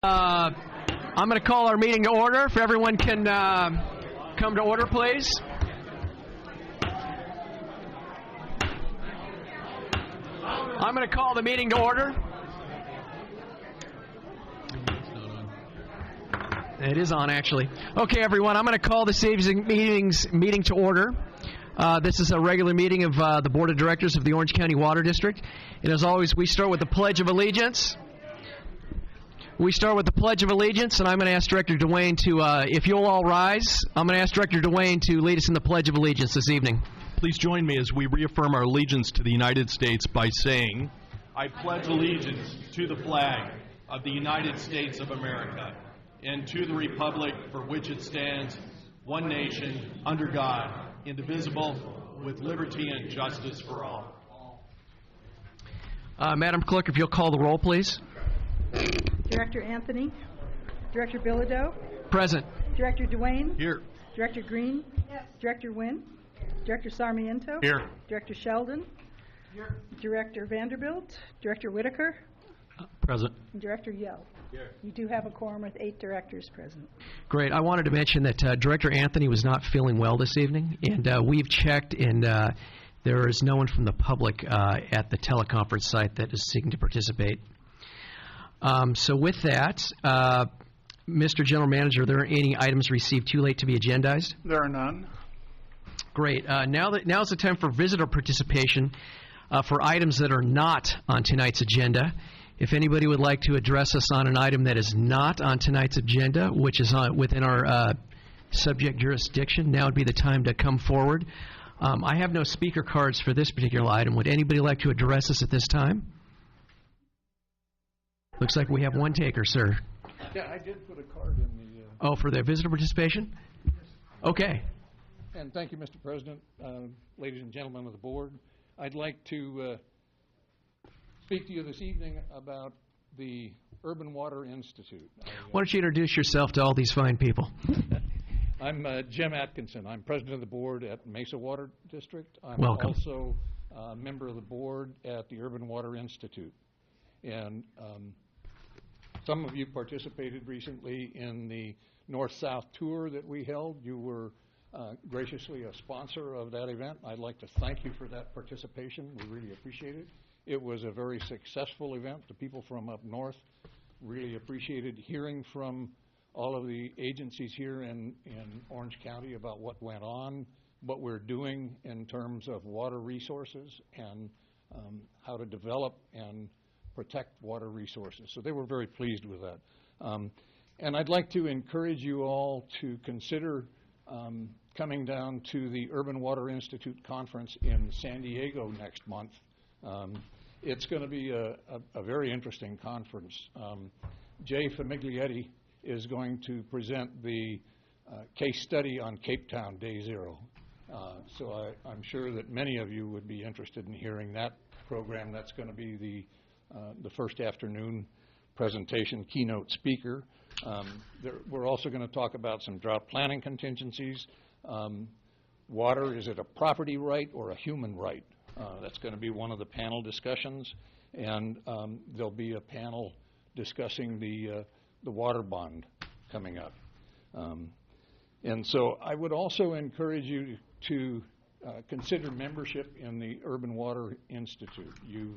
I'm going to call our meeting to order. If everyone can come to order, please. I'm going to call the meeting to order. It is on, actually. Okay, everyone, I'm going to call this evening's meeting to order. This is a regular meeting of the Board of Directors of the Orange County Water District. And as always, we start with the Pledge of Allegiance. We start with the Pledge of Allegiance, and I'm going to ask Director Dwayne to, if you'll all rise, I'm going to ask Director Dwayne to lead us in the Pledge of Allegiance this evening. Please join me as we reaffirm our allegiance to the United States by saying, I pledge allegiance to the flag of the United States of America and to the republic for which it stands, one nation, under God, indivisible, with liberty and justice for all. Madam Clerk, if you'll call the roll, please. Director Anthony. Director Bilodeau. Present. Director Dwayne. Here. Director Green. Yes. Director Nguyen. Director Sarmiento. Here. Director Sheldon. Here. Director Vanderbilt. Director Whitaker. Present. And Director Yell. Here. You do have a quorum with 8 directors present. Great. I wanted to mention that Director Anthony was not feeling well this evening, and we've checked, and there is no one from the public at the teleconference site that is seeking to participate. So with that, Mr. General Manager, are there any items received too late to be agendized? There are none. Great. Now's the time for visitor participation for items that are not on tonight's agenda. If anybody would like to address us on an item that is not on tonight's agenda, which is within our subject jurisdiction, now would be the time to come forward. I have no speaker cards for this particular item. Would anybody like to address us at this time? Looks like we have one taker, sir. Yeah, I did put a card in the... Oh, for the visitor participation? Yes. Okay. And thank you, Mr. President, ladies and gentlemen of the board. I'd like to speak to you this evening about the Urban Water Institute. Why don't you introduce yourself to all these fine people? I'm Jim Atkinson. I'm president of the board at Mesa Water District. I'm Welcome. Also a member of the board at the Urban Water Institute. And some of you participated recently in the North-South tour that we held. You were graciously a sponsor of that event. I'd like to thank you for that participation. We really appreciate it. It was a very successful event. The people from up north really appreciated hearing from all of the agencies here in Orange County about what went on, what we're doing in terms of water resources, and how to develop and protect water resources. So they were very pleased with that. And I'd like to encourage you all to consider coming down to the Urban Water Institute conference in San Diego next month. It's going to be a very interesting conference. Jay Famiglietti is going to present the case study on Cape Town Day Zero. So I'm sure that many of you would be interested in hearing that program. That's going to be the first afternoon presentation keynote speaker. We're also going to talk about some drought planning contingencies. Water, is it a property right or a human right? That's going to be one of the panel discussions, and there'll be a panel discussing the water bond coming up. And so I would also encourage you to consider membership in the Urban Water Institute. You've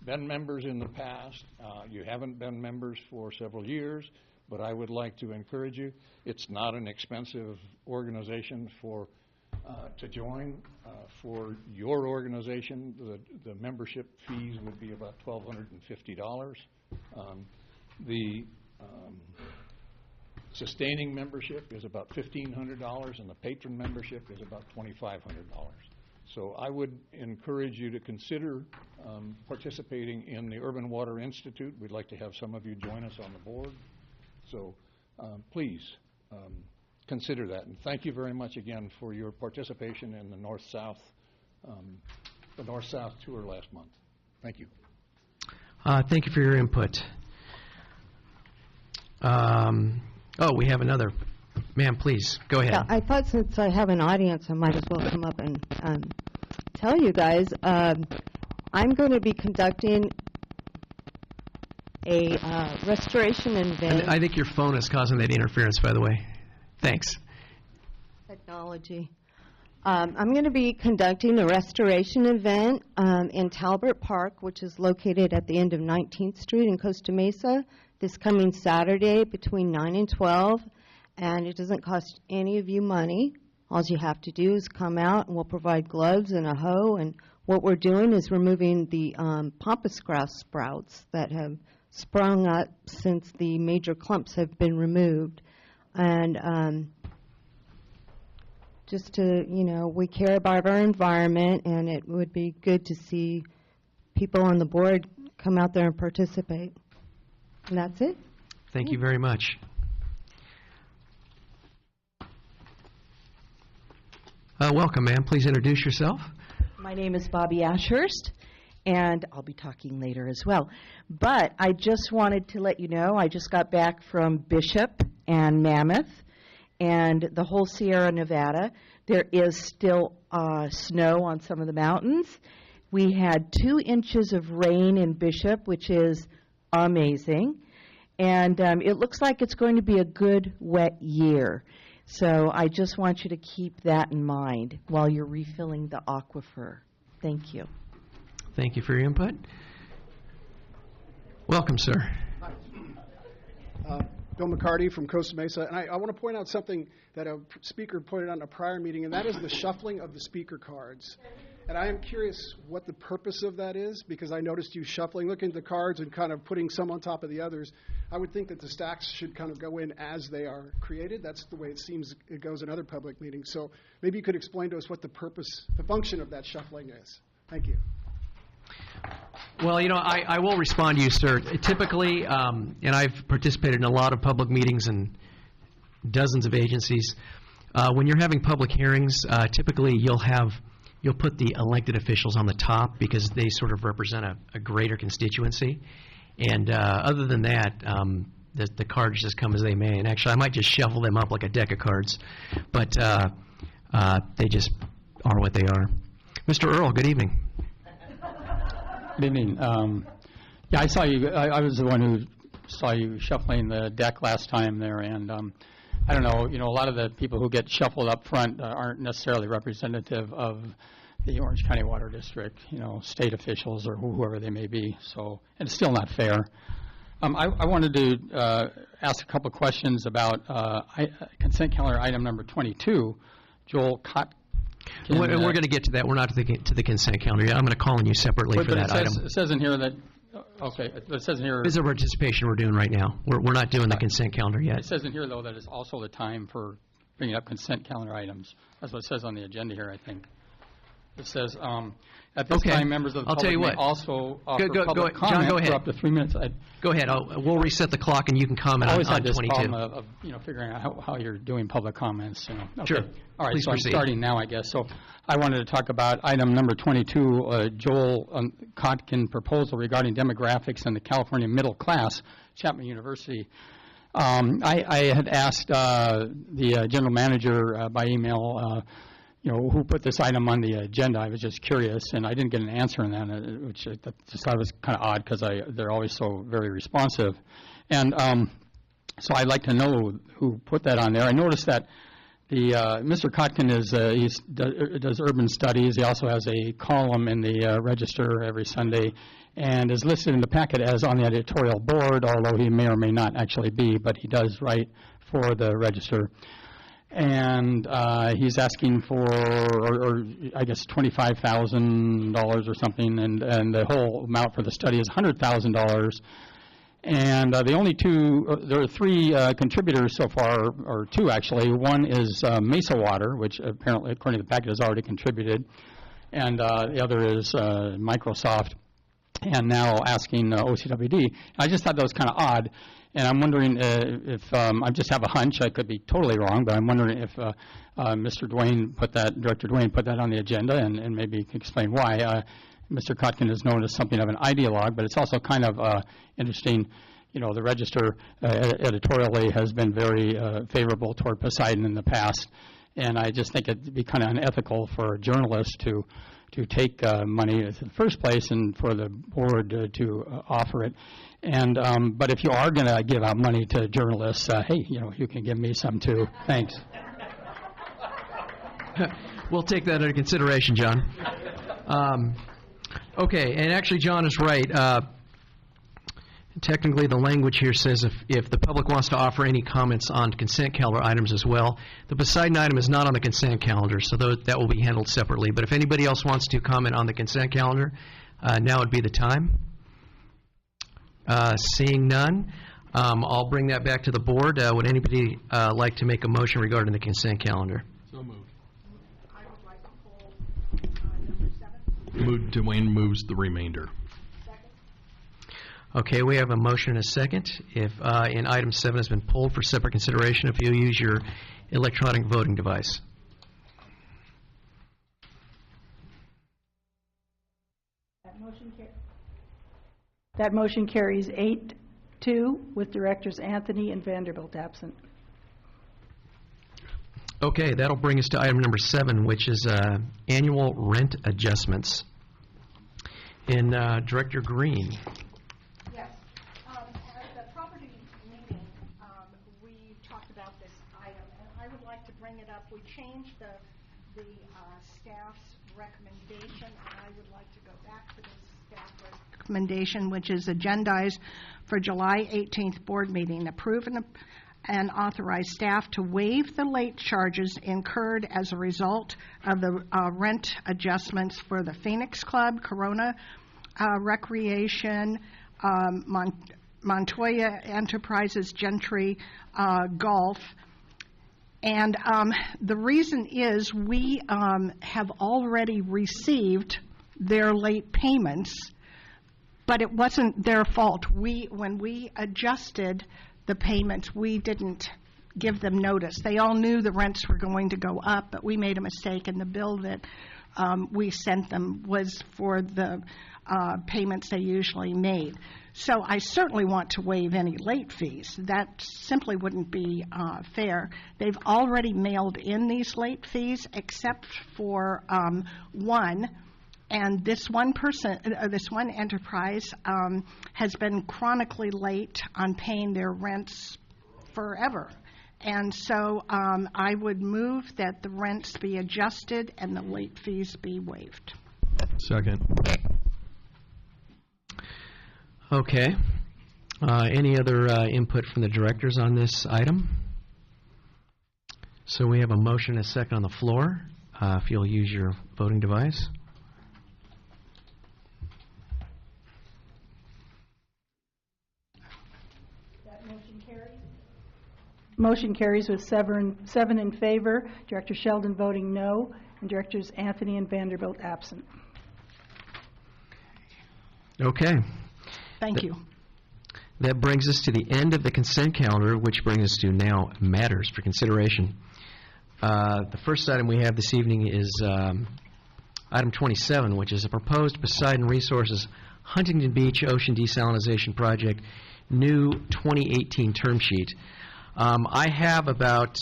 been members in the past. You haven't been members for several years, but I would like to encourage you. It's not an expensive organization to join. For your organization, the membership fees would be about $1,250. The sustaining membership is about $1,500, and the patron membership is about $2,500. So I would encourage you to consider participating in the Urban Water Institute. We'd like to have some of you join us on the board. So please consider that. And thank you very much again for your participation in the North-South tour last month. Thank you. Thank you for your input. We have another. Ma'am, please, go ahead. Yeah, I thought since I have an audience, I might as well come up and tell you guys. I'm going to be conducting a restoration event. I think your phone is causing that interference, by the way. Thanks. Technology. I'm going to be conducting a restoration event in Talbert Park, which is located at the end of 19th Street in Costa Mesa, this coming Saturday between 9 and 12, and it doesn't cost any of you money. All you have to do is come out, and we'll provide gloves and a hoe, and what we're doing is removing the pampas grass sprouts that have sprung up since the major clumps have been removed. And just to, we care about our environment, and it would be good to see people on the board come out there and participate. And that's it. Thank you very much. Welcome, ma'am. Please introduce yourself. My name is Bobby Ashurst, and I'll be talking later as well. But I just wanted to let you know, I just got back from Bishop and Mammoth and the whole Sierra Nevada. There is still snow on some of the mountains. We had 2 inches of rain in Bishop, which is amazing. And it looks like it's going to be a good wet year. So I just want you to keep that in mind while you're refilling the aquifer. Thank you. Thank you for your input. Welcome, sir. Bill McCarty from Costa Mesa, and I want to point out something that a speaker pointed out in a prior meeting, and that is the shuffling of the speaker cards. And I am curious what the purpose of that is, because I noticed you shuffling, looking at the cards and kind of putting some on top of the others. I would think that the stacks should kind of go in as they are created. That's the way it seems it goes in other public meetings. So maybe you could explain to us what the purpose, the function of that shuffling is. Thank you. Well, I will respond to you, sir. Typically, and I've participated in a lot of public meetings and dozens of agencies, when you're having public hearings, typically you'll put the elected officials on the top because they sort of represent a greater constituency. And other than that, the cards just come as they may. And actually, I might just shuffle them up like a deck of cards. But they just are what they are. Mr. Earl, good evening. Good evening. Yeah, I saw you. I was the one who saw you shuffling the deck last time there, and I don't know. A lot of the people who get shuffled up front aren't necessarily representative of the Orange County Water District. State officials or whoever they may be. So, and it's still not fair. I wanted to ask a couple of questions about consent calendar item number 22. Joel Cott. We're going to get to that. We're not to the consent calendar yet. I'm going to call on you separately for that item. It says in here that, okay, it says in here. This is a participation we're doing right now. We're not doing the consent calendar yet. It says in here, though, that it's also the time for bringing up consent calendar items. That's what it says on the agenda here, I think. It says, at this time, members of the public may also offer public comment John, go ahead. for up to 3 minutes. Go ahead. We'll reset the clock, and you can comment on 22. I always had this problem of figuring out how you're doing public comments. Okay. Sure. All right, Please so proceed. I'm starting now, I guess. So I wanted to talk about item number 22, Joel Kotkin proposal regarding demographics in the California middle class, Chapman University. I had asked the general manager by email, who put this item on the agenda. I was just curious, and I didn't get an answer on that, which I just thought was kind of odd because they're always so very responsive. And so I'd like to know who put that on there. I noticed that Mr. Kotkin does urban studies. He also has a column in the Register every Sunday and is listed in the packet as on the editorial board, although he may or may not actually be, but he does write for the Register. And he's asking for, or I guess, $25,000 or something, and the whole amount for the study is $100,000. And the only there are 3 contributors so far, or 2 actually. One is Mesa Water, which apparently, according to the packet, has already contributed, and the other is Microsoft, and now asking OCWD. I just thought that was kind of odd. And I'm wondering if I just have a hunch. I could be totally wrong, but I'm wondering if Director Dwayne put that on the agenda, and maybe he can explain why. Mr. Kotkin is known as something of an ideologue, but it's also kind of interesting. The Register editorially has been very favorable toward Poseidon in the past, and I just think it'd be kind of unethical for a journalist to take money in the first place and for the board to offer it. And but if you are going to give out money to journalists, hey, you can give me some too. Thanks. We'll take that into consideration, John. Okay, and actually, John is right. Technically, the language here says if the public wants to offer any comments on consent calendar items as well, the Poseidon item is not on the consent calendar, so that will be handled separately. But if anybody else wants to comment on the consent calendar, now would be the time. Seeing none, I'll bring that back to the board. Would anybody like to make a motion regarding the consent calendar? So moved. I would like to pull number 7. Dwayne moves the remainder. Okay, we have a motion and a second. If in item 7 has been pulled for separate consideration, if you'll use your electronic voting device. That motion carries 8-2 with Directors Anthony and Vanderbilt absent. Okay, that'll bring us to item number 7, which is annual rent adjustments. And Director Green. Yes. At the property meeting, we talked about this item, and I would like to bring it up. We changed the staff's recommendation, and I would like to go back to the staff recommendation, which is agendized for July 18th board meeting. Approve and authorize staff to waive the late charges incurred as a result of the rent adjustments for the Phoenix Club, Corona Recreation, Montoya Enterprises, Gentry Golf. And the reason is we have already received their late payments, but it wasn't their fault. When we adjusted the payments, we didn't give them notice. They all knew the rents were going to go up, but we made a mistake, and the bill that we sent them was for the payments they usually made. So I certainly want to waive any late fees. That simply wouldn't be fair. They've already mailed in these late fees, except for one. And this one enterprise has been chronically late on paying their rents forever. And so I would move that the rents be adjusted and the late fees be waived. Second. Okay. Any other input from the directors on this item? So we have a motion and a second on the floor. If you'll use your voting device. Motion carries with seven in favor, Director Sheldon voting no, and Directors Anthony and Vanderbilt absent. Okay. Thank you. That brings us to the end of the consent calendar, which brings us to now matters for consideration. The first item we have this evening is item 27, which is a proposed Poseidon Resources Huntington Beach Ocean Desalinization Project new 2018 term sheet. I have about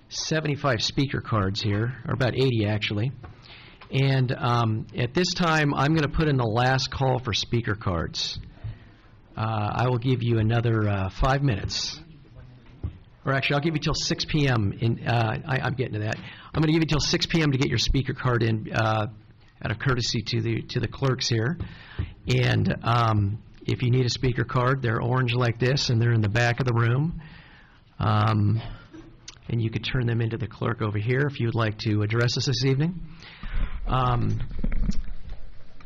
75 speaker cards here, or about 80 actually. And at this time, I'm going to put in the last call for speaker cards. I will give you another 5 minutes. Or actually, I'll give you till 6 p.m. I'm getting to that. I'm going to give you till 6 p.m. to get your speaker card in out of courtesy to the clerks here. And if you need a speaker card, they're orange like this, and they're in the back of the room. And you could turn them into the clerk over here if you would like to address us this evening.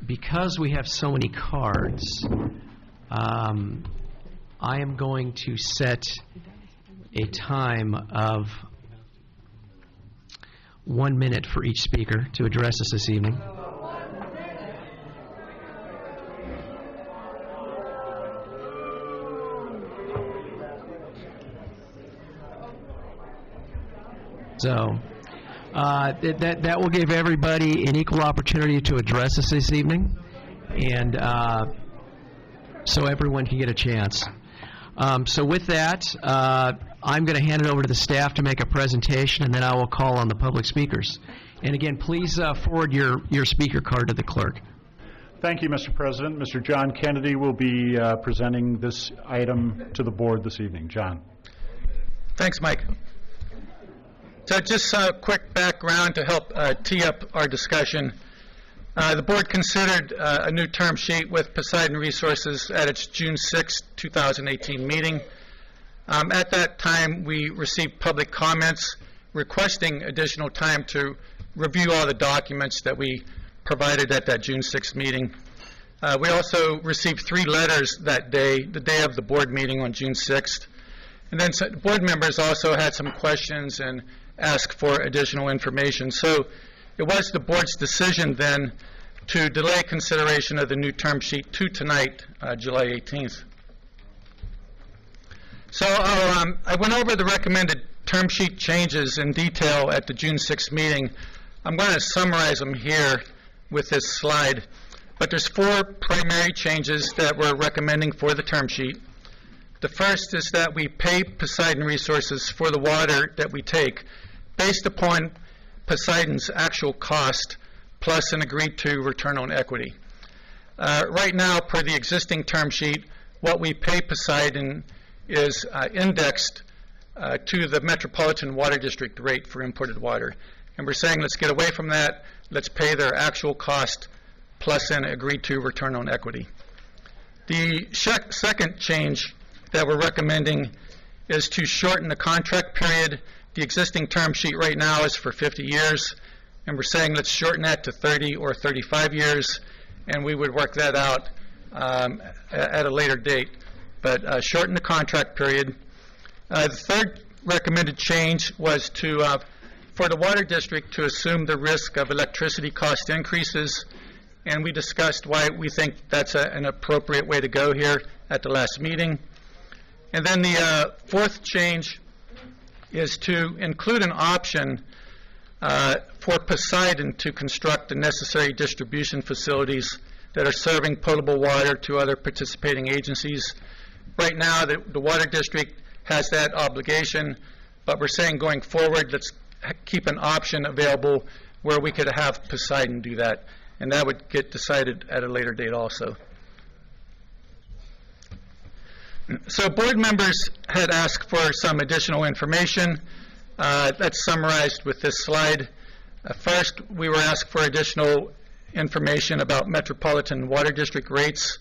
Because we have so many cards, I am going to set a time of 1 minute for each speaker to address us this evening. So that will give everybody an equal opportunity to address us this evening, and so everyone can get a chance. So with that, I'm going to hand it over to the staff to make a presentation, and then I will call on the public speakers. And again, please forward your speaker card to the clerk. Thank you, Mr. President. Mr. John Kennedy will be presenting this item to the board this evening. John. Thanks, Mike. So just a quick background to help tee up our discussion. The board considered a new term sheet with Poseidon Resources at its June 6, 2018 meeting. At that time, we received public comments requesting additional time to review all the documents that we provided at that June 6 meeting. We also received 3 letters that day, the day of the board meeting on June 6th. And then some board members also had some questions and asked for additional information. So it was the board's decision then to delay consideration of the new term sheet to tonight, July 18th. So I went over the recommended term sheet changes in detail at the June 6th meeting. I'm going to summarize them here with this slide. But there's 4 primary changes that we're recommending for the term sheet. The first is that we pay Poseidon Resources for the water that we take based upon Poseidon's actual cost plus an agreed-to return on equity. Right now, per the existing term sheet, what we pay Poseidon is indexed to the Metropolitan Water District rate for imported water. And we're saying, let's get away from that. Let's pay their actual cost plus an agreed-to return on equity. The second change that we're recommending is to shorten the contract period. The existing term sheet right now is for 50 years, and we're saying let's shorten that to 30 or 35 years, and we would work that out at a later date. But shorten the contract period. The third recommended change was to for the water district to assume the risk of electricity cost increases, and we discussed why we think that's an appropriate way to go here at the last meeting. And then the fourth change is to include an option for Poseidon to construct the necessary distribution facilities that are serving potable water to other participating agencies. Right now, the water district has that obligation, but we're saying going forward, let's keep an option available where we could have Poseidon do that, and that would get decided at a later date also. So board members had asked for some additional information. That's summarized with this slide. First, we were asked for additional information about Metropolitan Water District rates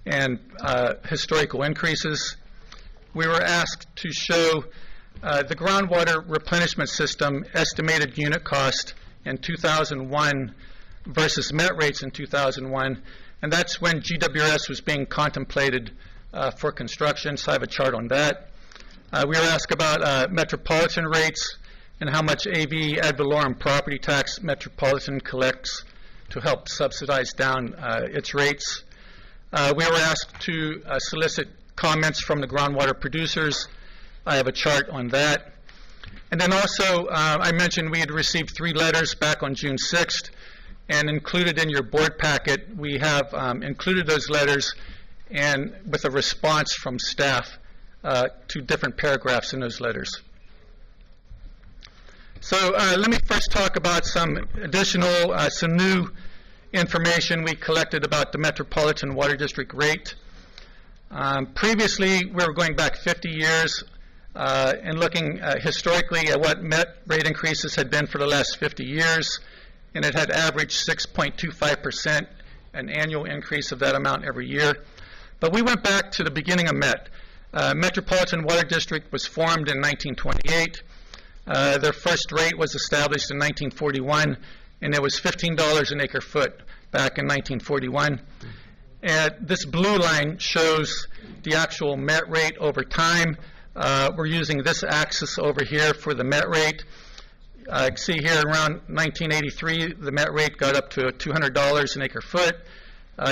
and historical increases. We were asked to show the groundwater replenishment system estimated unit cost in 2001 versus met rates in 2001, and that's when GWS was being contemplated for construction, so I have a chart on that. We were asked about metropolitan rates and how much AV ad valorem property tax Metropolitan collects to help subsidize down its rates. We were asked to solicit comments from the groundwater producers. I have a chart on that. And then also, I mentioned we had received 3 letters back on June 6th, and included in your board packet, we have included those letters and with a response from staff to different paragraphs in those letters. So let me first talk about some additional, some new information we collected about the Metropolitan Water District rate. Previously, we were going back 50 years and looking historically at what met rate increases had been for the last 50 years, and it had averaged 6.25%, an annual increase of that amount every year. But we went back to the beginning of MET. Metropolitan Water District was formed in 1928. Their first rate was established in 1941, and it was $15 an acre foot back in 1941. And this blue line shows the actual MET rate over time. We're using this axis over here for the MET rate. You can see here around 1983, the MET rate got up to $200 an acre foot.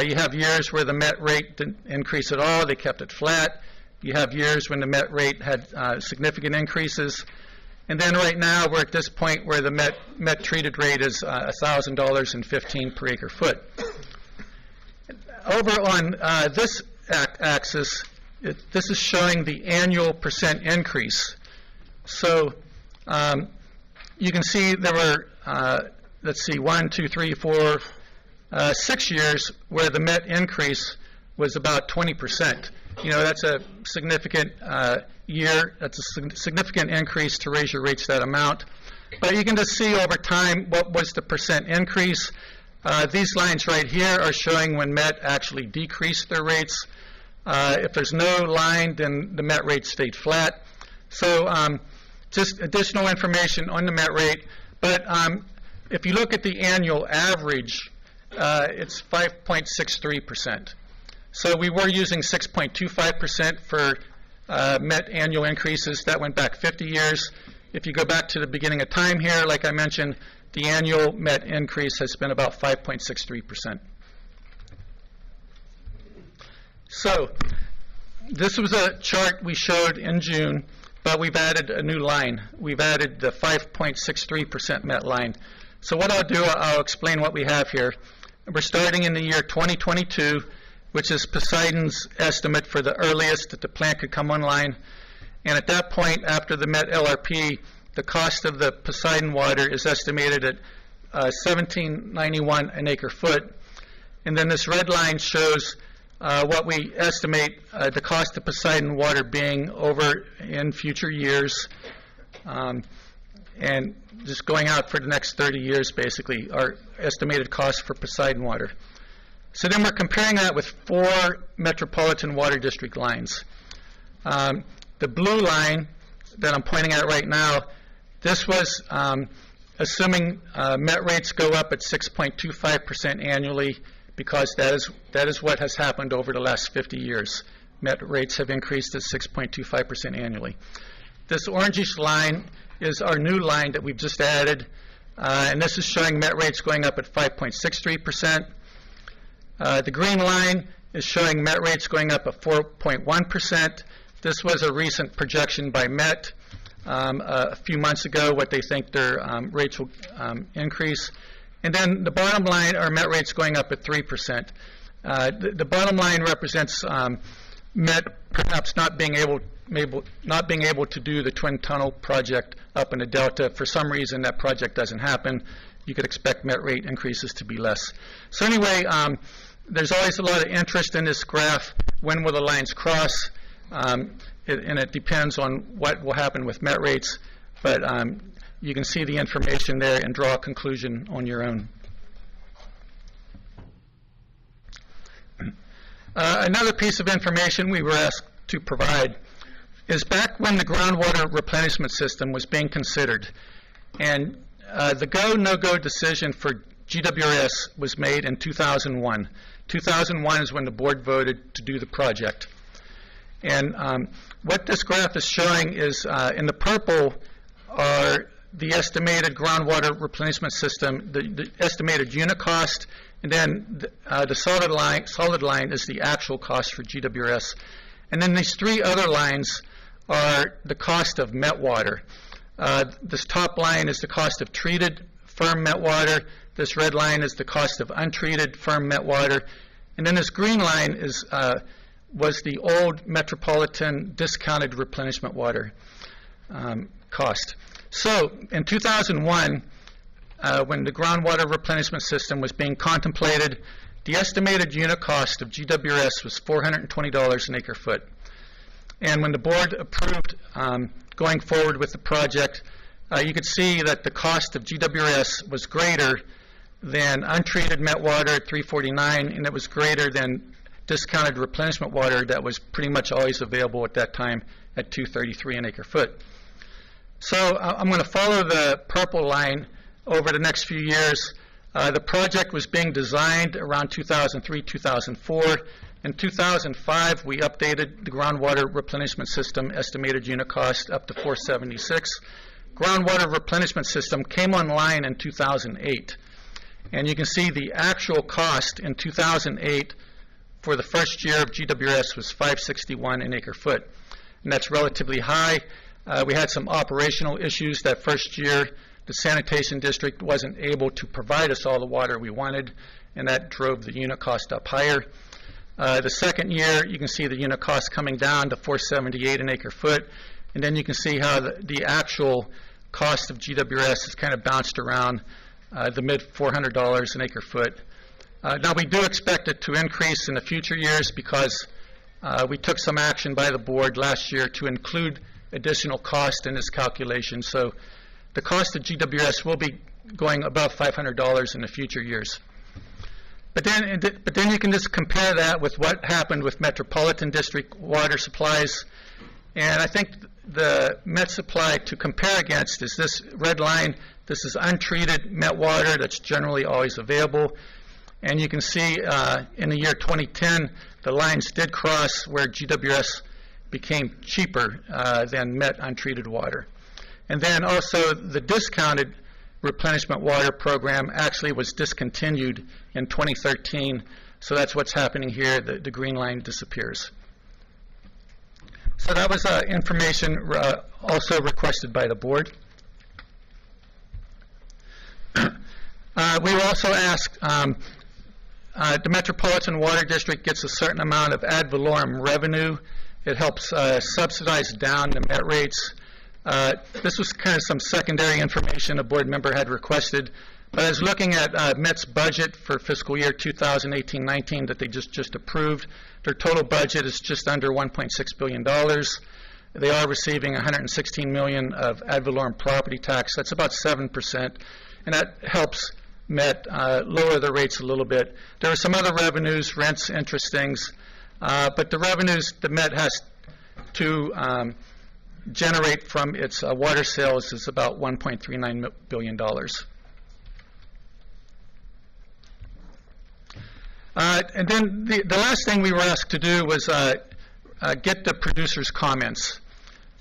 You have years where the MET rate didn't increase at all. They kept it flat. You have years when the MET rate had significant increases. And then right now, we're at this point where the MET treated rate is $1,000.15 per acre foot. Over on this axis, this is showing the annual percent increase So you can see there were, let's see, 1, 2, 3, 4, 6 years where the Met increase was about 20%. You know, that's a significant year. That's a significant increase to raise your rates that amount. But you can just see over time what was the percent increase. These lines right here are showing when Met actually decreased their rates. If there's no line, then the Met rate stayed flat. So just additional information on the Met rate. But if you look at the annual average, it's 5.63%. So we were using 6.25% for Met annual increases. That went back 50 years. If you go back to the beginning of time here, like I mentioned, the annual Met increase has been about 5.63%. So this was a chart we showed in June, but we've added a new line. We've added the 5.63% Met line. So what I'll do, I'll explain what we have here. We're starting in the year 2022, which is Poseidon's estimate for the earliest that the plant could come online. And at that point, after the Met LRP, the cost of the Poseidon water is estimated at $17.91 an acre foot. And then this red line shows what we estimate the cost of Poseidon water being over in future years. And just going out for the next 30 years, basically, our estimated cost for Poseidon water. So then we're comparing that with 4 metropolitan water district lines. The blue line that I'm pointing at right now, this was assuming Met rates go up at 6.25% annually, because that is what has happened over the last 50 years. Met rates have increased at 6.25% annually. This orangish line is our new line that we've just added, and this is showing Met rates going up at 5.63%. The green line is showing Met rates going up at 4.1%. This was a recent projection by Met a few months ago, what they think their rates will increase. And then the bottom line are Met rates going up at 3%. The bottom line represents Met perhaps not being able to do the Twin Tunnel project up in the Delta. For some reason, that project doesn't happen. You could expect Met rate increases to be less. So anyway, there's always a lot of interest in this graph. When will the lines cross? And it depends on what will happen with Met rates. But you can see the information there and draw a conclusion on your own. Another piece of information we were asked to provide is back when the groundwater replenishment system was being considered. And the go, no-go decision for GWRS was made in 2001. 2001 is when the board voted to do the project. And what this graph is showing is in the purple are the estimated groundwater replenishment system, the estimated unit cost, and then the solid line is the actual cost for GWRS. And then these 3 other lines are the cost of Met water. This top line is the cost of treated firm Met water. This red line is the cost of untreated firm Met water. And then this green line is was the old metropolitan discounted replenishment water cost. So in 2001, when the groundwater replenishment system was being contemplated, the estimated unit cost of GWRS was $420 an acre foot. And when the board approved going forward with the project, you could see that the cost of GWRS was greater than untreated Met water at $349, and it was greater than discounted replenishment water that was pretty much always available at that time at $233 an acre foot. So I'm going to follow the purple line over the next few years. The project was being designed around 2003, 2004. In 2005, we updated the groundwater replenishment system estimated unit cost up to $476. Groundwater replenishment system came online in 2008. And you can see the actual cost in 2008 for the first year of GWRS was $561 an acre foot. And that's relatively high. We had some operational issues that first year. The sanitation district wasn't able to provide us all the water we wanted, and that drove the unit cost up higher. The second year, you can see the unit cost coming down to $478 an acre foot. And then you can see how the actual cost of GWS has kind of bounced around the mid $400 an acre foot. Now, we do expect it to increase in the future years because we took some action by the board last year to include additional cost in this calculation. So the cost of GWS will be going above $500 in the future years. But then you can just compare that with what happened with Metropolitan District water supplies. And I think the Met supply to compare against is this red line. This is untreated Met water that's generally always available. And you can see in the year 2010, the lines did cross where GWS became cheaper than Met untreated water. And then also the discounted replenishment water program actually was discontinued in 2013. So that's what's happening here. The green line disappears. So that was information also requested by the board. We were also asked, the Metropolitan Water District gets a certain amount of ad valorem revenue. It helps subsidize down the Met rates. This was kind of some secondary information a board member had requested. But I was looking at Met's budget for fiscal year 2018-19 that they just approved. Their total budget is just under $1.6 billion. They are receiving $116 million of ad valorem property tax. That's about 7%, and that helps Met lower the rates a little bit. There are some other revenues, rents, interest things, but the revenues the Met has to generate from its water sales is about $1.39 billion. And then the last thing we were asked to do was get the producers' comments.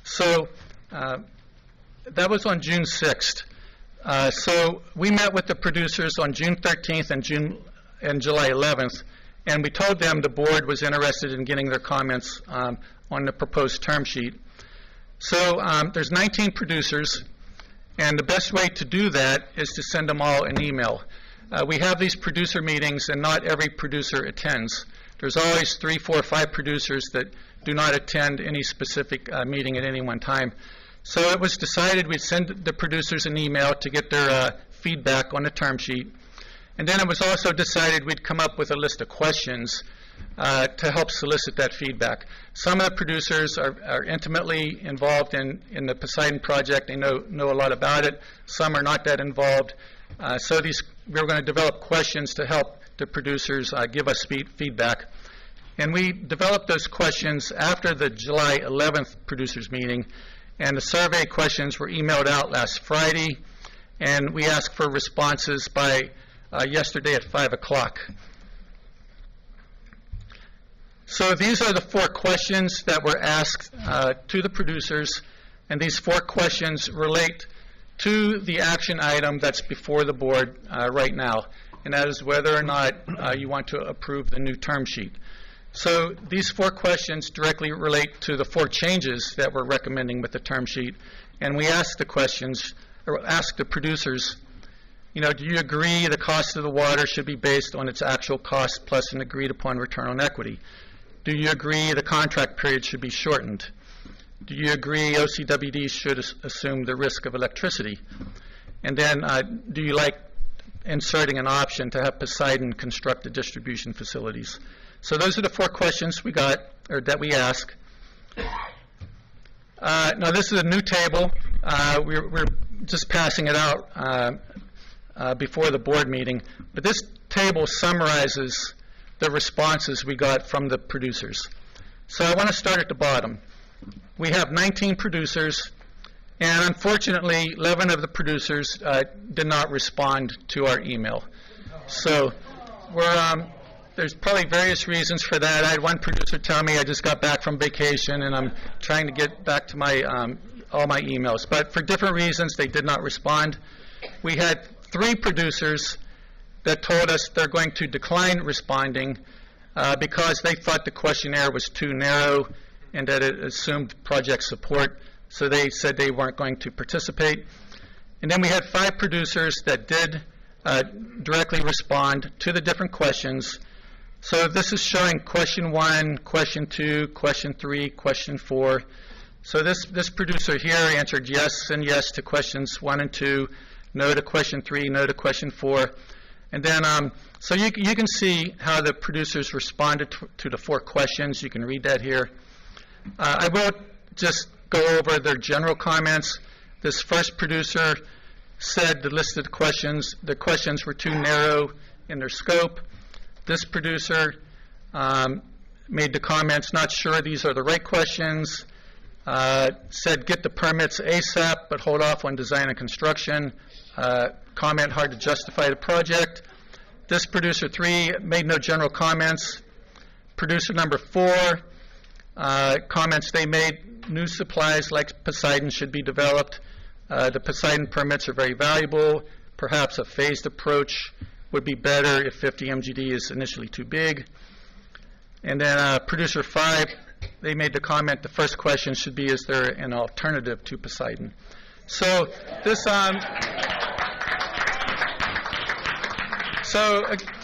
So that was on June 6th. So we met with the producers on June 13th and July 11th, and we told them the board was interested in getting their comments on the proposed term sheet. So there's 19 producers, and the best way to do that is to send them all an email. We have these producer meetings, and not every producer attends. There's always 3, 4, 5 producers that do not attend any specific meeting at any one time. So it was decided we'd send the producers an email to get their feedback on the term sheet. And then it was also decided we'd come up with a list of questions to help solicit that feedback. Some of the producers are intimately involved in the Poseidon project. They know a lot about it. Some are not that involved. So we're going to develop questions to help the producers give us feedback. And we developed those questions after the July 11th producers meeting, and the survey questions were emailed out last Friday, and we asked for responses by yesterday at 5 o'clock. So these are the 4 questions that were asked to the producers, and these 4 questions relate to the action item that's before the board right now, and that is whether or not you want to approve the new term sheet. So these 4 questions directly relate to the 4 changes that we're recommending with the term sheet, and we ask the questions, or ask the producers, do you agree the cost of the water should be based on its actual cost plus an agreed upon return on equity? Do you agree the contract period should be shortened? Do you agree OCWD should assume the risk of electricity? And then do you like inserting an option to have Poseidon construct the distribution facilities? So those are the 4 questions we got, or that we ask. Now this is a new table. We're just passing it out before the board meeting. But this table summarizes the responses we got from the producers. So I want to start at the bottom. We have 19 producers, and unfortunately 11 of the producers did not respond to our email. So there's probably various reasons for that. I had one producer tell me I just got back from vacation and I'm trying to get back to my all my emails. But for different reasons, they did not respond. We had 3 producers that told us they're going to decline responding because they thought the questionnaire was too narrow and that it assumed project support, so they said they weren't going to participate. And then we had 5 producers that did directly respond to the different questions. So this is showing question 1, question 2, question 3, question 4. So this producer here answered yes and yes to questions 1 and 2, no to question 3, no to question 4. And then, so you can see how the producers responded to the 4 questions. You can read that here. I will just go over their general comments. This first producer said the questions were too narrow in their scope. This producer made the comments, not sure these are the right questions, said get the permits ASAP, but hold off on design and construction. Comment, hard to justify the project. This producer 3 made no general comments. Producer number 4, comments they made, new supplies like Poseidon should be developed. The Poseidon permits are very valuable. Perhaps a phased approach would be better if 50 MGD is initially too big. And then producer 5, they made the comment, the first question should be, is there an alternative to Poseidon? So this,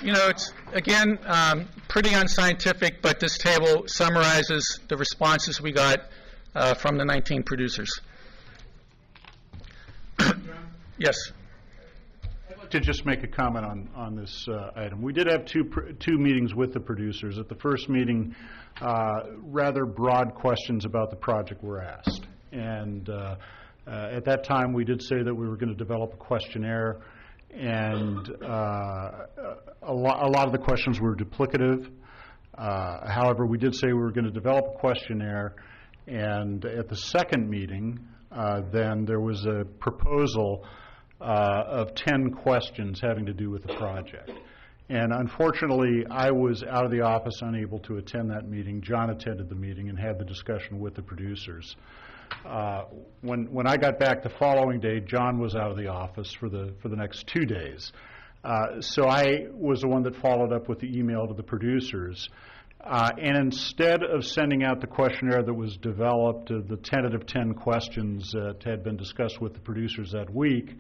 it's, again, pretty unscientific, but this table summarizes the responses we got from the 19 producers. Yes. I'd like to just make a comment on this item. We did have two meetings with the producers. At the first meeting, rather broad questions about the project were asked. And at that time, we did say that we were going to develop a questionnaire, and a lot of the questions were duplicative. However, we did say we were going to develop a questionnaire, and at the second meeting, then there was a proposal of 10 questions having to do with the project. And unfortunately, I was out of the office, unable to attend that meeting. John attended the meeting and had the discussion with the producers. When I got back the following day, John was out of the office for the next 2 days. So I was the one that followed up with the email to the producers. And instead of sending out the questionnaire that was developed, the tentative 10 questions that had been discussed with the producers that week,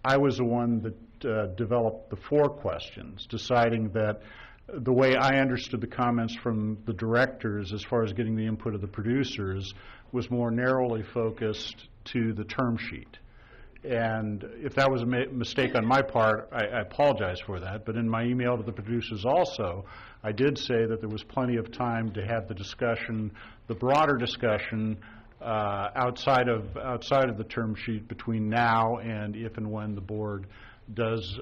I was the one that developed the 4 questions, deciding that the way I understood the comments from the directors as far as getting the input of the producers was more narrowly focused to the term sheet. And if that was a mistake on my part, I apologize for that. But in my email to the producers also, I did say that there was plenty of time to have the discussion, the broader discussion, outside of the term sheet between now and if and when the board does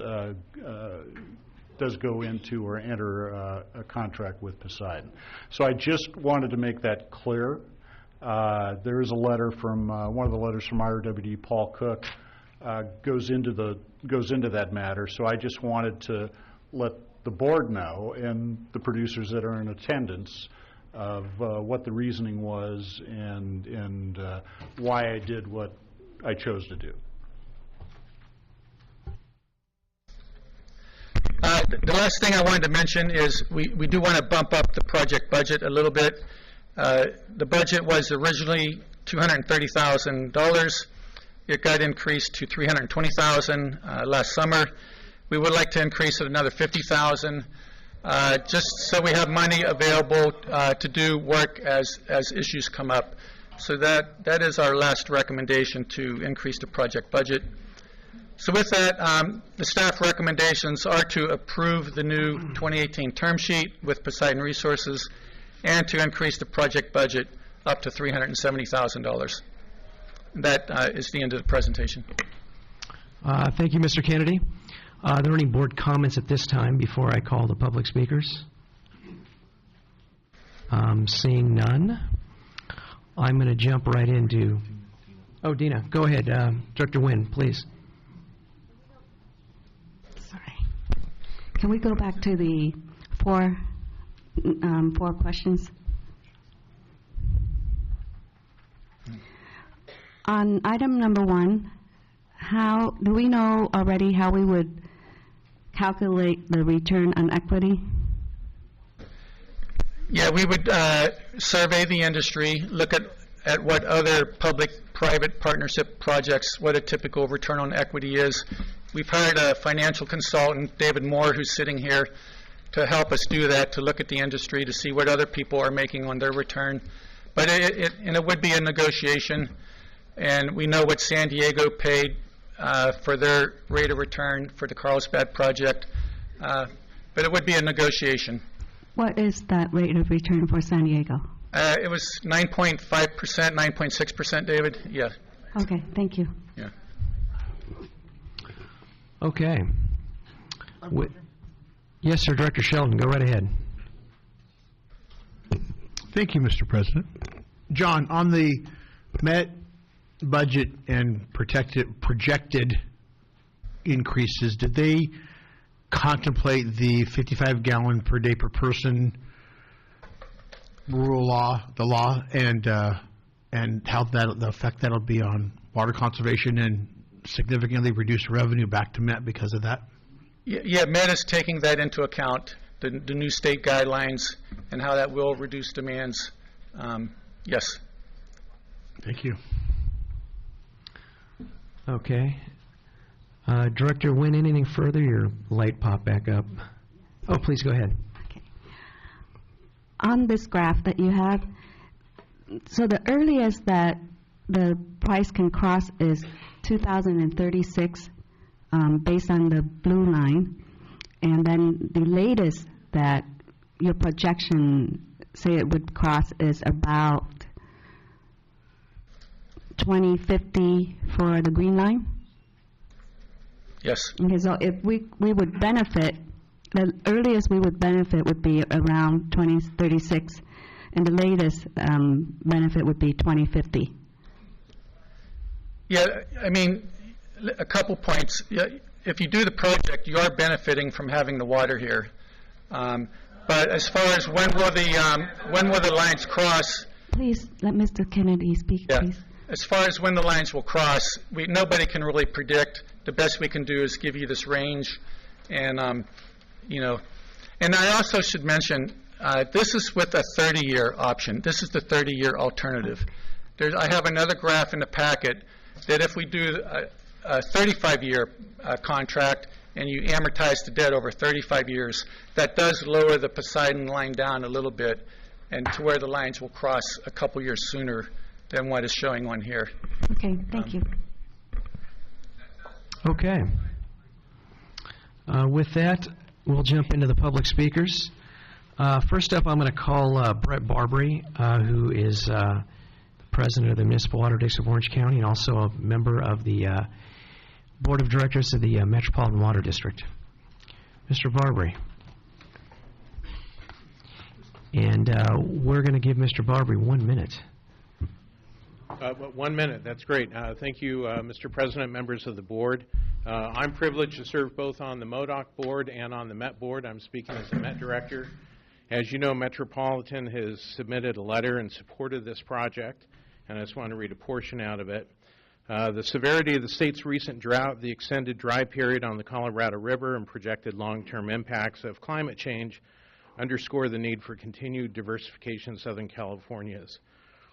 go into or enter a contract with Poseidon. So I just wanted to make that clear. There is a letter from one of the letters from OCWD, Paul Cook, goes into that matter. So I just wanted to let the board know and the producers that are in attendance of what the reasoning was and why I did what I chose to do. The last thing I wanted to mention is we do want to bump up the project budget a little bit. The budget was originally $230,000. It got increased to $320,000 last summer. We would like to increase it another $50,000, just so we have money available to do work as issues come up. So that is our last recommendation, to increase the project budget. So with that, the staff recommendations are to approve the new 2018 term sheet with Poseidon Resources and to increase the project budget up to $370,000. That is the end of the presentation. Thank you, Mr. Kennedy. Are there any board comments at this time before I call the public speakers? Seeing none, I'm going to jump right into... Oh, Dina, go ahead. Director Nguyen, please. Sorry. Can we go back to the four questions? On item number 1, how do we know already how we would calculate the return on equity? Yeah, we would survey the industry, look at what other public-private partnership projects, what a typical return on equity is. We've hired a financial consultant, David Moore, who's sitting here, to help us do that, to look at the industry, to see what other people are making on their return. But it would be a negotiation, and we know what San Diego paid for their rate of return for the Carlsbad project, but it would be a negotiation. What is that rate of return for San Diego? It was 9.5%, 9.6%, David? Yeah. Okay, thank you. Yeah. Okay. Yes, sir, Director Sheldon, go right ahead. Thank you, Mr. President. John, on the Met budget and projected increases, did they contemplate the 55-gallon per day per person rule law, and how the effect that'll be on water conservation and significantly reduce revenue back to Met because of that? Yeah, Met is taking that into account, the new state guidelines and how that will reduce demands. Yes. Thank you. Okay. Director Wynn, anything further? Your light popped back up. Oh, please go ahead. Okay. On this graph that you have, so the earliest that the price can cross is 2036, based on the blue line, and then the latest that your projection say it would cross is about 2050 for the green line? Yes. Okay, so if we would benefit, the earliest we would benefit would be around 2036, and the latest benefit would be 2050. Yeah, I mean, a couple points. Yeah, if you do the project, you are benefiting from having the water here. But as far as when will the lines cross? Please let Mr. Kennedy speak, Yeah. please. As far as when the lines will cross, nobody can really predict. The best we can do is give you this range, and you know. And I also should mention, this is with a 30-year option. This is the 30-year alternative. I have another graph in the packet that if we do a 35-year contract and you amortize the debt over 35 years, that does lower the Poseidon line down a little bit, and to where the lines will cross a couple years sooner than what is showing on here. Okay, thank you. Okay. With that, we'll jump into the public speakers. First up, I'm going to call Brett Barbary, who is president of the Municipal Water District of Orange County and also a member of the Board of Directors of the Metropolitan Water District. Mr. Barbary. And we're going to give Mr. Barbary 1 minute. 1 minute, that's great. Thank you, Mr. President, members of the board. I'm privileged to serve both on the MODOC board and on the Met board. I'm speaking as the Met director. As you know, Metropolitan has submitted a letter in support of this project, and I just want to read a portion out of it. The severity of the state's recent drought, the extended dry period on the Colorado River, and projected long-term impacts of climate change underscore the need for continued diversification of Southern California's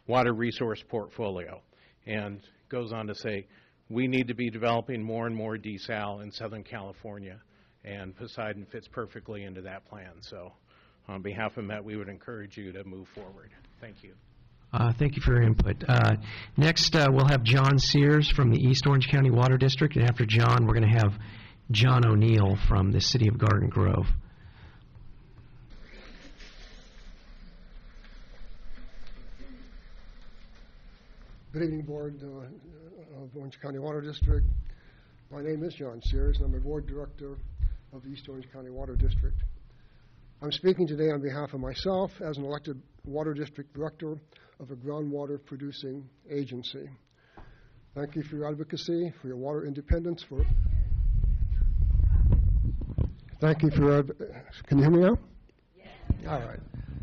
water resource portfolio, and goes on to say we need to be developing more and more desal in Southern California, and Poseidon fits perfectly into that plan. So on behalf of Met, we would encourage you to move forward. Thank you. Thank you for your input. Next, we'll have John Sears from the East Orange County Water District, and after John, we're going to have John O'Neill from the City of Garden Grove. Good evening, Board of Orange County Water District. My name is John Sears, and I'm the Board Director of the East Orange County Water District. I'm speaking today on behalf of myself as an elected Water District Director of a groundwater producing agency. Thank you for your advocacy, for your water independence. Thank you for your, can you hear me now? Yes. All right.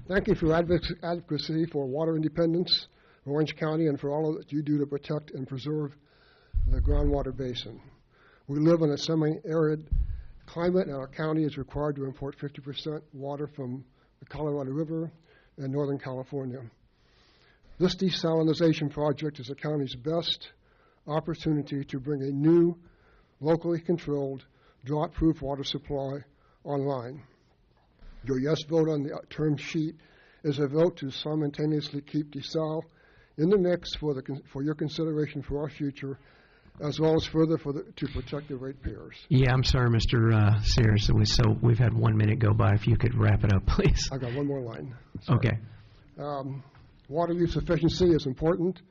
Thank you for your advocacy for water independence, Orange County, and for all that you do to protect and preserve the groundwater basin. We live in a semi-arid climate, and our county is required to import 50% water from the Colorado River in Northern California. This desalinization project is the county's best opportunity to bring a new, locally controlled, drought-proof water supply online. Your yes vote on the term sheet is a vote to simultaneously keep DeSalle in the mix for your consideration for our future, as well as further to protect the ratepayers. Yeah, I'm sorry, Mr. Sears. So we've had 1 minute go by. If you could wrap it up, please. I got one more line. Sorry. Okay. Water use efficiency is important,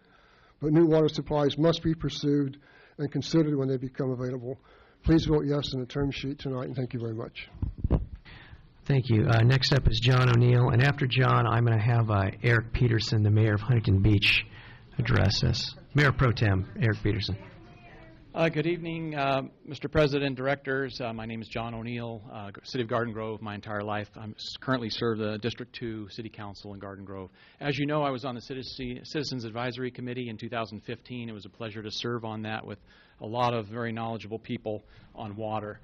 but new water supplies must be pursued and considered when they become available. Please vote yes on the term sheet tonight, and thank you very much. Thank you. Next up is John O'Neill, and after John, I'm going to have Eric Peterson, the mayor of Huntington Beach, address us. Mayor Pro Tem Eric Peterson. Good evening, Mr. President, directors. My name is John O'Neill, City of Garden Grove my entire life. I currently serve the District 2 City Council in Garden Grove. As you know, I was on the Citizens Advisory Committee in 2015. It was a pleasure to serve on that with a lot of very knowledgeable people on water.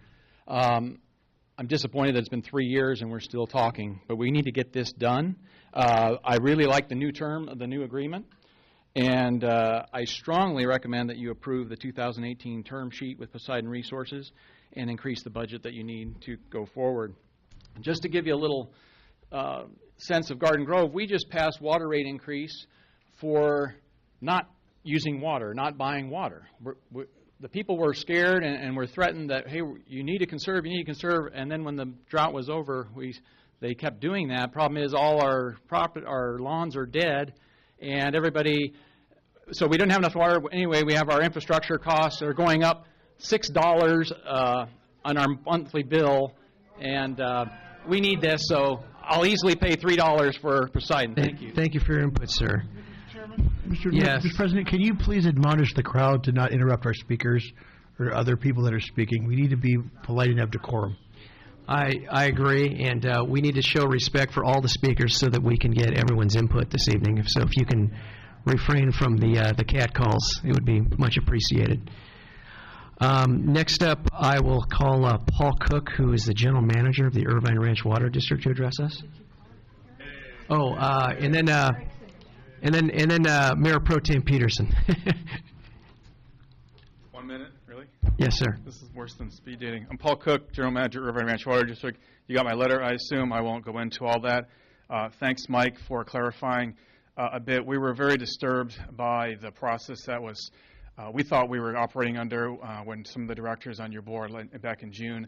I'm disappointed that it's been 3 years and we're still talking, but we need to get this done. I really like the new term of the new agreement. And I strongly recommend that you approve the 2018 term sheet with Poseidon Resources and increase the budget that you need to go forward. Just to give you a little sense of Garden Grove, we just passed water rate increase for not using water, not buying water. The people were scared and were threatened that, hey, you need to conserve, and then when the drought was over, they kept doing that. Problem is all our lawns are dead, and everybody, so we don't have enough water. Anyway, we have our infrastructure costs are going up $6 on our monthly bill, and we need this, so I'll easily pay $3 for Poseidon. Thank you. Thank you for your input, sir. Mr. President, can you please admonish the crowd to not interrupt our speakers or other people that are speaking? We need to be polite and have decorum. I agree, and we need to show respect for all the speakers so that we can get everyone's input this evening. So if you can refrain from the cat calls, it would be much appreciated. Next up, I will call Paul Cook, who is the general manager of the Irvine Ranch Water District, to address us. Oh, and then Mayor Pro Tem Peterson. 1 minute, really? Yes, sir. This is worse than speed dating. I'm Paul Cook, General Manager, Irvine Ranch Water District. You got my letter, I assume. I won't go into all that. Thanks, Mike, for clarifying a bit. We were very disturbed by the process that was, we thought we were operating under when some of the directors on your board back in June.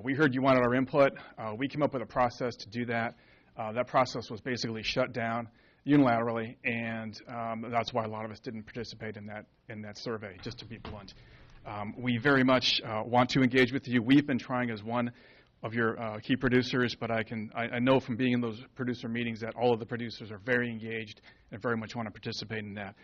We heard you wanted our input. We came up with a process to do that. That process was basically shut down unilaterally, and that's why a lot of us didn't participate in that survey, just to be blunt. We very much want to engage with you. We've been trying as one of your key producers, but I know from being in those producer meetings that all of the producers are very engaged and very much want to participate in that.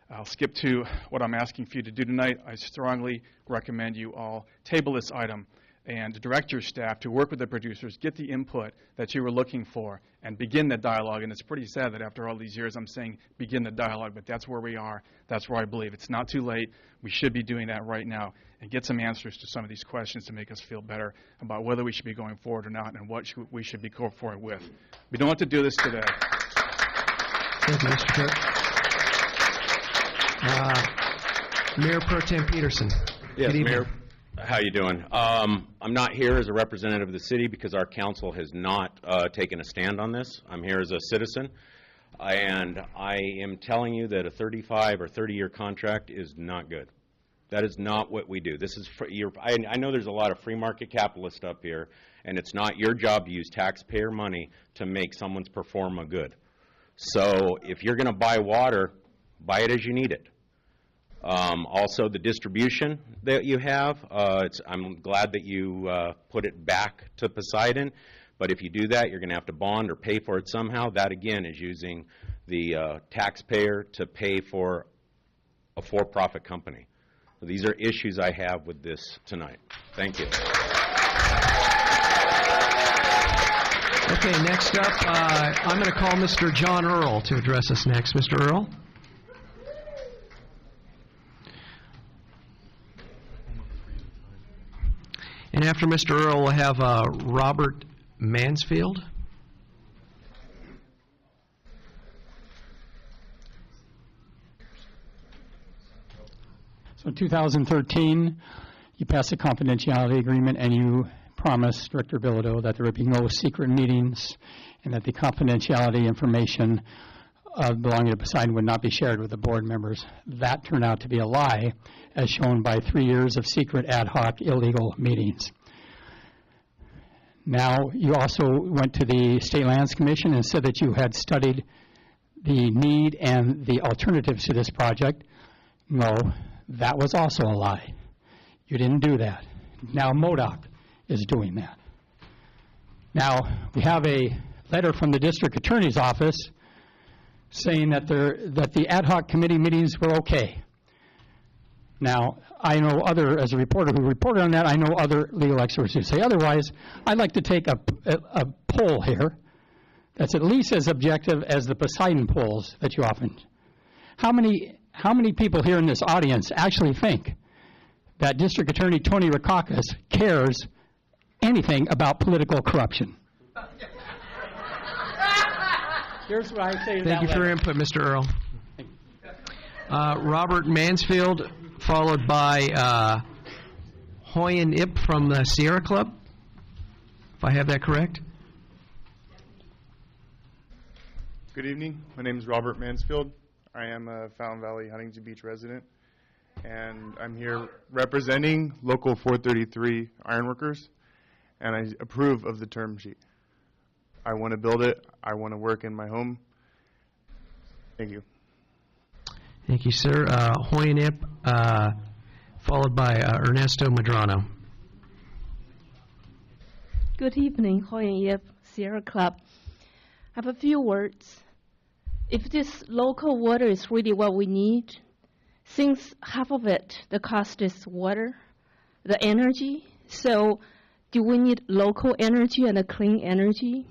I'll skip to what I'm asking for you to do tonight. I strongly recommend you all table this item and direct your staff to work with the producers, get the input that you were looking for, and begin the dialogue. And it's pretty sad that after all these years I'm saying begin the dialogue, but that's where we are. That's where I believe. It's not too late. We should be doing that right now and get some answers to some of these questions to make us feel better about whether we should be going forward or not and what we should be going forward with. We don't have to do this today. Thank you, Mr. Cook. Mayor Pro Tem Peterson. Yes, Good evening. Mayor. How you doing? I'm not here as a representative of the city because our council has not taken a stand on this. I'm here as a citizen, and I am telling you that a 35 or 30-year contract is not good. That is not what we do. This is I know there's a lot of free market capitalists up here, and it's not your job to use taxpayer money to make someone's performa good. So if you're going to buy water, buy it as you need it. Also, the distribution that you have, I'm glad that you put it back to Poseidon, but if you do that, you're going to have to bond or pay for it somehow. That, again, is using the taxpayer to pay for a for-profit company. So these are issues I have with this tonight. Thank you. Okay, next up, I'm going to call Mr. John Earl to address us next. Mr. Earl? And after Mr. Earl, we'll have Robert Mansfield. So in 2013, you passed a confidentiality agreement and you promised Director Bilodeau that there would be no secret meetings and that the confidentiality information belonging to Poseidon would not be shared with the board members. That turned out to be a lie, as shown by 3 years of secret ad hoc illegal meetings. Now, you also went to the State Lands Commission and said that you had studied the need and the alternatives to this project. No, that was also a lie. You didn't do that. Now MODOC is doing that. Now, we have a letter from the district attorney's office saying that the ad hoc committee meetings were okay. Now, I know as a reporter who reported on that, I know other legal experts who say otherwise. I'd like to take a poll here that's at least as objective as the Poseidon polls that you often. How many people here in this audience actually think that District Attorney Tony Rakakis cares anything about political corruption? Here's what I say to Thank you for your input, Mr. Earl. Robert Mansfield, followed by Hoyen Ip from the Sierra Club, if I have that correct. Good evening. My name is Robert Mansfield. I am a Fountain Valley, Huntington Beach resident, and I'm here representing Local 433 Ironworkers, and I approve of the term sheet. I want to build it. I want to work in my home. Thank you. Thank you, sir. Hoyen Ip, followed by Ernesto Medrano. Good evening, Hoyen Yip, Sierra Club. I have a few words. If this local water is really what we need, since half of it, the cost is water, the energy, so do we need local energy and a clean energy?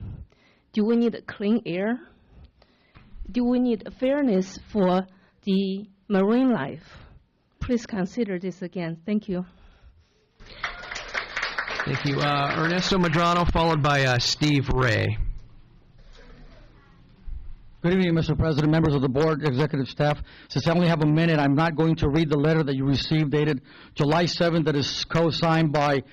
Do we need clean air? Do we need fairness for the marine life? Please consider this again. Thank you. Thank you. Ernesto Medrano, followed by Steve Ray. Good evening, Mr. President, members of the board, executive staff. Since I only have a minute, I'm not going to read the letter that you received dated July 7th that is co-signed by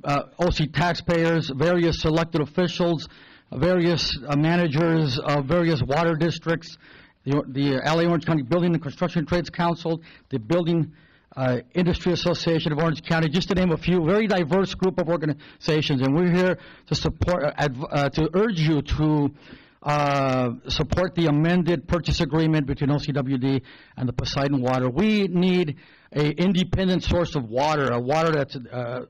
OC taxpayers, various elected officials, various managers of various water districts, the LA Orange County Building and Construction Trades Council, the Building Industry Association of Orange County, just to name a few, very diverse group of organizations. And we're here to support, to urge you to support the amended purchase agreement between OCWD and the Poseidon Water. We need an independent source of water, a water that's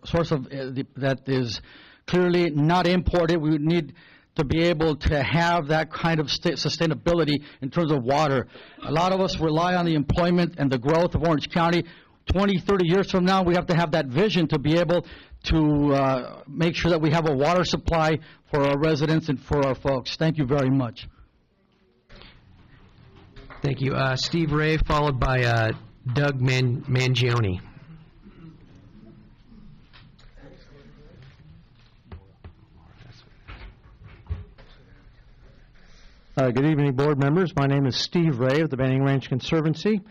source of that is clearly not imported. We need to be able to have that kind of sustainability in terms of water. A lot of us rely on the employment and the growth of Orange County. 20, 30 years from now, we have to have that vision to be able to make sure that we have a water supply for our residents and for our folks. Thank you very much. Thank you. Steve Ray, followed by Doug Mangione. Good evening, board members. My name is Steve Ray of the Banning Ranch Conservancy.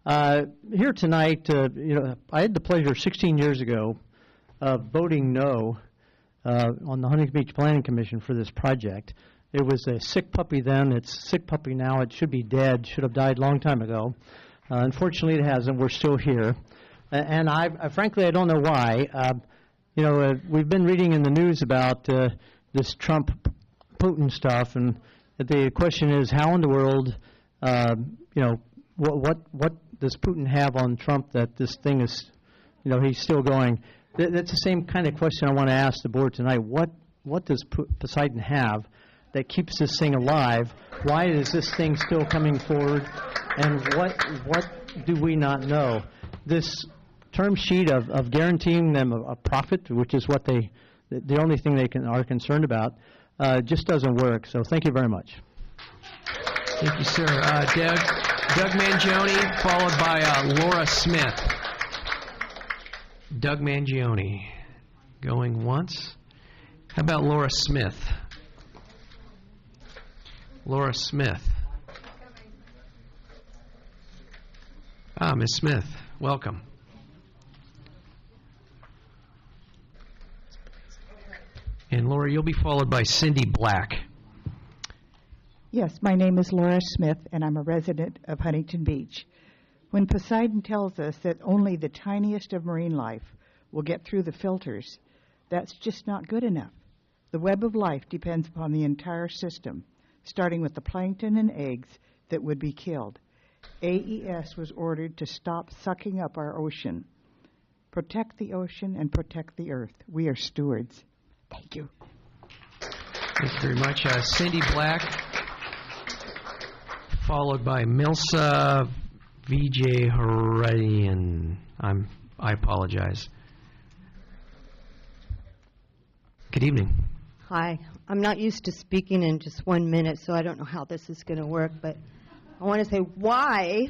Here tonight, I had the pleasure 16 years ago of voting no on the Huntington Beach Planning Commission for this project. It was a sick puppy then. It's a sick puppy now. It should be dead. Should have died a long time ago. Unfortunately, it hasn't. We're still here. And frankly, I don't know why. We've been reading in the news about this Trump-Putin stuff, and the question is, how in the world, what does Putin have on Trump that this thing is, he's still going? That's the same kind of question I want to ask the board tonight. What does Poseidon have that keeps this thing alive? Why is this thing still coming forward? And what do we not know? This term sheet of guaranteeing them a profit, which is what the only thing they are concerned about, just doesn't work. So thank you very much. Thank you, sir. Doug Mangione, followed by Laura Smith. Doug Mangione, going once. How about Laura Smith? Laura Smith. Ms. Smith, welcome. And Laura, you'll be followed by Cindy Black. Yes, my name is Laura Smith, and I'm a resident of Huntington Beach. When Poseidon tells us that only the tiniest of marine life will get through the filters, that's just not good enough. The web of life depends upon the entire system, starting with the plankton and eggs that would be killed. AES was ordered to stop sucking up our ocean. Protect the ocean and protect the earth. We are stewards. Thank you. Thank you very much. Cindy Black, followed by Milsa Vijayarajyan. I apologize. Good evening. Hi. I'm not used to speaking in just 1 minute, so I don't know how this is going to work, but I want to say, why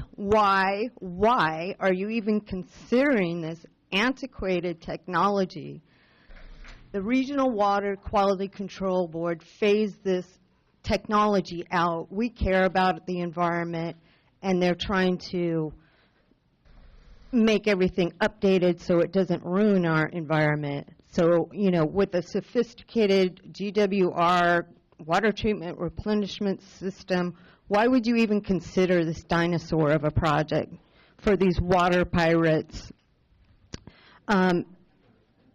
are you even considering this antiquated technology? The Regional Water Quality Control Board phased this technology out. We care about the environment, and they're trying to make everything updated so it doesn't ruin our environment. So, you know, with a sophisticated GWR water treatment replenishment system, why would you even consider this dinosaur of a project for these water pirates?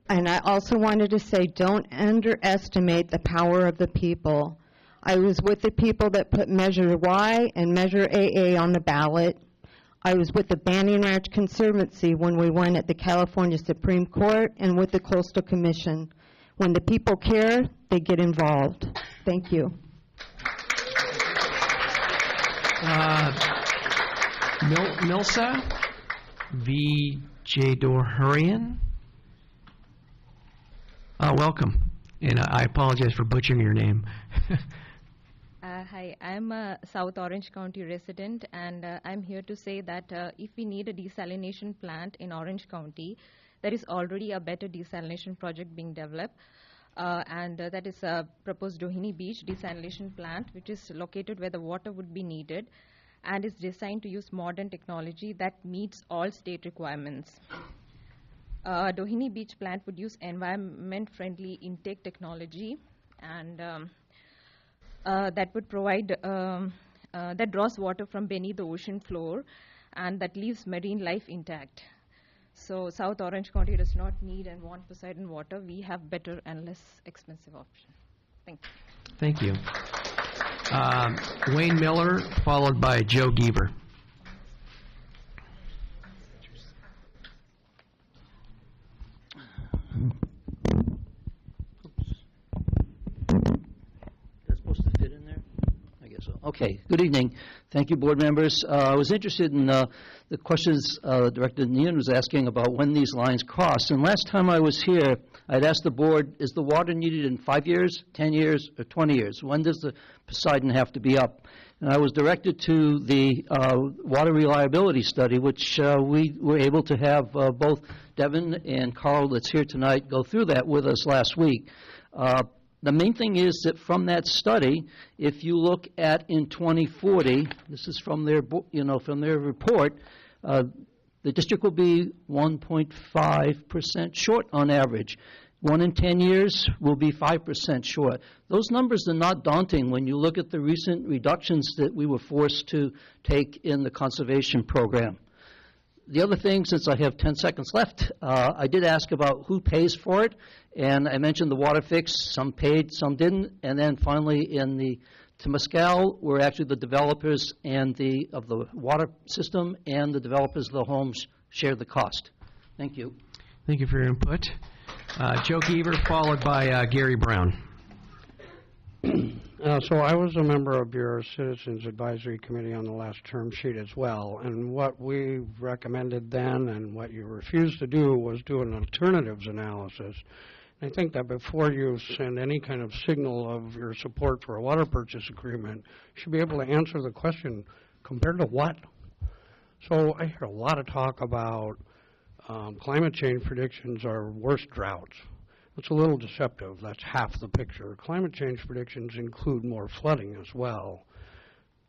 And I also wanted to say, don't underestimate the power of the people. I was with the people that put Measure Y and Measure AA on the ballot. I was with the Banning Ranch Conservancy when we won at the California Supreme Court and with the Coastal Commission. When the people care, they get involved. Thank you. Milsa Vijayarajyan. Welcome, and I apologize for butchering your name. Hi, I'm a South Orange County resident, and I'm here to say that if we need a desalination plant in Orange County, there is already a better desalination project being developed, and that is a proposed Doheny Beach desalination plant, which is located where the water would be needed, and is designed to use modern technology that meets all state requirements. Doheny Beach plant would use environment-friendly intake technology, and that would provide, that draws water from beneath the ocean floor, and that leaves marine life intact. So South Orange County does not need and want Poseidon water. We have better and less expensive option. Thank you. Thank you. Wayne Miller, followed by Joe Geaver. Okay, good evening. Thank you, board members. I was interested in the questions Director Nean was asking about when these lines cross. And last time I was here, I'd asked the board, is the water needed in 5 years, 10 years, or 20 years? When does the Poseidon have to be up? And I was directed to the water reliability study, which we were able to have both Devin and Carl that's here tonight go through that with us last week. The main thing is that from that study, if you look at in 2040, this is from their, from their report, the district will be 1.5% short on average. 1 in 10 years will be 5% short. Those numbers are not daunting when you look at the recent reductions that we were forced to take in the conservation program. The other thing, since I have 10 seconds left, I did ask about who pays for it, and I mentioned the water fix. Some paid, some didn't, and then finally in the Temescal, where actually the developers and of the water system and the developers of the homes share the cost. Thank you. Thank you for your input. Joe Geaver, followed by Gary Brown. So I was a member of your Citizens Advisory Committee on the last term sheet as well, and what we recommended then and what you refused to do was do an alternatives analysis. I think that before you send any kind of signal of your support for a water purchase agreement, you should be able to answer the question, compared to what? So I hear a lot of talk about climate change predictions are worse droughts. It's a little deceptive. That's half the picture. Climate change predictions include more flooding as well.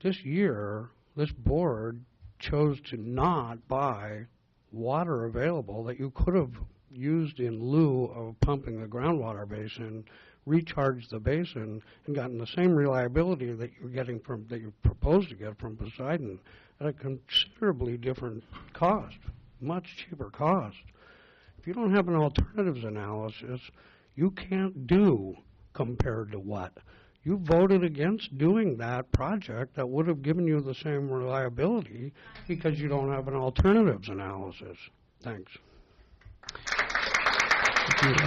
This year, this board chose to not buy water available that you could have used in lieu of pumping the groundwater basin, recharged the basin, and gotten the same reliability that you're getting from, that you propose to get from Poseidon at a considerably different cost, much cheaper cost. If you don't have an alternatives analysis, you can't do compared to what. You voted against doing that project that would have given you the same reliability because you don't have an alternatives analysis. Thanks. Thank you.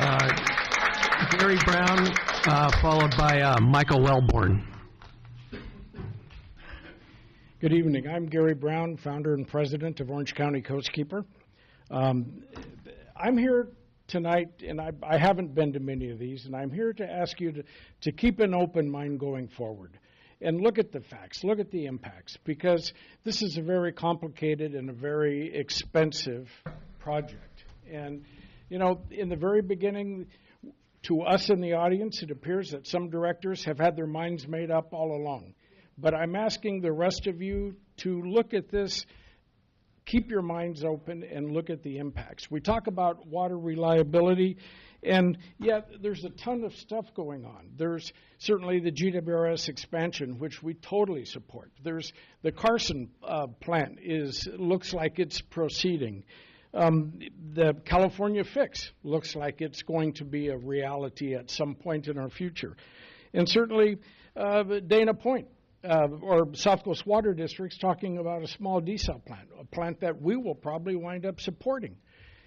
Gary Brown, followed by Michael Wellborn. Good evening. I'm Gary Brown, founder and president of Orange County Coastkeeper. I'm here tonight, and I haven't been to many of these, and I'm here to ask you to keep an open mind going forward and look at the facts, look at the impacts, because this is a very complicated and a very expensive project. And, you know, in the very beginning, to us in the audience, it appears that some directors have had their minds made up all along. But I'm asking the rest of you to look at this, keep your minds open, and look at the impacts. We talk about water reliability, and yet there's a ton of stuff going on. There's certainly the GWRS expansion, which we totally support. There's the Carson plant looks like it's proceeding. The California fix looks like it's going to be a reality at some point in our future. And certainly Dana Point, or South Coast Water District's talking about a small desal plant, a plant that we will probably wind up supporting.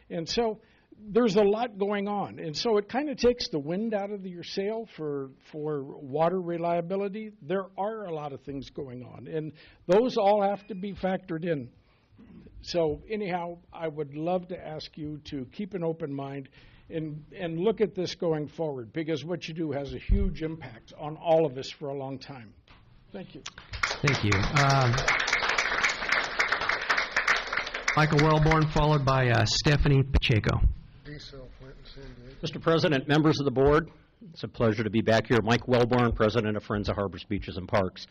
And so there's a lot going on. And so it kind of takes the wind out of your sail for water reliability. There are a lot of things going on, and those all have to be factored in. So anyhow, I would love to ask you to keep an open mind and look at this going forward, because what you do has a huge impact on all of us for a long time. Thank you. Thank you. Michael Wellborn, followed by Stephanie Pacheco. Mr. President, members of the board, it's a pleasure to be back here. Mike Wellborn, President of Friends of Harbors, Beaches, and Parks.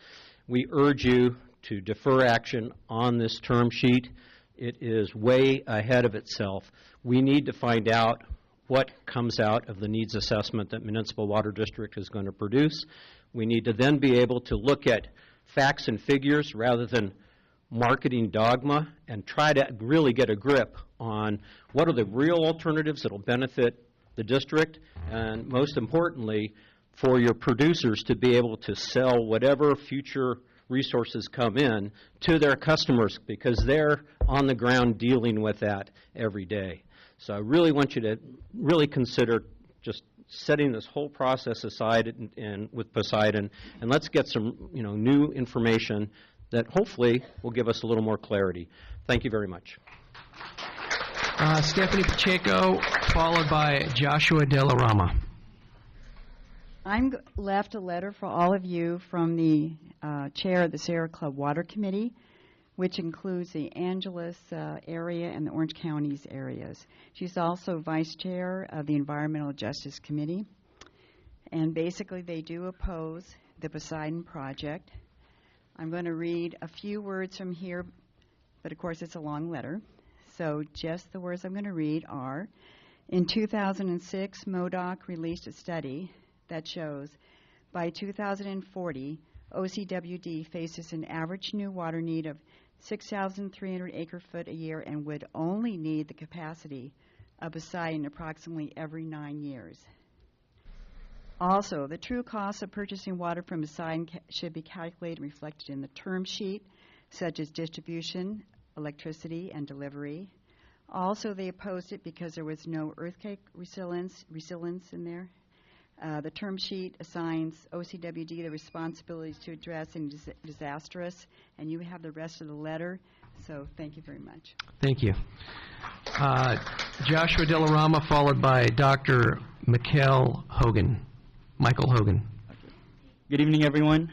We urge you to defer action on this term sheet. It is way ahead of itself. We need to find out what comes out of the needs assessment that Municipal Water District is going to produce. We need to then be able to look at facts and figures rather than marketing dogma and try to really get a grip on what are the real alternatives that will benefit the district, and most importantly, for your producers to be able to sell whatever future resources come in to their customers, because they're on the ground dealing with that every day. So I really want you to really consider just setting this whole process aside and with Poseidon, and let's get some new information that hopefully will give us a little more clarity. Thank you very much. Stephanie Pacheco, followed by Joshua De La Rama. I'm left a letter for all of you from the chair of the Sierra Club Water Committee, which includes the Angeles area and the Orange Counties areas. She's also vice chair of the Environmental Justice Committee. And basically they do oppose the Poseidon project. I'm going to read a few words from here, but of course it's a long letter. So just the words I'm going to read are, in 2006, MODOC released a study that shows by 2040, OCWD faces an average new water need of 6,300 acre-foot a year and would only need the capacity of Poseidon approximately every 9 years. Also, the true cost of purchasing water from Poseidon should be calculated and reflected in the term sheet, such as distribution, electricity, and delivery. Also, they opposed it because there was no earthquake resilience in there. The term sheet assigns OCWD the responsibilities to address any disastrous, and you have the rest of the letter. So thank you very much. Thank you. Joshua De La Rama, followed by Dr. Michael Hogan. Good evening, everyone.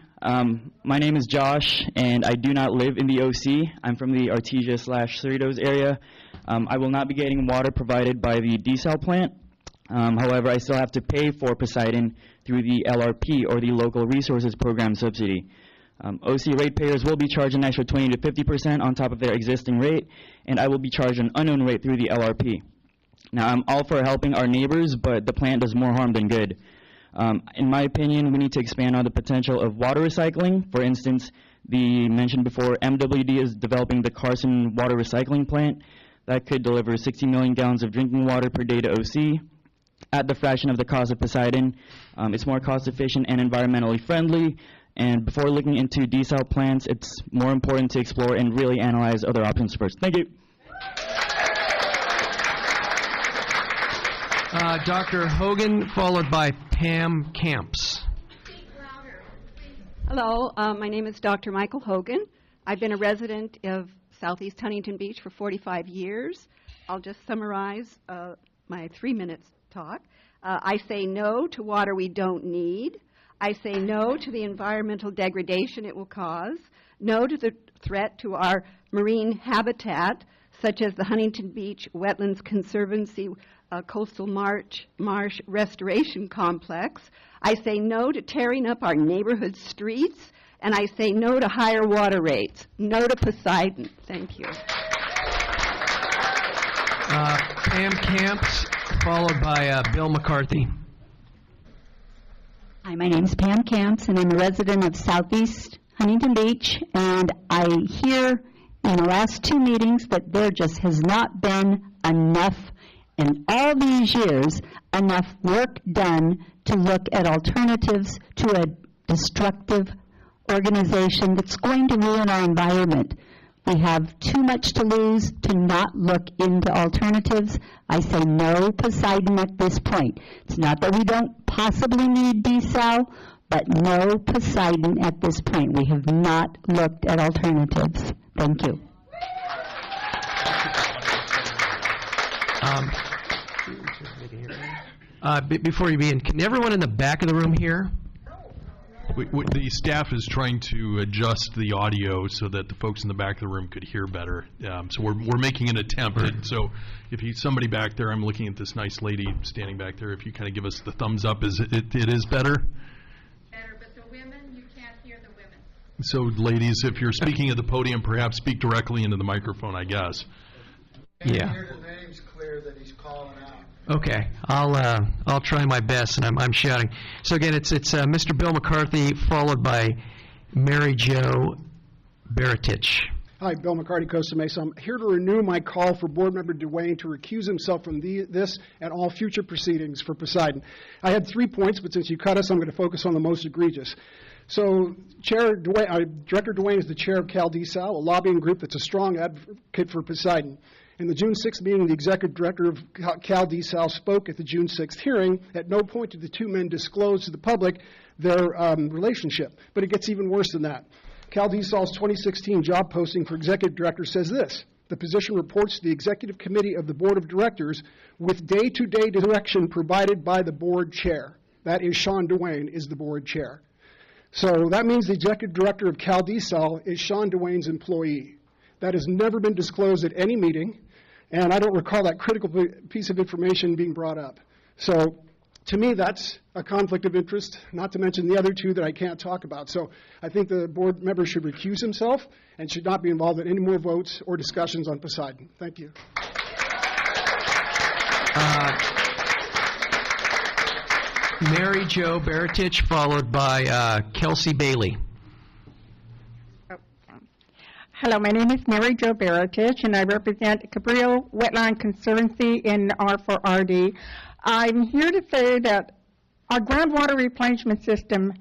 My name is Josh, and I do not live in the OC. I'm from the Artesia/Cerritos area. I will not be getting water provided by the desal plant. However, I still have to pay for Poseidon through the LRP, or the Local Resources Program subsidy. OC ratepayers will be charged an extra 20 to 50% on top of their existing rate, and I will be charged an unknown rate through the LRP. Now, I'm all for helping our neighbors, but the plant does more harm than good. In my opinion, we need to expand on the potential of water recycling. For instance, the mentioned before, MWD is developing the Carson Water Recycling Plant that could deliver 60 million gallons of drinking water per day to OC at the fraction of the cost of Poseidon. It's more cost efficient and environmentally friendly. And before looking into desal plants, it's more important to explore and really analyze other options first. Thank you. Dr. Hogan, followed by Pam Camps. Hello, my name is Dr. Michael Hogan. I've been a resident of Southeast Huntington Beach for 45 years. I'll just summarize my 3 minutes talk. I say no to water we don't need. I say no to the environmental degradation it will cause. No to the threat to our marine habitat, such as the Huntington Beach Wetlands Conservancy Coastal Marsh Restoration Complex. I say no to tearing up our neighborhood streets, and I say no to higher water rates. No to Poseidon. Thank you. Pam Camps, followed by Bill McCarthy. Hi, my name is Pam Camps, and I'm a resident of Southeast Huntington Beach, and I hear in the last 2 meetings that there just has not been enough, in all these years, enough work done to look at alternatives to a destructive organization that's going to ruin our environment. We have too much to lose to not look into alternatives. I say no Poseidon at this point. It's not that we don't possibly need desal, but no Poseidon at this point. We have not looked at alternatives. Thank you. Before you begin, can everyone in the back of the room hear? The staff is trying to adjust the audio so that the folks in the back of the room could hear better. So we're making an attempt. So if somebody back there, I'm looking at this nice lady standing back there. If you kind of give us the thumbs up, it is better? Better, but the women, you can't hear the women. So ladies, if you're speaking at the podium, perhaps speak directly into the microphone, I guess. Yeah. Hear the names clear that he's calling out. Okay, I'll try my best, and I'm shouting. So again, it's Mr. Bill McCarthy, followed by Mary Jo Baratich. Hi, Bill McCarty, Costa Mesa. I'm here to renew my call for Board Member Duane to recuse himself from this and all future proceedings for Poseidon. I had 3 points, but since you cut us, I'm going to focus on the most egregious. So, Director Duane is the chair of CalDesal, a lobbying group that's a strong advocate for Poseidon. In the June 6th meeting, the executive director of CalDesal spoke at the June 6th hearing. At no point did the two men disclose to the public their relationship. But it gets even worse than that. CalDesal's 2016 job posting for executive director says this: the position reports to the executive committee of the board of directors with day-to-day direction provided by the board chair. That is, Sean Duane is the board chair. So that means the executive director of CalDesal is Sean Duane's employee. That has never been disclosed at any meeting, and I don't recall that critical piece of information being brought up. So to me, that's a conflict of interest, not to mention the other two that I can't talk about. So I think the board member should recuse himself and should not be involved in any more votes or discussions on Poseidon. Thank you. Mary Jo Baratich, followed by Kelsey Bailey. Hello, my name is Mary Jo Baratich, and I represent Cabrillo Wetland Conservancy in R4RD. I'm here to say that our groundwater replenishment system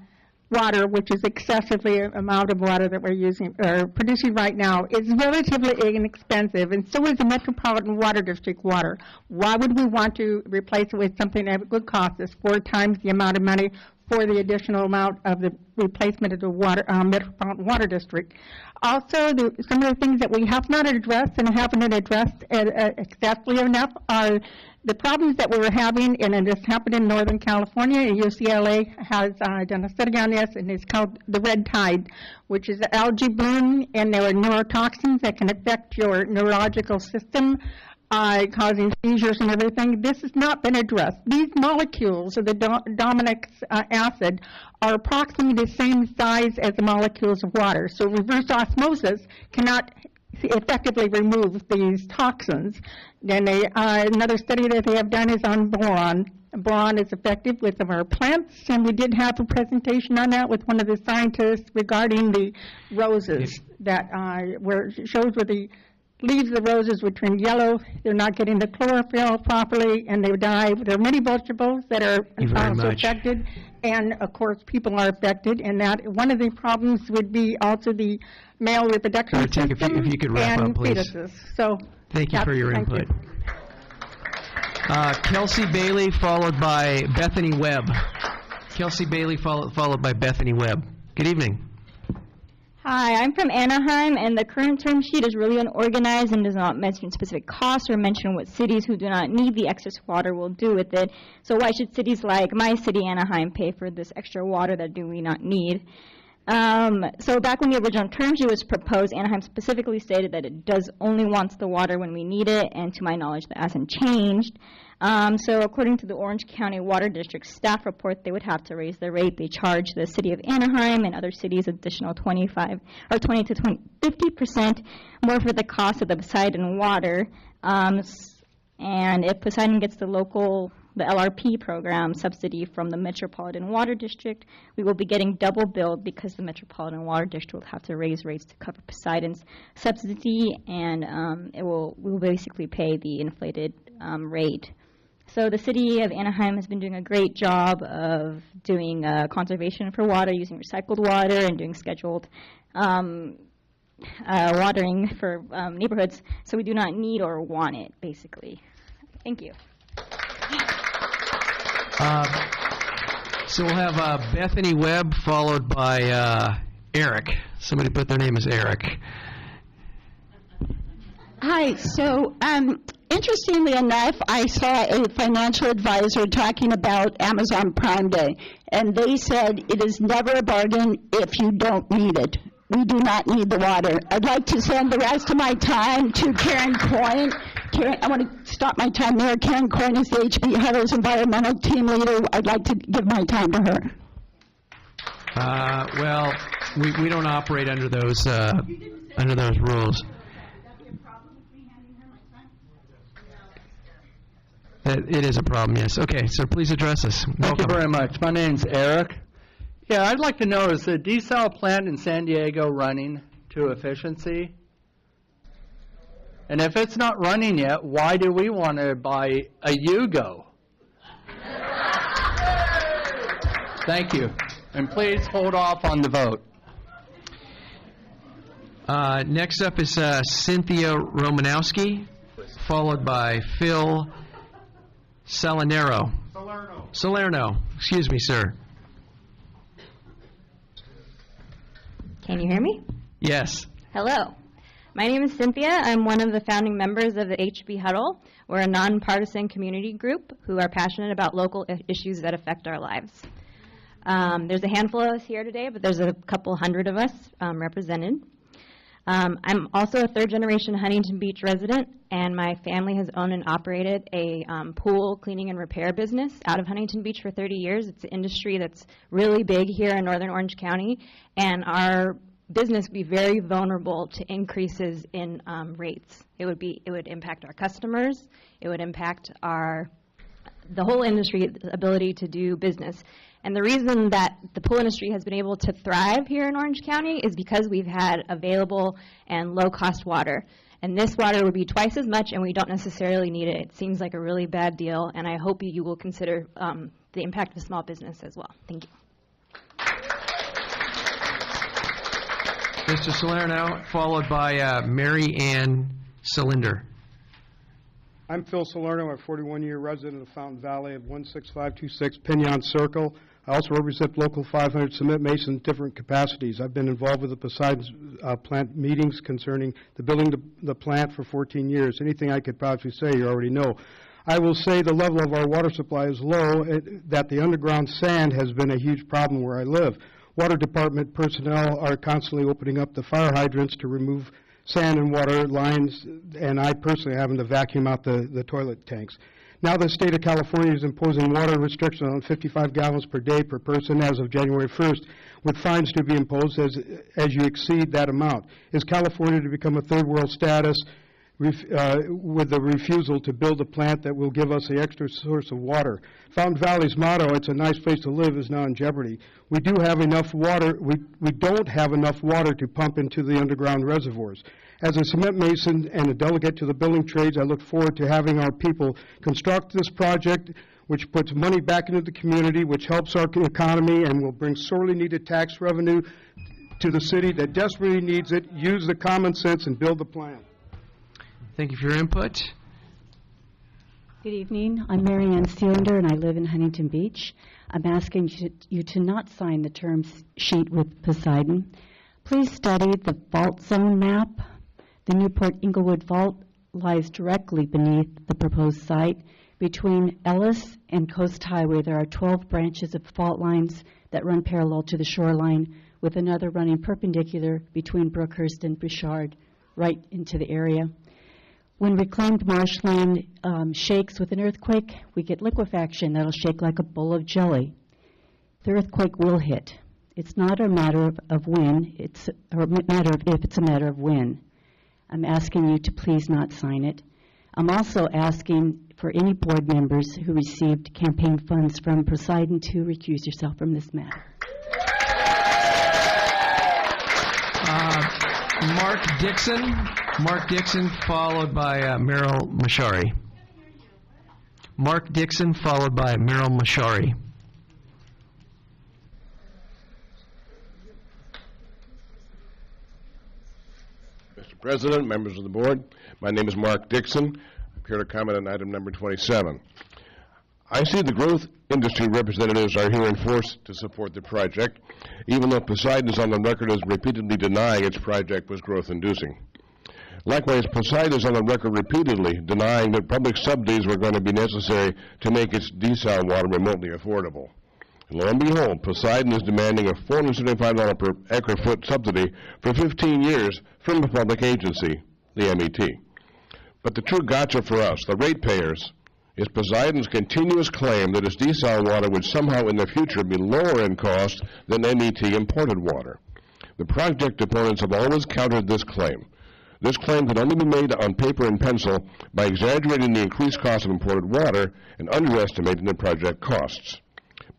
water, which is excessively amount of water that we're using or producing right now, is relatively inexpensive, and so is the Metropolitan Water District water. Why would we want to replace it with something that would cost us 4 times the amount of money for the additional amount of the replacement of the water, Metropolitan Water District? Also, some of the things that we have not addressed and haven't addressed exactly enough are the problems that we were having, and this happened in Northern California, and UCLA has done a study on this, and it's called the red tide, which is algae bloom, and there are neurotoxins that can affect your neurological system, causing seizures and everything. This has not been addressed. These molecules of the dominant acid are approximately the same size as the molecules of water. So reverse osmosis cannot effectively remove these toxins. Then another study that they have done is on boron. Boron is effective with our plants, and we did have a presentation on that with one of the scientists regarding the roses that where it shows where the leaves of the roses would turn yellow. They're not getting the chlorophyll properly, and they die. There are many vegetables that are also affected, and of course people are affected. And that one of the problems would be also the male reproduction system if you could wrap and up, please. fetuses. So Thank you for your thank input. you. Kelsey Bailey, followed by Bethany Webb. Kelsey Bailey, followed by Bethany Webb. Good evening. Hi, I'm from Anaheim, and the current term sheet is really unorganized and does not mention specific costs or mention what cities who do not need the excess water will do with it. So why should cities like my city, Anaheim, pay for this extra water that do we not need? So back when the original term sheet was proposed, Anaheim specifically stated that it does only wants the water when we need it, and to my knowledge, that hasn't changed. So according to the Orange County Water District staff report, they would have to raise the rate they charge the city of Anaheim and other cities additional 20 to 50% more for the cost of the Poseidon water. And if Poseidon gets the LRP program subsidy from the Metropolitan Water District, we will be getting double billed because the Metropolitan Water District will have to raise rates to cover Poseidon's subsidy, and we will basically pay the inflated rate. So the city of Anaheim has been doing a great job of doing conservation for water, using recycled water and doing scheduled watering for neighborhoods, so we do not need or want it, basically. Thank you. So we'll have Bethany Webb, followed by Eric. Somebody put their name as Eric. Hi, so interestingly enough, I saw a financial advisor talking about Amazon Prime Day, and they said it is never a bargain if you don't need it. We do not need the water. I'd like to send the rest of my time to Karen Coyne. I want to stop my time there. Karen Coyne is the HB Huddle's environmental team leader. I'd like to give my time to her. Well, we don't operate under those rules. It is a problem, yes. Okay, so please address us. Thank you very much. My name's Eric. Yeah, I'd like to know, is the desal plant in San Diego running to efficiency? And if it's not running yet, why do we want to buy a Yugo? Thank you. And please hold off on the vote. Next up is Cynthia Romanowski, followed by Phil Salerno. Salerno. Excuse me, sir. Can you hear me? Yes. Hello. My name is Cynthia. I'm one of the founding members of the HB Huddle. We're a nonpartisan community group who are passionate about local issues that affect our lives. There's a handful of us here today, but there's a couple hundred of us represented. I'm also a third-generation Huntington Beach resident, and my family has owned and operated a pool cleaning and repair business out of Huntington Beach for 30 years. It's an industry that's really big here in northern Orange County, and our business would be very vulnerable to increases in rates. It would impact our customers. It would impact the whole industry's ability to do business. And the reason that the pool industry has been able to thrive here in Orange County is because we've had available and low-cost water. And this water would be twice as much, and we don't necessarily need it. It seems like a really bad deal, and I hope you will consider the impact of small business as well. Thank you. Mr. Salerno, followed by Mary Ann Cylinder. I'm Phil Salerno, a 41-year resident of Fountain Valley of 16526 Pinion Circle. I also represent Local 500 Cement Masons in different capacities. I've been involved with the Poseidon plant meetings concerning the building the plant for 14 years. Anything I could possibly say, you already know. I will say the level of our water supply is low, that the underground sand has been a huge problem where I live. Water department personnel are constantly opening up the fire hydrants to remove sand and water lines, and I personally having to vacuum out the toilet tanks. Now the state of California is imposing water restrictions on 55 gallons per day per person as of January 1st, with fines to be imposed as you exceed that amount. Is California to become a third world status with the refusal to build a plant that will give us the extra source of water? Fountain Valley's motto, "It's a nice place to live," is now in jeopardy. We don't have enough water to pump into the underground reservoirs. As a cement mason and a delegate to the building trades, I look forward to having our people construct this project, which puts money back into the community, which helps our economy, and will bring sorely needed tax revenue to the city that desperately needs it. Use the common sense and build the plan. Thank you for your input. Good evening. I'm Mary Ann Sealander, and I live in Huntington Beach. I'm asking you to not sign the term sheet with Poseidon. Please study the fault zone map. The Newport Inglewood Fault lies directly beneath the proposed site. Between Ellis and Coast Highway, there are 12 branches of fault lines that run parallel to the shoreline, with another running perpendicular between Brookhurst and Bouchard, right into the area. When reclaimed marshland shakes with an earthquake, we get liquefaction that'll shake like a bowl of jelly. The earthquake will hit. It's not a matter of when, it's a matter of if, it's a matter of when. I'm asking you to please not sign it. I'm also asking for any board members who received campaign funds from Poseidon to recuse yourself from this matter. Mark Dixon, followed by Merrill Mashari. Mark Dixon, followed by Merrill Mashari. Mr. President, members of the board, my name is Mark Dixon. I'm here to comment on item number 27. I see the growth industry representatives are here in force to support the project, even though Poseidon is on the record as repeatedly denying its project was growth-inducing. Likewise, Poseidon is on the record repeatedly denying that public subsidies were going to be necessary to make its desal water remotely affordable. And lo and behold, Poseidon is demanding a $475 per acre-foot subsidy for 15 years from a public agency, the MET. But the true gotcha for us, the ratepayers, is Poseidon's continuous claim that its desal water would somehow in the future be lower in cost than MET imported water. The project opponents have always countered this claim. This claim can only be made on paper and pencil by exaggerating the increased cost of imported water and underestimating the project costs.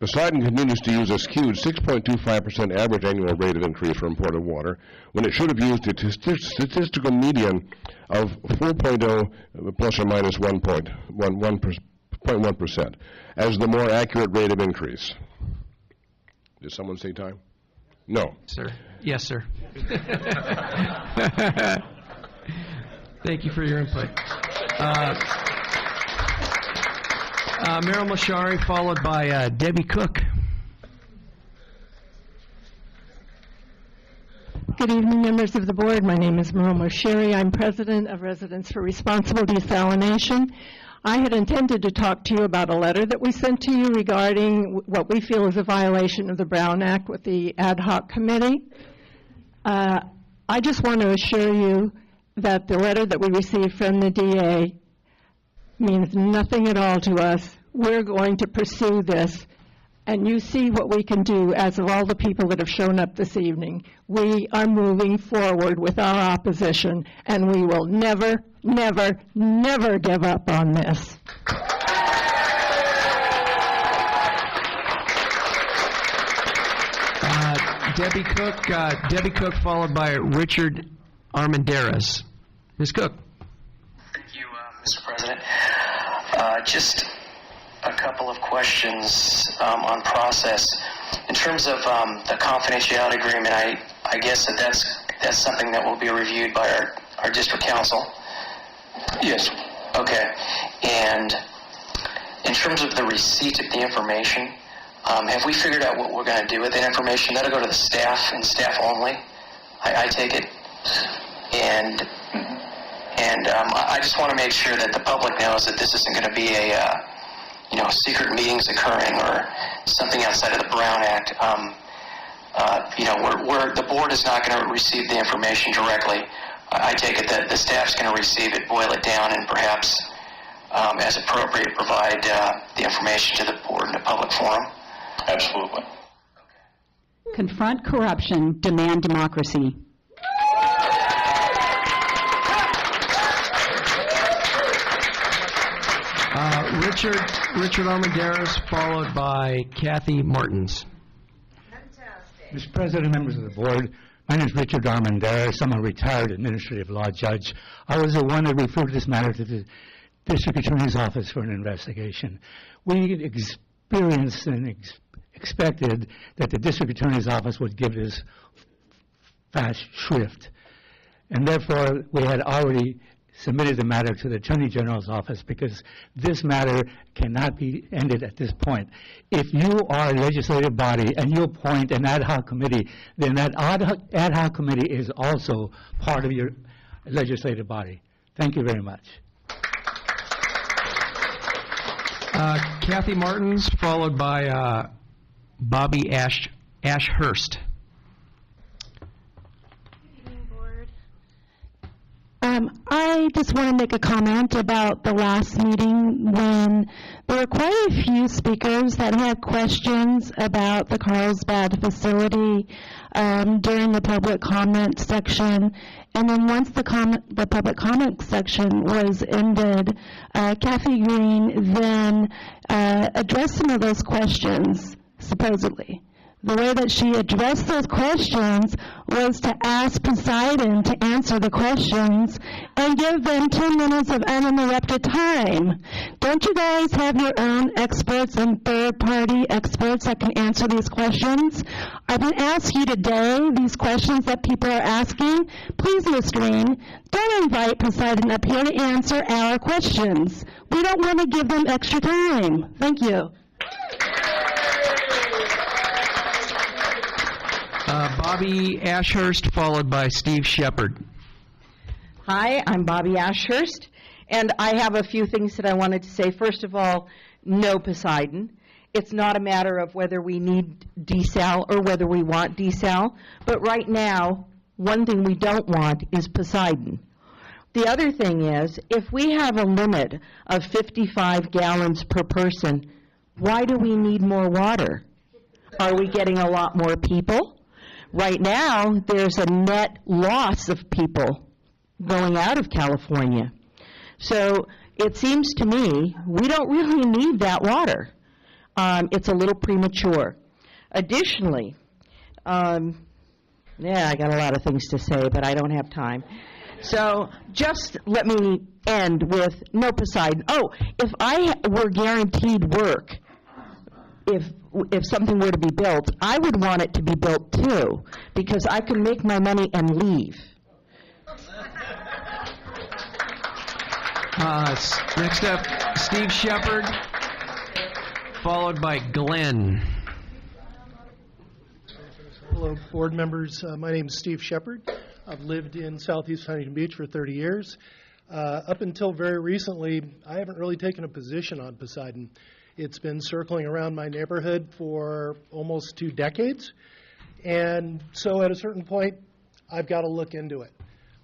Poseidon continues to use a skewed 6.25% average annual rate of increase for imported water, when it should have used a statistical median of 4.0 plus or minus 1.1% as the more accurate rate of increase. Did someone say time? No. Sir. Yes, sir. Thank you for your input. Merrill Mashari, followed by Debbie Cook. Good evening, members of the board. My name is Merrill Mashari. I'm president of Residents for Responsible Desalination. I had intended to talk to you about a letter that we sent to you regarding what we feel is a violation of the Brown Act with the ad hoc committee. I just want to assure you that the letter that we received from the DA means nothing at all to us. We're going to pursue this, and you see what we can do as of all the people that have shown up this evening. We are moving forward with our opposition, and we will never, never, never give up on this. Debbie Cook, followed by Richard Armendariz. Ms. Cook. Thank you, Mr. President. Just a couple of questions on process. In terms of the confidentiality agreement, I guess that's something that will be reviewed by our district council? Yes. Okay. And in terms of the receipt of the information, have we figured out what we're going to do with that information? That'll go to the staff and staff only, I take it. And I just want to make sure that the public knows that this isn't going to be a secret meetings occurring or something outside of the Brown Act. The board is not going to receive the information directly. I take it that the staff's going to receive it, boil it down, and perhaps as appropriate, provide the information to the board in a public forum? Absolutely. Confront corruption, demand democracy. Richard Armendariz, followed by Kathy Martins. Mr. President, members of the board, my name is Richard Armendariz. I'm a retired administrative law judge. I was the one that referred this matter to the District Attorney's Office for an investigation. We experienced and expected that the District Attorney's Office would give this fast shrift. And therefore, we had already submitted the matter to the Attorney General's office because this matter cannot be ended at this point. If you are a legislative body and you appoint an ad hoc committee, then that ad hoc committee is also part of your legislative body. Thank you very much. Kathy Martins, followed by Bobby Ashurst. I just want to make a comment about the last meeting when there were quite a few speakers that had questions about the Carlsbad facility during the public comment section. And then once the public comment section was ended, Kathy Green then addressed some of those questions, supposedly. The way that she addressed those questions was to ask Poseidon to answer the questions and give them 10 minutes of uninterrupted time. Don't you guys have your own experts and third-party experts that can answer these questions? I've been asked you today, these questions that people are asking. Please, Ms. Green, don't invite Poseidon up here to answer our questions. We don't want to give them extra time. Thank you. Bobby Ashurst, followed by Steve Shepard. Hi, I'm Bobby Ashurst, and I have a few things that I wanted to say. First of all, no Poseidon. It's not a matter of whether we need desal or whether we want desal, but right now, one thing we don't want is Poseidon. The other thing is, if we have a limit of 55 gallons per person, why do we need more water? Are we getting a lot more people? Right now, there's a net loss of people going out of California. So it seems to me we don't really need that water. It's a little premature. Additionally, I got a lot of things to say, but I don't have time. So just let me end with no Poseidon. Oh, if I were guaranteed work, if something were to be built, I would want it to be built too, because I can make my money and leave. Next up, Steve Shepard, followed by Glenn. Hello, board members. My name is Steve Shepard. I've lived in Southeast Huntington Beach for 30 years. Up until very recently, I haven't really taken a position on Poseidon. It's been circling around my neighborhood for almost 2 decades. And so at a certain point, I've got to look into it.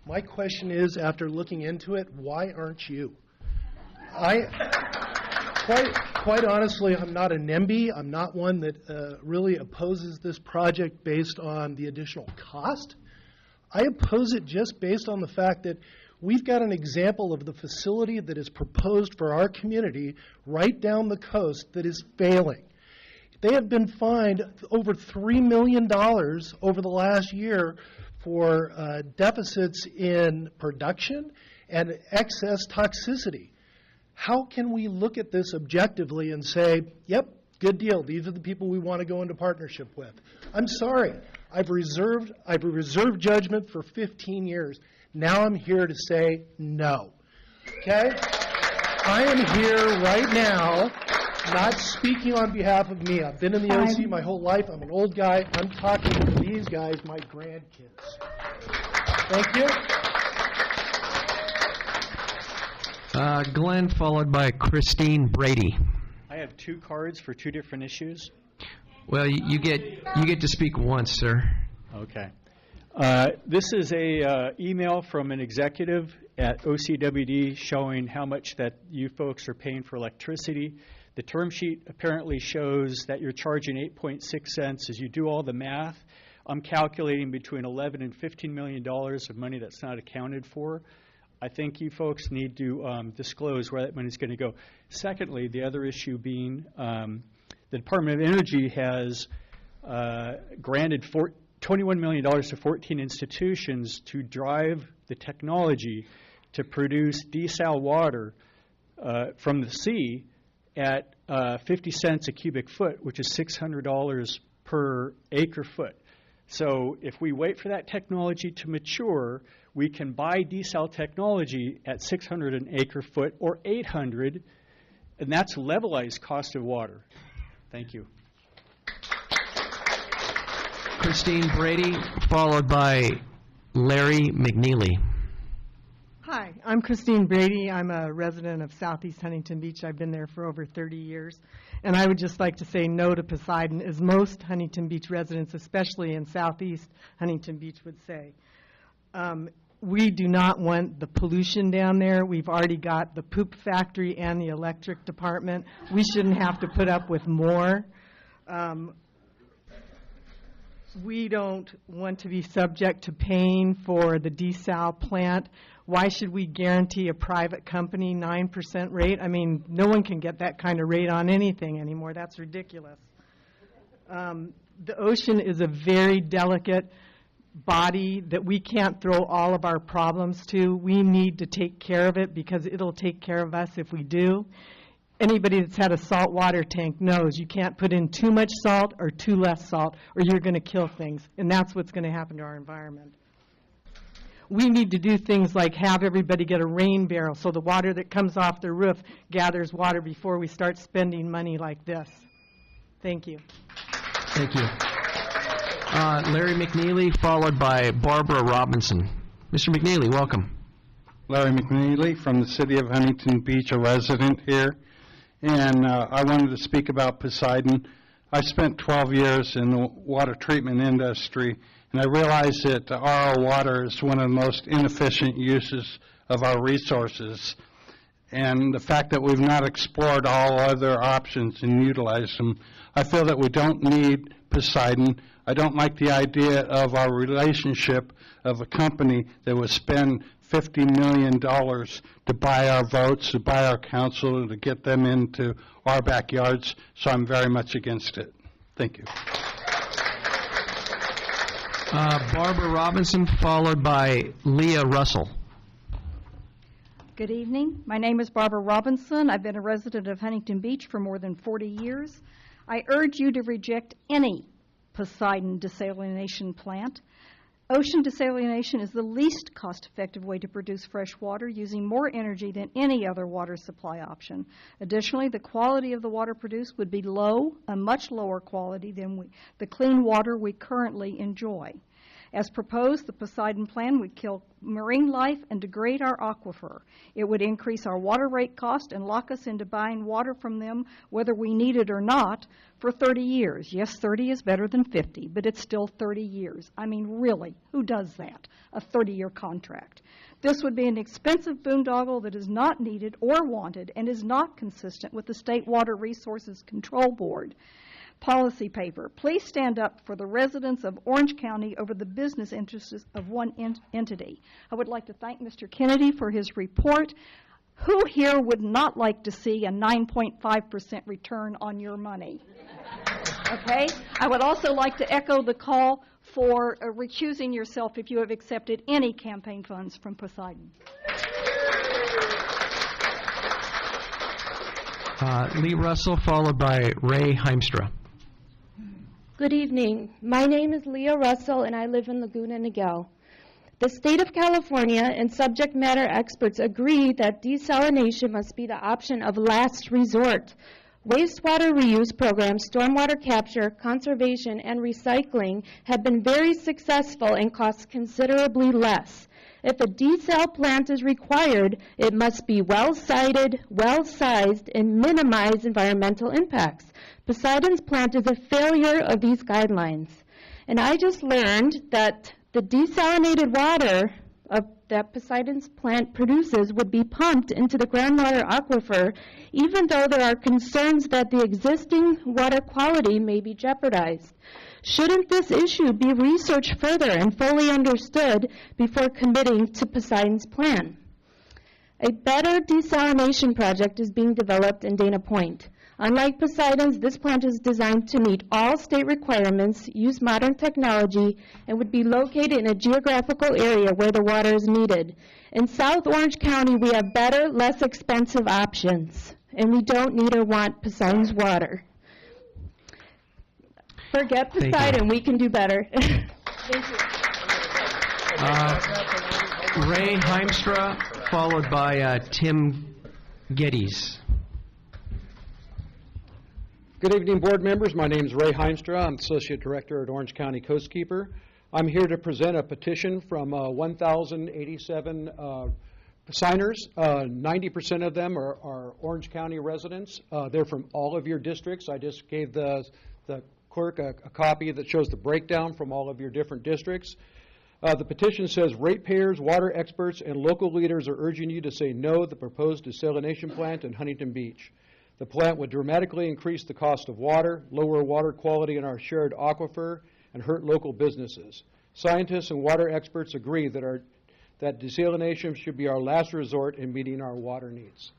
My question is, after looking into it, why aren't you? Quite honestly, I'm not a NIMBY. I'm not one that really opposes this project based on the additional cost. I oppose it just based on the fact that we've got an example of the facility that is proposed for our community right down the coast that is failing. They have been fined over $3 million over the last year for deficits in production and excess toxicity. How can we look at this objectively and say, yep, good deal, these are the people we want to go into partnership with? I'm sorry, I've reserved judgment for 15 years. Now I'm here to say no, okay? I am here right now not speaking on behalf of me. I've been in the OC my whole life. I'm an old guy. I'm talking to these guys, my grandkids. Thank you. Glenn, followed by Christine Brady. I have 2 cards for 2 different issues. Well, you get to speak once, sir. Okay. This is a email from an executive at OCWD showing how much that you folks are paying for electricity. The term sheet apparently shows that you're charging 8.6 cents. As you do all the math, I'm calculating between $11 and $15 million of money that's not accounted for. I think you folks need to disclose where that money is going to go. Secondly, the other issue being the Department of Energy has granted $21 million to 14 institutions to drive the technology to produce desal water from the sea at 50 cents a cubic foot, which is $600 per acre foot. So if we wait for that technology to mature, we can buy desal technology at $600 an acre foot or $800, and that's levelized cost of water. Thank you. Christine Brady, followed by Larry McNeely. Hi, I'm Christine Brady. I'm a resident of Southeast Huntington Beach. I've been there for over 30 years. And I would just like to say no to Poseidon, as most Huntington Beach residents, especially in Southeast Huntington Beach, would say. We do not want the pollution down there. We've already got the poop factory and the electric department. We shouldn't have to put up with more. We don't want to be subject to paying for the desal plant. Why should we guarantee a private company 9% rate? I mean, no one can get that kind of rate on anything anymore. That's ridiculous. The ocean is a very delicate body that we can't throw all of our problems to. We need to take care of it because it'll take care of us if we do. Anybody that's had a saltwater tank knows you can't put in too much salt or too less salt or you're going to kill things, and that's what's going to happen to our environment. We need to do things like have everybody get a rain barrel so the water that comes off the roof gathers water before we start spending money like this. Thank you. Thank you. Larry McNeely, followed by Barbara Robinson. Mr. McNeely, welcome. Larry McNeely from the city of Huntington Beach, a resident here. And I wanted to speak about Poseidon. I spent 12 years in the water treatment industry, and I realize that RO water is one of the most inefficient uses of our resources. And the fact that we've not explored all other options and utilized them, I feel that we don't need Poseidon. I don't like the idea of our relationship of a company that would spend $50 million to buy our votes, to buy our council, and to get them into our backyards. So I'm very much against it. Thank you. Barbara Robinson, followed by Leah Russell. Good evening. My name is Barbara Robinson. I've been a resident of Huntington Beach for more than 40 years. I urge you to reject any Poseidon desalination plant. Ocean desalination is the least cost-effective way to produce fresh water, using more energy than any other water supply option. Additionally, the quality of the water produced would be low, a much lower quality than the clean water we currently enjoy. As proposed, the Poseidon plan would kill marine life and degrade our aquifer. It would increase our water rate cost and lock us into buying water from them, whether we need it or not, for 30 years. Yes, 30 is better than 50, but it's still 30 years. I mean, really, who does that? A 30-year contract. This would be an expensive boondoggle that is not needed or wanted and is not consistent with the State Water Resources Control Board policy paper. Please stand up for the residents of Orange County over the business interests of one entity. I would like to thank Mr. Kennedy for his report. Who here would not like to see a 9.5% return on your money? Okay? I would also like to echo the call for recusing yourself if you have accepted any campaign funds from Poseidon. Lee Russell, followed by Ray Heimstra. Good evening. My name is Leah Russell, and I live in Laguna Niguel. The state of California and subject matter experts agree that desalination must be the option of last resort. Wastewater reuse programs, stormwater capture, conservation, and recycling have been very successful and cost considerably less. If a desal plant is required, it must be well-sited, well-sized, and minimize environmental impacts. Poseidon's plant is a failure of these guidelines. And I just learned that The desalinated water that Poseidon's plant produces would be pumped into the groundwater aquifer, even though there are concerns that the existing water quality may be jeopardized. Shouldn't this issue be researched further and fully understood before committing to Poseidon's plan? A better desalination project is being developed in Dana Point. Unlike Poseidon's, this plant is designed to meet all state requirements, use modern technology, and would be located in a geographical area where the water is needed. In South Orange County, we have better, less expensive options, and we don't need or want Poseidon's water. Forget Poseidon, we can do better. Thank you. Ray Heimstra, followed by Tim Geddes. Good evening, board members. My name is Ray Heimstra. I'm Associate Director at Orange County Coastkeeper. I'm here to present a petition from 1,087 signers. 90% of them are Orange County residents. They're from all of your districts. I just gave the clerk a copy that shows the breakdown from all of your different districts. The petition says ratepayers, water experts, and local leaders are urging you to say no to the proposed desalination plant in Huntington Beach. The plant would dramatically increase the cost of water, lower water quality in our shared aquifer, and hurt local businesses. Scientists and water experts agree that desalination should be our last resort in meeting our water needs.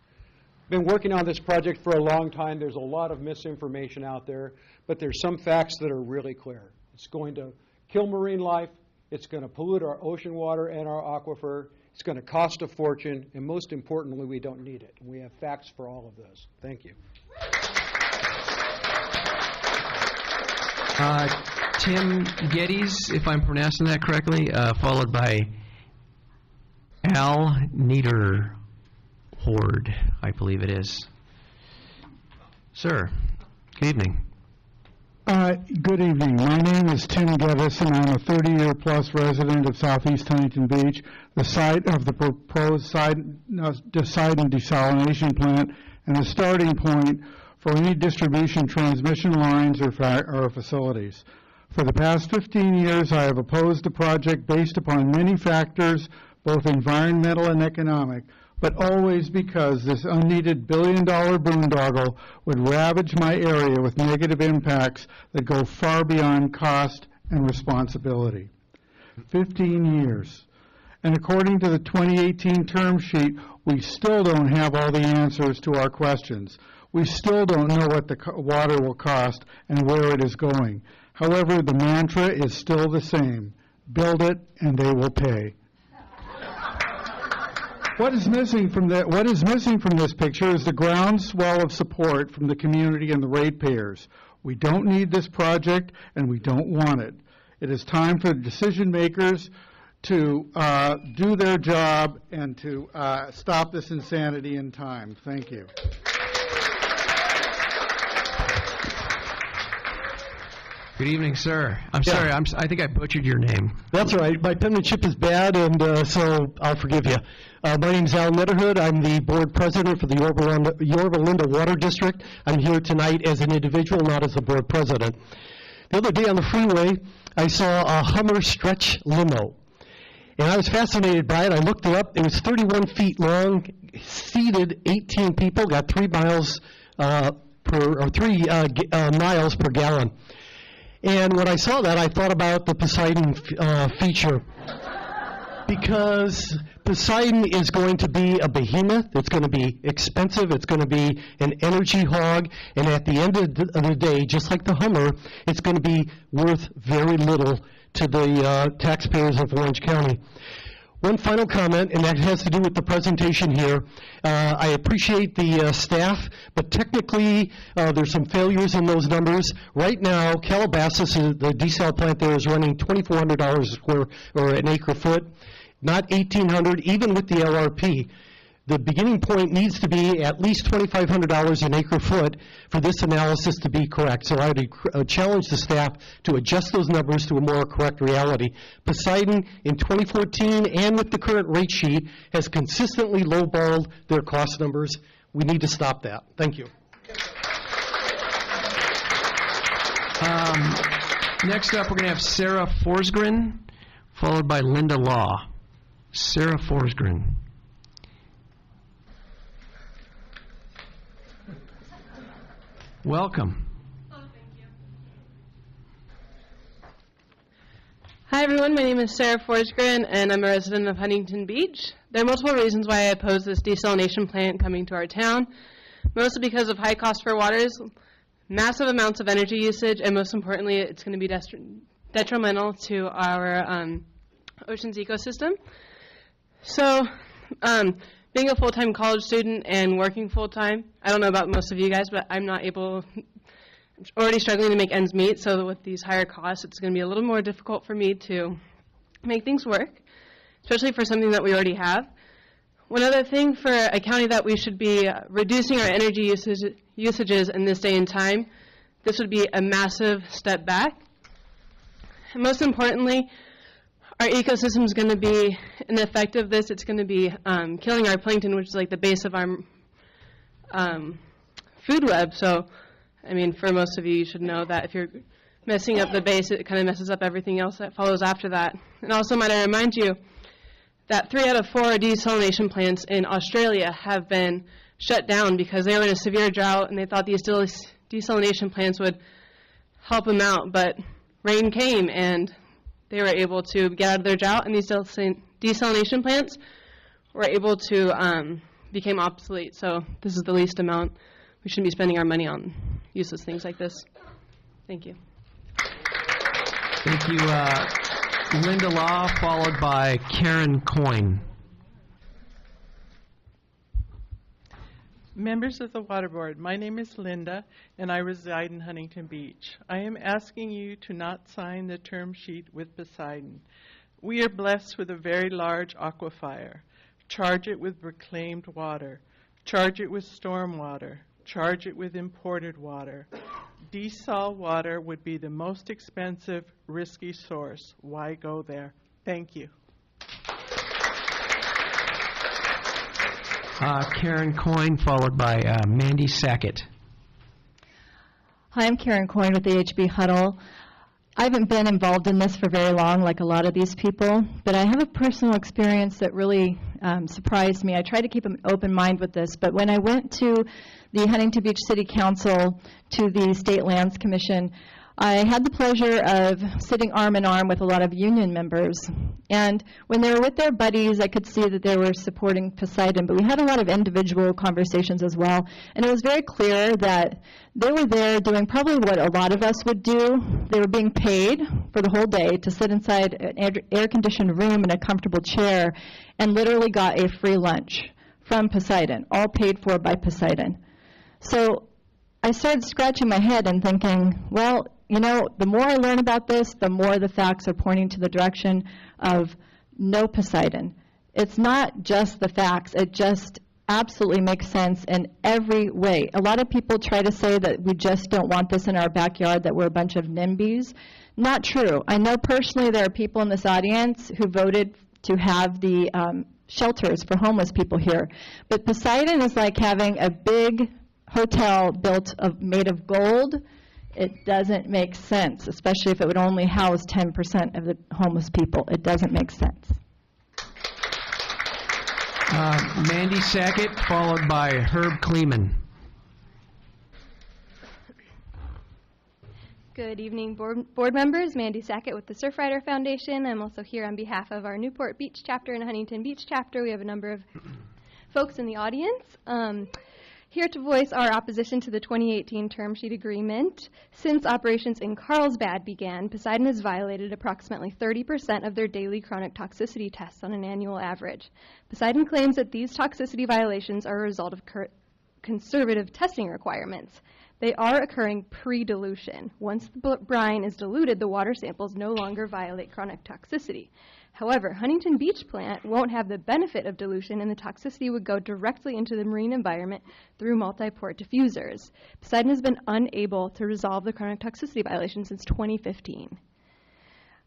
Been working on this project for a long time. There's a lot of misinformation out there, but there's some facts that are really clear. It's going to kill marine life. It's going to pollute our ocean water and our aquifer. It's going to cost a fortune, and most importantly, we don't need it. We have facts for all of those. Thank you. Tim Geddes, if I'm pronouncing that correctly, followed by Al Niederhord, I believe it is. Sir, good evening. Good evening. My name is Tim Geddes, and I'm a 30-year-plus resident of Southeast Huntington Beach, the site of the proposed Poseidon desalination plant and the starting point for any distribution transmission lines or facilities. For the past 15 years, I have opposed the project based upon many factors, both environmental and economic, but always because this unneeded billion-dollar boondoggle would ravage my area with negative impacts that go far beyond cost and responsibility. 15 years. And according to the 2018 term sheet, we still don't have all the answers to our questions. We still don't know what the water will cost and where it is going. However, the mantra is still the same. Build it and they will pay. What is missing from this picture is the groundswell of support from the community and the ratepayers. We don't need this project, and we don't want it. It is time for decision makers to do their job and to stop this insanity in time. Thank you. Good evening, sir. I'm sorry, I think I butchered your name. That's all right. My penmanship is bad, and so I'll forgive you. My name's Al Niederhord. I'm the board president for the Yorba Linda Water District. I'm here tonight as an individual, not as a board president. The other day on the freeway, I saw a Hummer stretch limo, and I was fascinated by it. I looked it up. It was 31 feet long, seated 18 people, got 3 miles miles per gallon. And when I saw that, I thought about the Poseidon feature, because Poseidon is going to be a behemoth. It's going to be expensive. It's going to be an energy hog. And at the end of the day, just like the Hummer, it's going to be worth very little to the taxpayers of Orange County. One final comment, and that has to do with the presentation here. I appreciate the staff, but technically there's some failures in those numbers. Right now, Calabasas, the desal plant there, is running $2,400 a square or an acre foot, not $1,800, even with the LRP. The beginning point needs to be at least $2,500 an acre foot for this analysis to be correct. So I would challenge the staff to adjust those numbers to a more correct reality. Poseidon in 2014 and with the current rate sheet has consistently lowballed their cost numbers. We need to stop that. Thank you. Next up, we're going to have Sarah Forsgren, followed by Linda Law. Sarah Forsgren. Welcome. Hi everyone, my name is Sarah Forsgren and I'm a resident of Huntington Beach. There are multiple reasons why I oppose this desalination plant coming to our town, mostly because of high cost for waters, massive amounts of energy usage, and most importantly, it's going to be detrimental to our ocean's ecosystem. So, being a full-time college student and working full-time, I don't know about most of you guys, but I'm already struggling to make ends meet, so with these higher costs, it's going to be a little more difficult for me to make things work, especially for something that we already have. One other thing for a county that we should be reducing our energy usages in this day and time, this would be a massive step back. And most importantly, our ecosystem is going to be, in the effect of this, it's going to be killing our plankton, which is like the base of our food web. So, I mean, for most of you, you should know that if you're messing up the base, it kind of messes up everything else that follows after that. And also, might I remind you that 3 out of 4 desalination plants in Australia have been shut down because they were in a severe drought and they thought these desalination plants would help them out. But rain came and they were able to get out of their drought, and these desalination plants were able to become obsolete. So this is the least amount we shouldn't be spending our money on useless things like this. Thank you. Thank you, Linda Law, followed by Karen Coyne. Members of the Water Board, my name is Linda, and I reside in Huntington Beach. I am asking you to not sign the term sheet with Poseidon. We are blessed with a very large aquifer. Charge it with reclaimed water. Charge it with storm water. Charge it with imported water. Desal water would be the most expensive, risky source. Why go there? Thank you. Karen Coyne, followed by Mandy Sackett. Hi, I'm Karen Coyne with AHB Huddle. I haven't been involved in this for very long, like a lot of these people, but I have a personal experience that really surprised me. I try to keep an open mind with this, but when I went to the Huntington Beach City Council to the State Lands Commission, I had the pleasure of sitting arm in arm with a lot of union members. And when they were with their buddies, I could see that they were supporting Poseidon, but we had a lot of individual conversations as well. And it was very clear that they were there doing probably what a lot of us would do. They were being paid for the whole day to sit inside an air-conditioned room in a comfortable chair and literally got a free lunch from Poseidon, all paid for by Poseidon. So I started scratching my head and thinking, well, you know, the more I learn about this, the more the facts are pointing to the direction of no Poseidon. It's not just the facts. It just absolutely makes sense in every way. A lot of people try to say that we just don't want this in our backyard, that we're a bunch of NIMBYs. Not true. I know personally there are people in this audience who voted to have the shelters for homeless people here. But Poseidon is like having a big hotel made of gold. It doesn't make sense, especially if it would only house 10% of the homeless people. It doesn't make sense. Mandy Sackett, followed by Herb Kleeman. Good evening, board members. Mandy Sackett with the Surfrider Foundation. I'm also here on behalf of our Newport Beach chapter and Huntington Beach chapter. We have a number of folks in the audience. Here to voice our opposition to the 2018 term sheet agreement. Since operations in Carlsbad began, Poseidon has violated approximately 30% of their daily chronic toxicity tests on an annual average. Poseidon claims that these toxicity violations are a result of conservative testing requirements. They are occurring pre-dilution. Once the brine is diluted, the water samples no longer violate chronic toxicity. However, Huntington Beach plant won't have the benefit of dilution, and the toxicity would go directly into the marine environment through multi-port diffusers. Poseidon has been unable to resolve the chronic toxicity violation since 2015.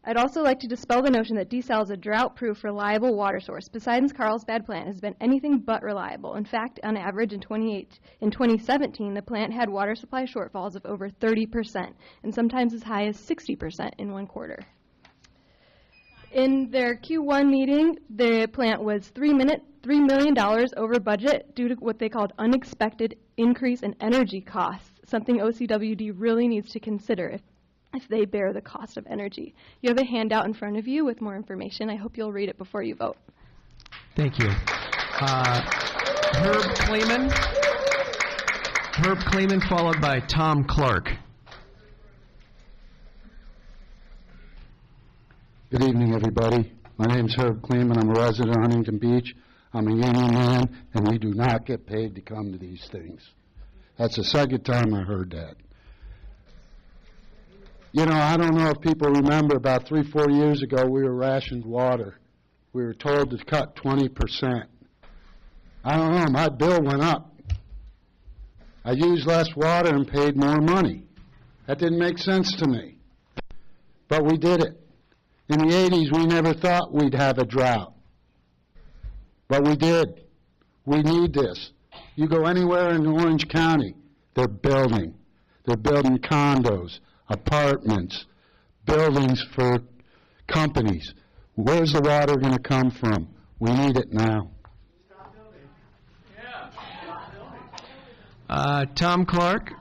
I'd also like to dispel the notion that desal is a drought-proof, reliable water source. Poseidon's Carlsbad plant has been anything but reliable. In fact, on average in 2017, the plant had water supply shortfalls of over 30%, and sometimes as high as 60% in one quarter. In their Q1 meeting, the plant was $3 million over budget due to what they called unexpected increase in energy costs, something OCWD really needs to consider if they bear the cost of energy. You have a handout in front of you with more information. I hope you'll read it before you vote. Thank you. Herb Kleeman, followed by Tom Clark. Good evening, everybody. My name's Herb Kleeman. I'm a resident of Huntington Beach. I'm a union man, and we do not get paid to come to these things. That's the second time I heard that. You know, I don't know if people remember, about 3-4 years ago, we were rationed water. We were told to cut 20%. I don't know, my bill went up. I used less water and paid more money. That didn't make sense to me. But we did it. In the 80s, we never thought we'd have a drought. But we did. We need this. You go anywhere in Orange County, they're building. They're building condos, apartments, buildings for companies. Where's the water going to come from? We need it now. Tom Clark,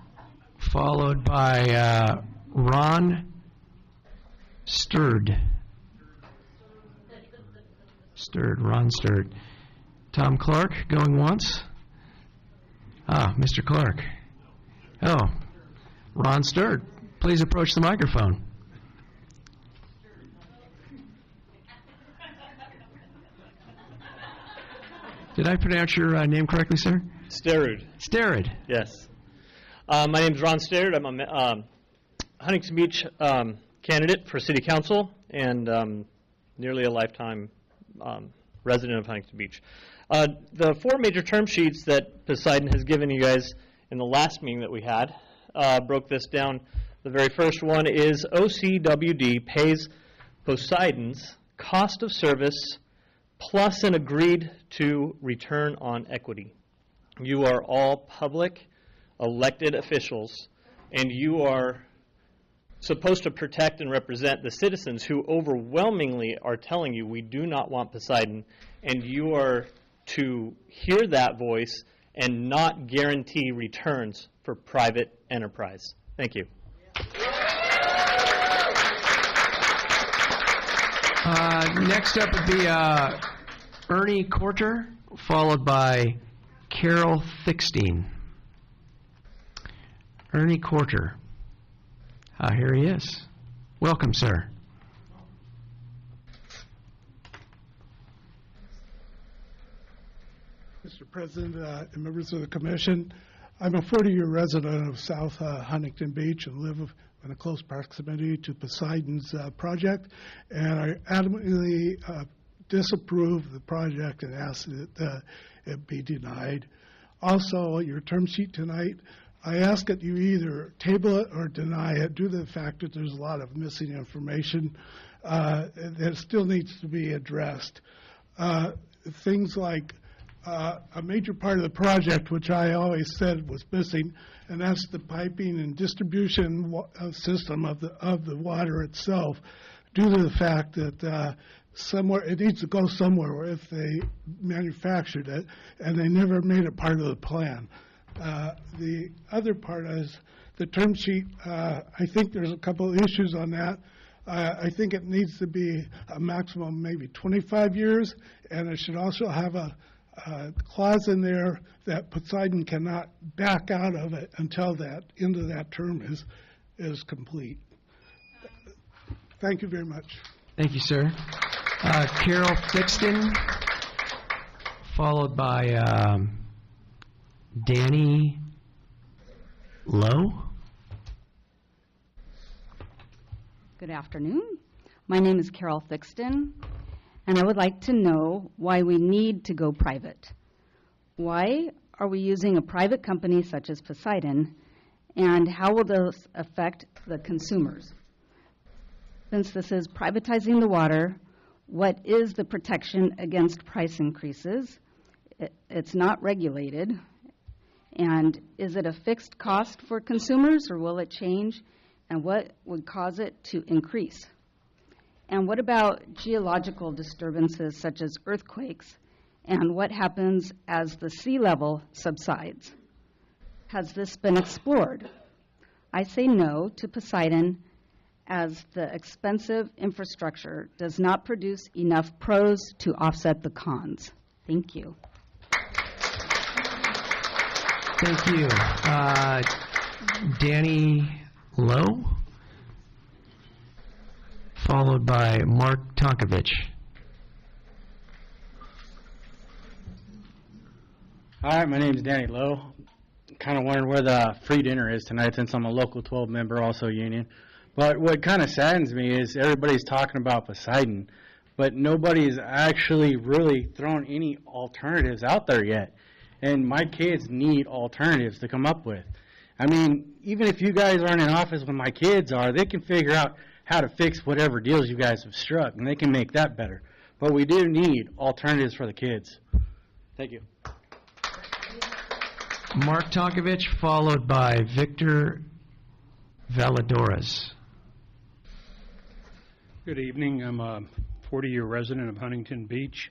followed by Ron Sturd. Ron Sturd. Tom Clark, going once. Mr. Clark. Oh, Ron Sturd. Please approach the microphone. Did I pronounce your name correctly, sir? Sterud. Sterud. Yes. My name is Ron Sterud. I'm a Huntington Beach candidate for City Council and nearly a lifetime resident of Huntington Beach. The 4 major term sheets that Poseidon has given you guys in the last meeting that we had broke this down. The very first one is OCWD pays Poseidon's cost of service plus an agreed to return on equity. You are all public elected officials, and you are supposed to protect and represent the citizens who overwhelmingly are telling you we do not want Poseidon, and you are to hear that voice and not guarantee returns for private enterprise. Thank you. Next up would be Ernie Courter, followed by Carol Thickstein. Ernie Courter. Here he is. Welcome, sir. Mr. President and members of the Commission, I'm a 40-year resident of South Huntington Beach and live in a close proximity to Poseidon's project, and I adamantly disapprove the project and ask that it be denied. Also, your term sheet tonight, I ask that you either table it or deny it due to the fact that there's a lot of missing information that still needs to be addressed. Things like a major part of the project, which I always said was missing, and that's the piping and distribution system of the water itself, due to the fact that somewhere it needs to go somewhere, or if they manufactured it, and they never made it part of the plan. The other part is the term sheet. I think there's a couple of issues on that. I think it needs to be a maximum maybe 25 years, and it should also have a clause in there that Poseidon cannot back out of it until that end of that term is complete. Thank you very much. Thank you, sir. Carol Thixton, followed by Danny Lowe. Good afternoon. My name is Carol Thixton, and I would like to know why we need to go private. Why are we using a private company such as Poseidon, and how will this affect the consumers? Since this is privatizing the water, what is the protection against price increases? It's not regulated. And is it a fixed cost for consumers, or will it change? And what would cause it to increase? And what about geological disturbances such as earthquakes? And what happens as the sea level subsides? Has this been explored? I say no to Poseidon, as the expensive infrastructure does not produce enough pros to offset the cons. Thank you. Thank you. Danny Lowe, followed by Mark Tonkovich. Hi, my name is Danny Lowe. Kind of wondering where the free dinner is tonight since I'm a local 12 member, also union. But what kind of saddens me is everybody's talking about Poseidon, but nobody's actually really thrown any alternatives out there yet. And my kids need alternatives to come up with. I mean, even if you guys aren't in office when my kids are, they can figure out how to fix whatever deals you guys have struck, and they can make that better. But we do need alternatives for the kids. Thank you. Mark Tonkovich, followed by Victor Valadares. Good evening. I'm a 40-year resident of Huntington Beach.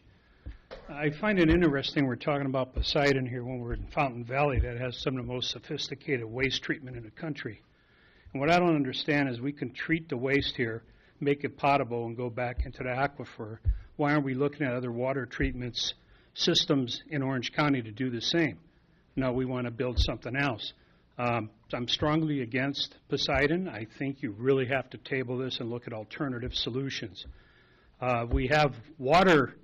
I find it interesting we're talking about Poseidon here when we're in Fountain Valley that has some of the most sophisticated waste treatment in the country. And what I don't understand is we can treat the waste here, make it potable, and go back into the aquifer. Why aren't we looking at other water treatments systems in Orange County to do the same? No, we want to build something else. I'm strongly against Poseidon. I think you really have to table this and look at alternative solutions. We have water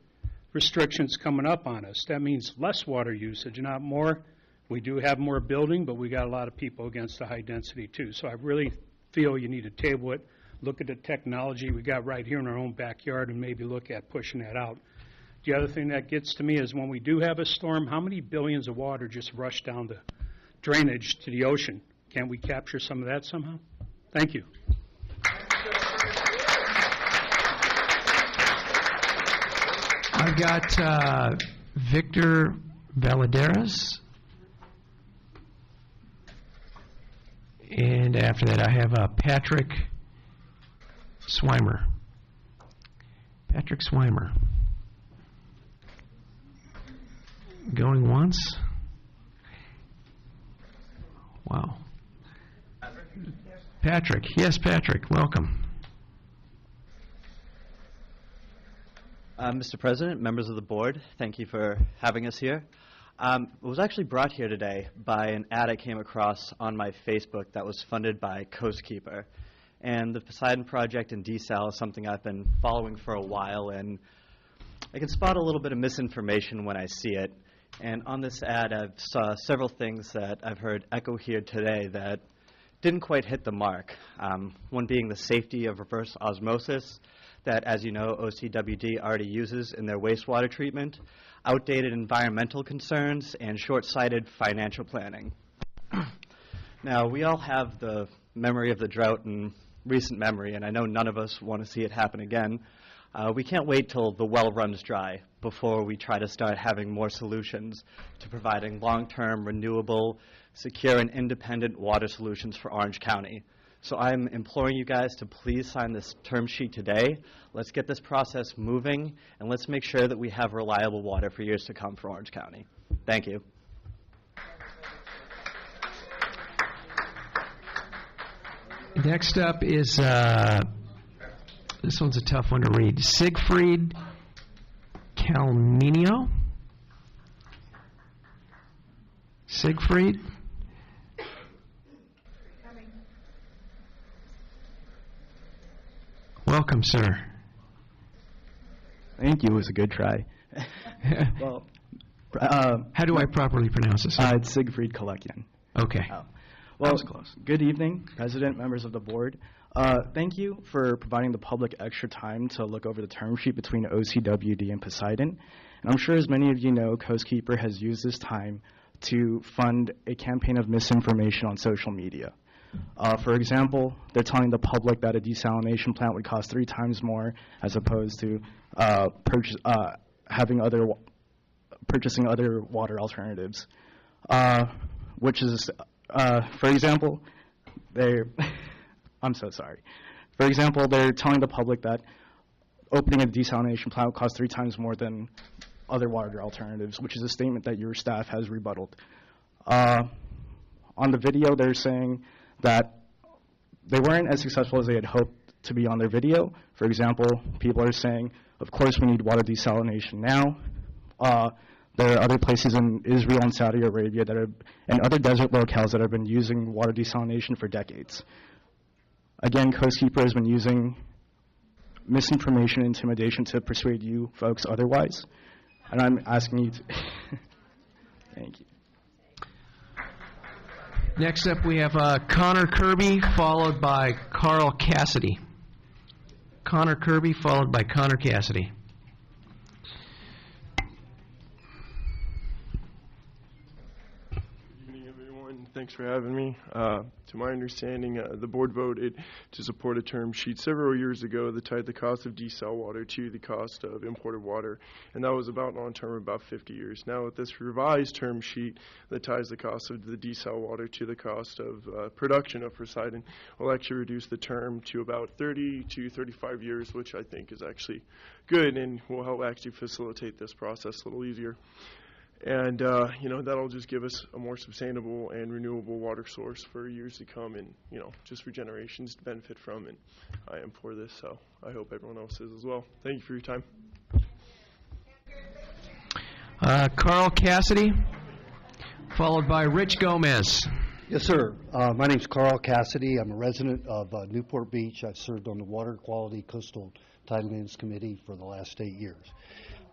restrictions coming up on us. That means less water usage, not more. We do have more building, but we got a lot of people against the high density too. So I really feel you need to table it, look at the technology we got right here in our own backyard, and maybe look at pushing that out. The other thing that gets to me is when we do have a storm, how many billions of water just rush down the drainage to the ocean? Can't we capture some of that somehow? Thank you. I've got Victor Valadares. And after that, I have Patrick Swimer. Patrick Swimer. Going once. Wow. Patrick. Yes, Patrick. Welcome. Mr. President, members of the board, thank you for having us here. It was actually brought here today by an ad I came across on my Facebook that was funded by Coastkeeper. And the Poseidon Project and desal is something I've been following for a while, and I can spot a little bit of misinformation when I see it. And on this ad, I've saw several things that I've heard echo here today that didn't quite hit the mark. One being the safety of reverse osmosis that, as you know, OCWD already uses in their wastewater treatment, outdated environmental concerns, and short-sighted financial planning. Now, we all have the memory of the drought in recent memory, and I know none of us want to see it happen again. We can't wait till the well runs dry before we try to start having more solutions to providing long-term, renewable, secure, and independent water solutions for Orange County. So I'm imploring you guys to please sign this term sheet today. Let's get this process moving, and let's make sure that we have reliable water for years to come for Orange County. Thank you. Next up is, this one's a tough one to read, Siegfried Calminio. Siegfried? Welcome, sir. Thank you. It was a good try. Well, how do I properly pronounce this? It's Siegfried Kalekian. Okay. Well, that was close. Good evening, President, members of the board. Thank you for providing the public extra time to look over the term sheet between OCWD and Poseidon. And I'm sure as many of you know, Coastkeeper has used this time to fund a campaign of misinformation on social media. For example, they're telling the public that a desalination plant would cost 3 times more as opposed to purchasing other water alternatives. Which is, for example, I'm so sorry. For example, they're telling the public that opening a desalination plant would cost 3 times more than other water alternatives, which is a statement that your staff has rebutted. On the video, they're saying that they weren't as successful as they had hoped to be on their video. For example, people are saying, of course we need water desalination now. There are other places in Israel and Saudi Arabia that are, and other desert locales that have been using water desalination for decades. Again, Coast Keeper has been using misinformation and intimidation to persuade you folks otherwise. And I'm asking you to thank you. Next up, we have Connor Kirby, followed by Carl Cassidy. Connor Kirby, followed by Connor Cassidy. Thanks for having me. To my understanding, the board voted to support a term sheet several years ago that tied the cost of desal water to the cost of imported water, and that was about on term about 50 years. Now with this revised term sheet that ties the cost of the desal water to the cost of production of Poseidon will actually reduce the term to about 30 to 35 years, which I think is actually good and will help actually facilitate this process a little easier. And, that'll just give us a more sustainable and renewable water source for years to come and, just for generations to benefit from. And I am for this, so I hope everyone else is as well. Thank you for your time. Carl Cassidy, followed by Rich Gomez. Yes, sir. My name's Carl Cassidy. I'm a resident of Newport Beach. I've served on the Water Quality Coastal Tidelands Committee for the last 8 years.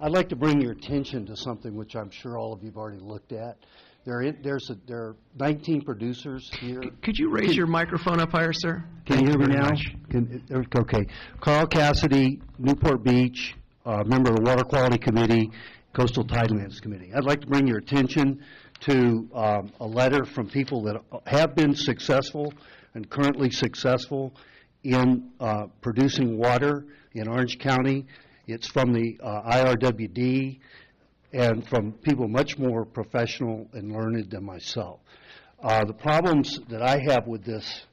I'd like to bring your attention to something which I'm sure all of you have already looked at. There are 19 producers here. Could you raise your microphone up higher, sir? Can you hear me now? Okay. Carl Cassidy, Newport Beach, member of the Water Quality Committee, Coastal Tidelands Committee. I'd like to bring your attention to a letter from people that have been successful and currently successful in producing water in Orange County. It's from the IRWD and from people much more professional and learned than myself. The problems that I have with this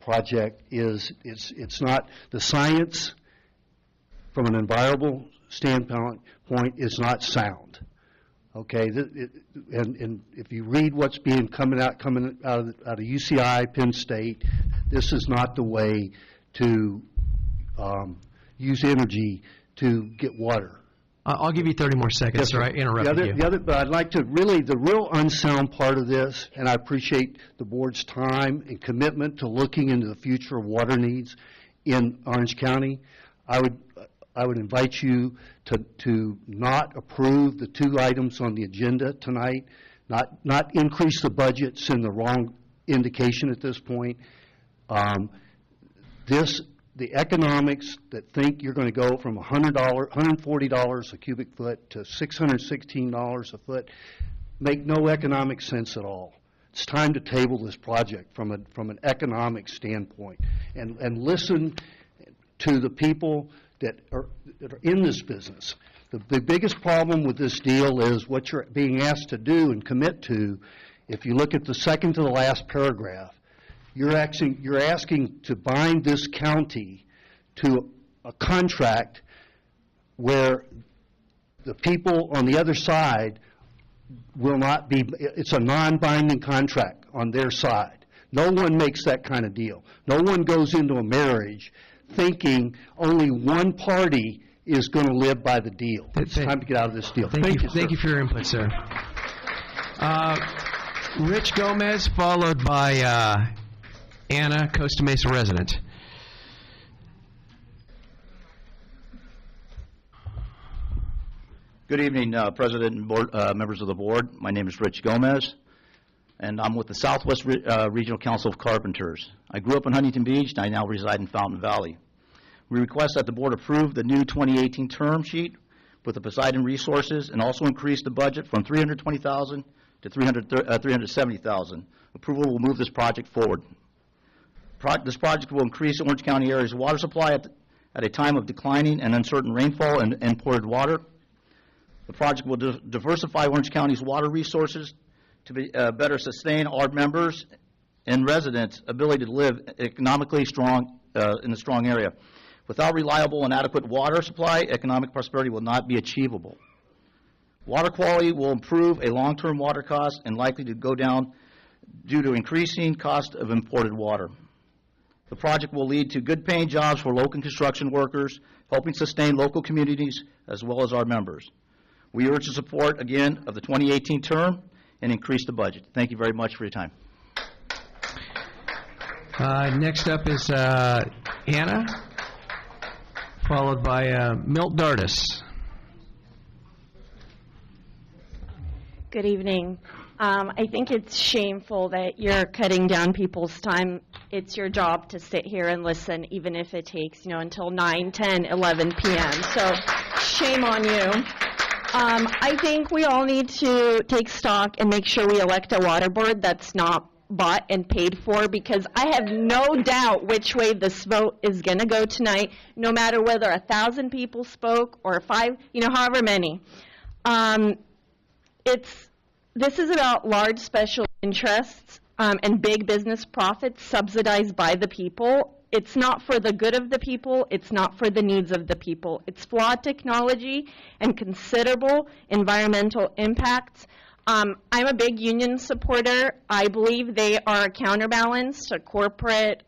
project is it's not the science from an environmental standpoint is not sound. Okay, and if you read what's coming out of UCI, Penn State, this is not the way to use energy to get water. I'll give you 30 more seconds, Yes, or I interrupted you. But I'd like to the real unsound part of this, and I appreciate the board's time and commitment to looking into the future of water needs in Orange County. I would invite you to not approve the 2 items on the agenda tonight, not increase the budget, send the wrong indication at this point. The economics that think you're going to go from $140 a cubic foot to $616 a foot make no economic sense at all. It's time to table this project from an economic standpoint and listen to the people that are in this business. The biggest problem with this deal is what you're being asked to do and commit to. If you look at the second to the last paragraph, you're asking to bind this county to a contract where the people on the other side will not be, it's a non-binding contract on their side. No one makes that kind of deal. No one goes into a marriage thinking only one party is going to live by the deal. It's time to get out of this deal. Thank you, sir. Thank you for your input, sir. Rich Gomez, followed by Anna, Costa Mesa resident. Good evening, President and board, members of the board. My name is Rich Gomez, and I'm with the Southwest Regional Council of Carpenters. I grew up in Huntington Beach, and I now reside in Fountain Valley. We request that the board approve the new 2018 term sheet with the Poseidon resources and also increase the budget from $320,000 to $370,000. Approval will move this project forward. This project will increase Orange County area's water supply at a time of declining and uncertain rainfall and imported water. The project will diversify Orange County's water resources to better sustain our members and residents' ability to live economically strong in a strong area. Without reliable and adequate water supply, economic prosperity will not be achievable. Water quality will improve a long-term water cost and likely to go down due to increasing cost of imported water. The project will lead to good-paying jobs for local construction workers, helping sustain local communities as well as our members. We urge the support, again, of the 2018 term and increase the budget. Thank you very much for your time. Next up is Anna, followed by Milt Dardis. Good evening. I think it's shameful that you're cutting down people's time. It's your job to sit here and listen, even if it takes, until 9, 10, 11 p.m. So shame on you. I think we all need to take stock and make sure we elect a water board that's not bought and paid for, because I have no doubt which way this vote is going to go tonight, no matter whether 1,000 people spoke or 5, however many. This is about large special interests and big business profits subsidized by the people. It's not for the good of the people. It's not for the needs of the people. It's flawed technology and considerable environmental impacts. I'm a big union supporter. I believe they are a counterbalance to corporate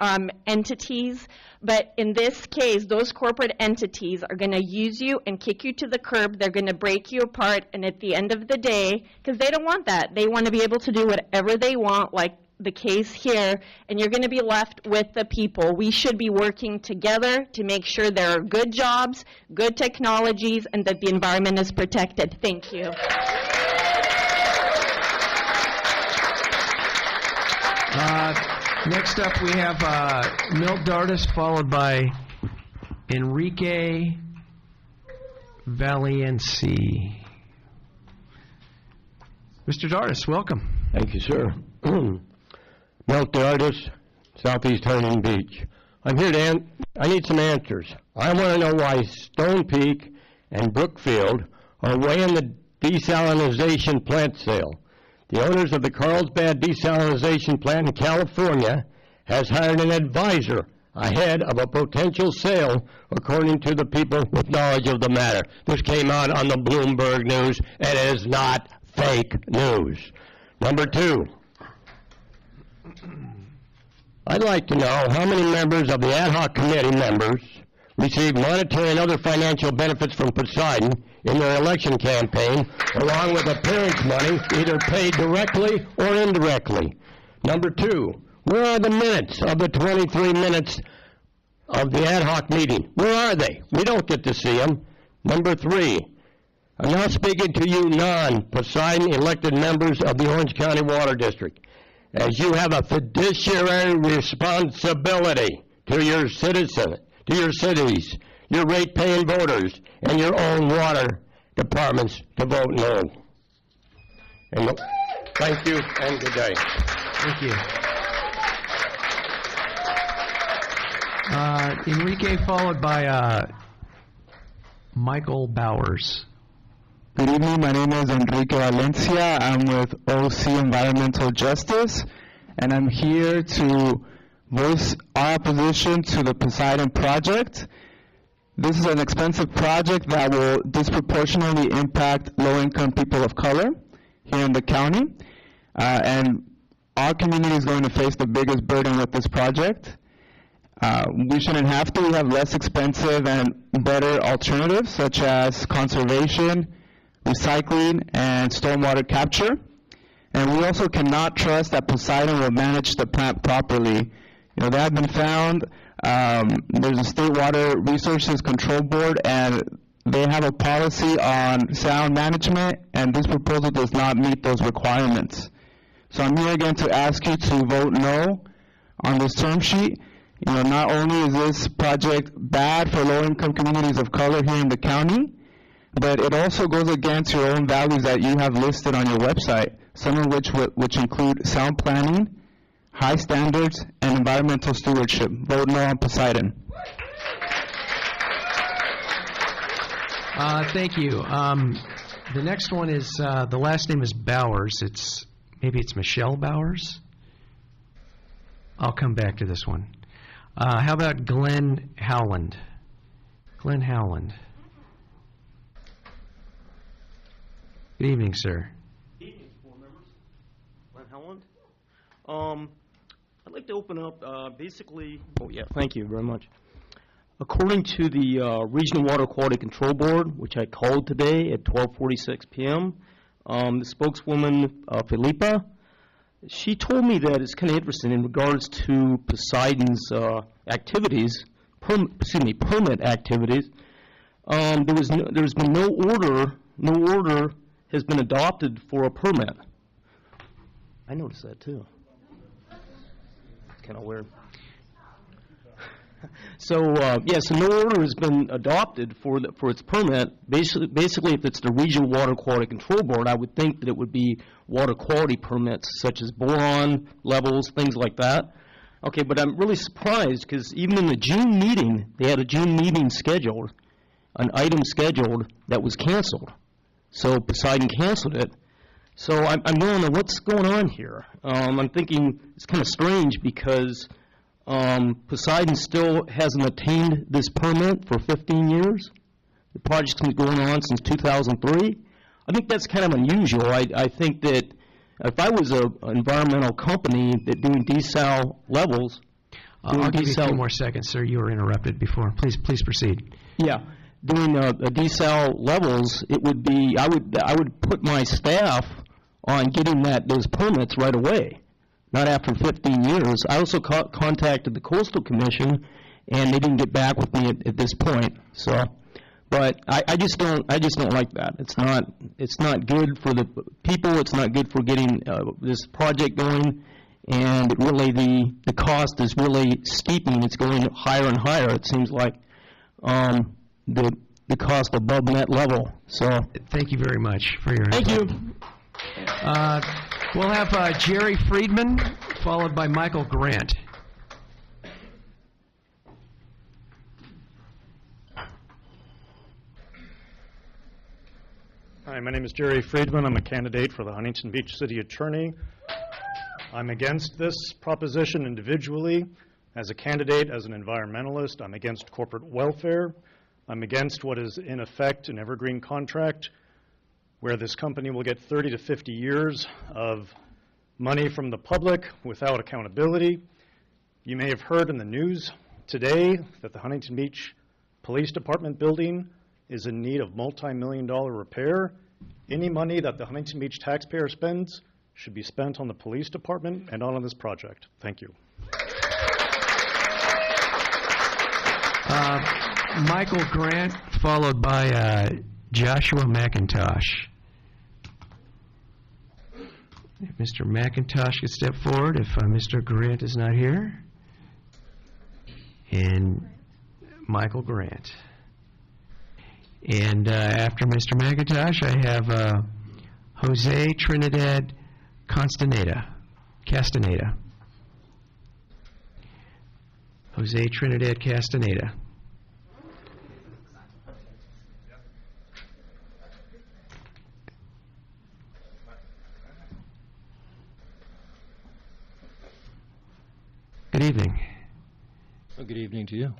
entities. But in this case, those corporate entities are going to use you and kick you to the curb. They're going to break you apart. And at the end of the day, because they don't want that, they want to be able to do whatever they want, like the case here, and you're going to be left with the people. We should be working together to make sure there are good jobs, good technologies, and that the environment is protected. Thank you. Next up, we have Milt Dardis, followed by Enrique Valiency. Mr. Dardis, welcome. Thank you, sir. Milt Dardis, Southeast Huntington Beach. I'm here to I need some answers. I want to know why Stone Peak and Brookfield are weighing the desalinization plant sale. The owners of the Carlsbad desalinization plant in California has hired an advisor ahead of a potential sale, according to the people with knowledge of the matter. This came out on the Bloomberg News, and it is not fake news. Number two, I'd like to know how many members of the ad hoc committee members received monetary and other financial benefits from Poseidon in their election campaign, along with appearance money, either paid directly or indirectly. Number two, where are the minutes of the 23 minutes of the ad hoc meeting? Where are they? We don't get to see them. Number three, I'm now speaking to you non-Poseidon elected members of the Orange County Water District, as you have a fiduciary responsibility to your citizens, to your cities, your rate-paying voters, and your own water departments to vote no. And thank you, and good day. Thank you. Enrique, followed by Michael Bowers. Good evening. My name is Enrique Valencia. I'm with OC Environmental Justice, and I'm here to voice our opposition to the Poseidon project. This is an expensive project that will disproportionately impact low-income people of color here in the county, and our community is going to face the biggest burden with this project. We shouldn't have to. We have less expensive and better alternatives, such as conservation, recycling, and stormwater capture. And we also cannot trust that Poseidon will manage the plant properly. They have been found. There's a State Water Resources Control Board, and they have a policy on sound management, and this proposal does not meet those requirements. So I'm here again to ask you to vote no on this term sheet. Not only is this project bad for low-income communities of color here in the county, but it also goes against your own values that you have listed on your website, some of which include sound planning, high standards, and environmental stewardship. Vote no on Poseidon. Thank you. The next one is, the last name is Bowers. Maybe it's Michelle Bowers? I'll come back to this one. How about Glenn Howland? Glenn Howland. Good evening, sir. Evening, board members. Glenn Howland. I'd like to open up basically, thank you very much. According to the Regional Water Quality Control Board, which I called today at 12:46 p.m., the spokeswoman, Felipa, she told me that it's kind of interesting in regards to Poseidon's activities, permit activities. There's been no order has been adopted for a permit. I noticed that too. It's kind of weird. So no order has been adopted for its permit. Basically, if it's the Regional Water Quality Control Board, I would think that it would be water quality permits such as boron levels, things like that. Okay, but I'm really surprised because even in the June meeting, they had a June meeting scheduled, an item scheduled that was canceled. So Poseidon canceled it. So I'm wondering what's going on here. I'm thinking it's kind of strange because Poseidon still hasn't attained this permit for 15 years. The project's been going on since 2003. I think that's kind of unusual. I think that if I was an environmental company that doing desal levels, I'll give you a few more seconds, sir. You were interrupted before. Please proceed. Yeah, doing desal levels, it would be I would put my staff on getting those permits right away, not after 15 years. I also contacted the Coastal Commission, and they didn't get back with me at this point. So, but I just don't like that. It's not good for the people. It's not good for getting this project going, and really the cost is really steepening. It's going higher and higher. It seems like the cost above net level. So thank you very much for your input. Thank you. We'll have Jerry Friedman, followed by Michael Grant. Hi, my name is Jerry Friedman. I'm a candidate for the Huntington Beach City Attorney. I'm against this proposition individually. As a candidate, as an environmentalist, I'm against corporate welfare. I'm against what is in effect an evergreen contract where this company will get 30 to 50 years of money from the public without accountability. You may have heard in the news today that the Huntington Beach Police Department building is in need of multi-million-dollar repair. Any money that the Huntington Beach taxpayer spends should be spent on the police department and not on this project. Thank you. Michael Grant, followed by Joshua McIntosh. If Mr. McIntosh could step forward, if Mr. Grant is not here. And Michael Grant. And after Mr. McIntosh, I have Jose Trinidad Castaneda. Jose Trinidad Castaneda. Good evening. Well, good evening to you.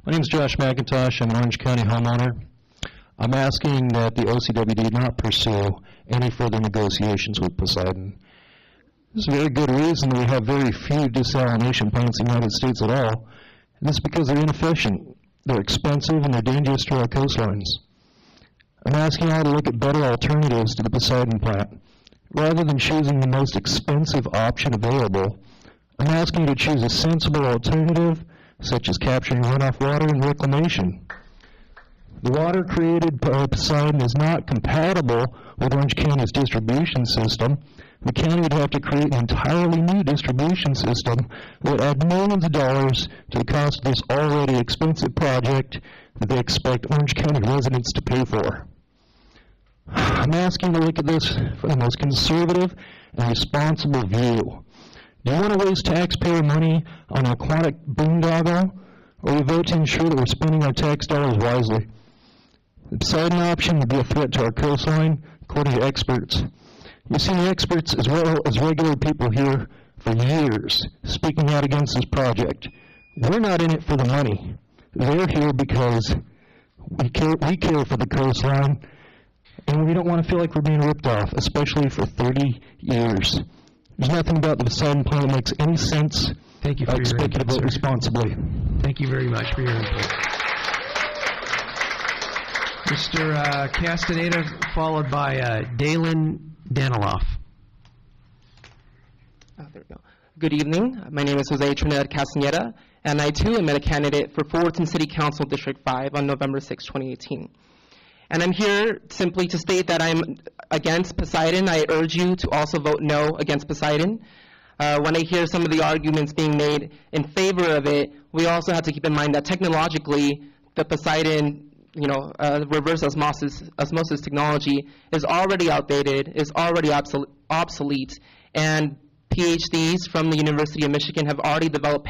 My name is Josh McIntosh. I'm an Orange County homeowner. I'm asking that the OCWD not pursue any further negotiations with Poseidon. There's a very good reason that we have very few desalination plants in the United States at all, and that's because they're inefficient, they're expensive, and they're dangerous to our coastlines. I'm asking you all to look at better alternatives to the Poseidon plant. Rather than choosing the most expensive option available, I'm asking you to choose a sensible alternative, such as capturing runoff water and reclamation. The water created by Poseidon is not compatible with Orange County's distribution system. The county would have to create an entirely new distribution system that would add millions of dollars to the cost of this already expensive project that they expect Orange County residents to pay for. I'm asking you to look at this from the most conservative and responsible view. Do you want to waste taxpayer money on an aquatic boondoggle, or we vote to ensure that we're spending our tax dollars wisely? The Poseidon option would be a threat to our coastline, according to experts. You've seen experts as well as regular people here for years speaking out against this project. We're not in it for the money. They're here because we care for the coastline, and we don't want to feel like we're being ripped off, especially for 30 years. There's nothing about the Poseidon plan that makes any sense. Thank you for I your expect you to input, vote sir. responsibly. Thank you very much for your input. Mr. Castaneda, followed by Dalen Daniloff. There we go. Good evening. My name is Jose Trinidad Castaneda, and I too am a candidate for Fullerton City Council District 5 on November 6, 2018. And I'm here simply to state that I'm against Poseidon. I urge you to also vote no against Poseidon. When I hear some of the arguments being made in favor of it, we also have to keep in mind that technologically, the Poseidon reverse osmosis technology is already outdated, is already obsolete, and PhDs from the University of Michigan have already developed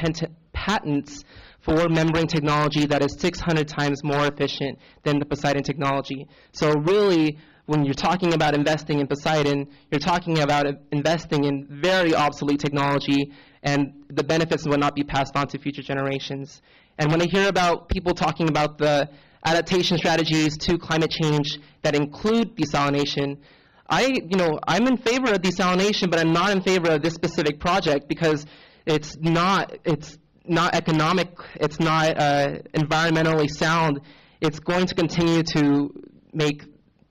patents for membrane technology that is 600 times more efficient than the Poseidon technology. So really, when you're talking about investing in Poseidon, you're talking about investing in very obsolete technology, and the benefits will not be passed on to future generations. And when I hear about people talking about the adaptation strategies to climate change that include desalination, I'm in favor of desalination, but I'm not in favor of this specific project because it's not economic, it's not environmentally sound. It's going to continue to make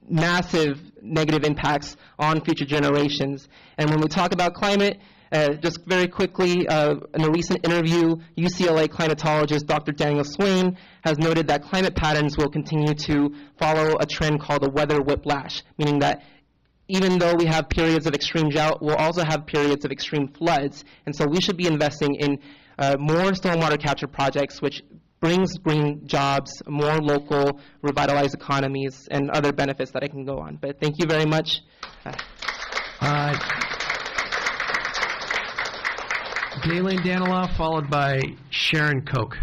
massive negative impacts on future generations. And when we talk about climate, just very quickly, in a recent interview, UCLA climatologist Dr. Daniel Swain has noted that climate patterns will continue to follow a trend called the weather whiplash, meaning that even though we have periods of extreme drought, we'll also have periods of extreme floods. And so we should be investing in more stormwater capture projects, which brings green jobs, more local revitalized economies, and other benefits that I can go on. But thank you very much. Dalen Daniloff, followed by Sharon Koch.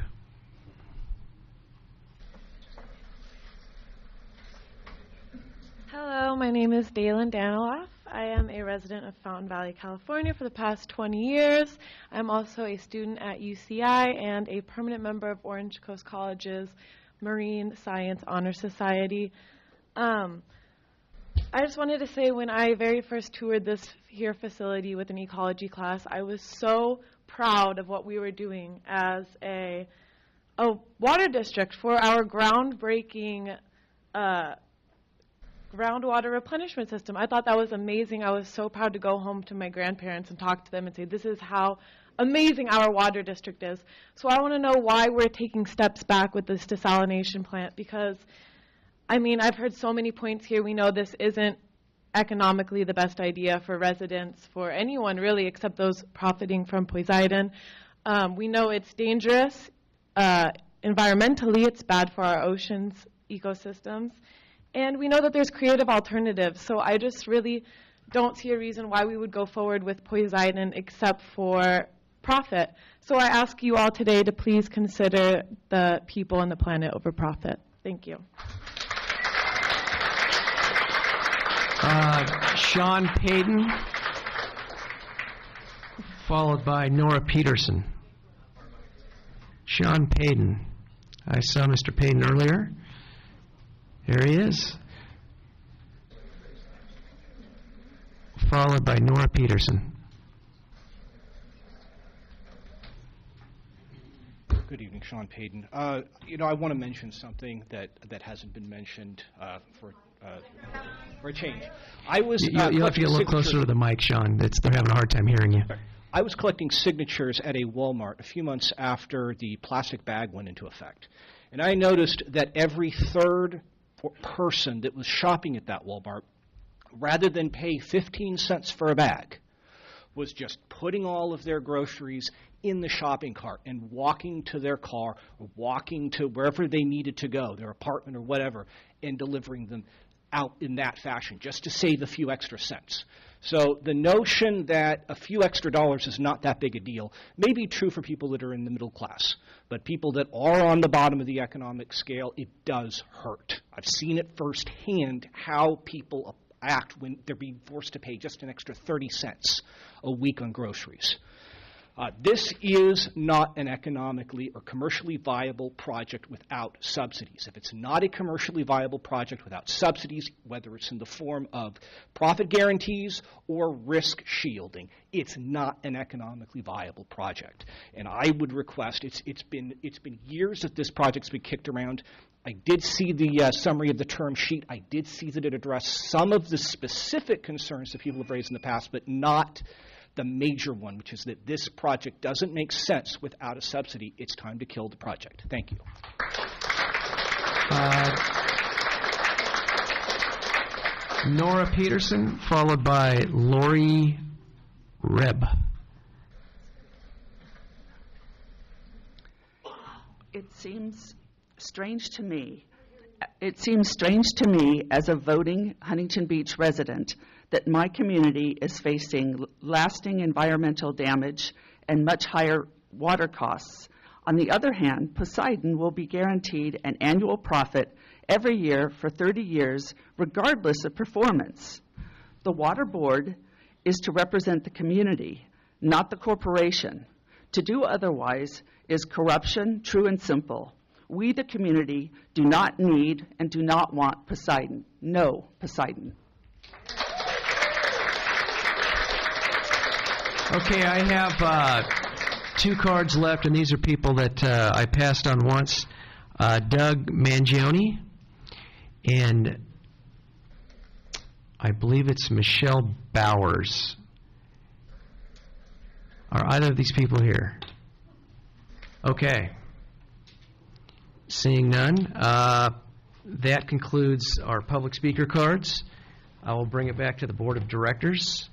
Hello, my name is Dalen Daniloff. I am a resident of Fountain Valley, California for the past 20 years. I'm also a student at UCI and a permanent member of Orange Coast College's Marine Science Honor Society. I just wanted to say when I very first toured this here facility with an ecology class, I was so proud of what we were doing as a water district for our groundbreaking groundwater replenishment system. I thought that was amazing. I was so proud to go home to my grandparents and talk to them and say, this is how amazing our water district is. So I want to know why we're taking steps back with this desalination plant, because I mean, I've heard so many points here. We know this isn't economically the best idea for residents, for anyone really, except those profiting from Poseidon. We know it's dangerous. Environmentally, it's bad for our oceans, ecosystems. And we know that there's creative alternatives. So I just really don't see a reason why we would go forward with Poseidon except for profit. So I ask you all today to please consider the people and the planet over profit. Thank you. Sean Payton, followed by Nora Peterson. Sean Payton. I saw Mr. Payton earlier. There he is. Followed by Nora Peterson. Good evening, Sean Payton. I want to mention something that hasn't been mentioned for a change. I was You'll have to get a little closer to the mic, Sean. They're having a hard time hearing you. I was collecting signatures at a Walmart a few months after the plastic bag went into effect, and I noticed that every third person that was shopping at that Walmart, rather than pay 15 cents for a bag, was just putting all of their groceries in the shopping cart and walking to their car or walking to wherever they needed to go, their apartment or whatever, and delivering them out in that fashion, just to save a few extra cents. So the notion that a few extra dollars is not that big a deal may be true for people that are in the middle class, but people that are on the bottom of the economic scale, it does hurt. I've seen it firsthand how people act when they're being forced to pay just an extra 30 cents a week on groceries. This is not an economically or commercially viable project without subsidies. If it's not a commercially viable project without subsidies, whether it's in the form of profit guarantees or risk shielding, it's not an economically viable project. And I would request, it's been years that this project's been kicked around. I did see the summary of the term sheet. I did see that it addressed some of the specific concerns that people have raised in the past, but not the major one, which is that this project doesn't make sense without a subsidy. It's time to kill the project. Thank you. Nora Peterson, followed by Lori Reb. It seems strange to me. It seems strange to me as a voting Huntington Beach resident that my community is facing lasting environmental damage and much higher water costs. On the other hand, Poseidon will be guaranteed an annual profit every year for 30 years, regardless of performance. The Water Board is to represent the community, not the corporation. To do otherwise is corruption, true and simple. We, the community, do not need and do not want Poseidon. No Poseidon. Okay, I have 2 cards left, and these are people that I passed on once. Doug Mangione, and I believe it's Michelle Bowers. Are either of these people here? Okay. Seeing none, that concludes our public speaker cards. I will bring it back to the Board of Directors.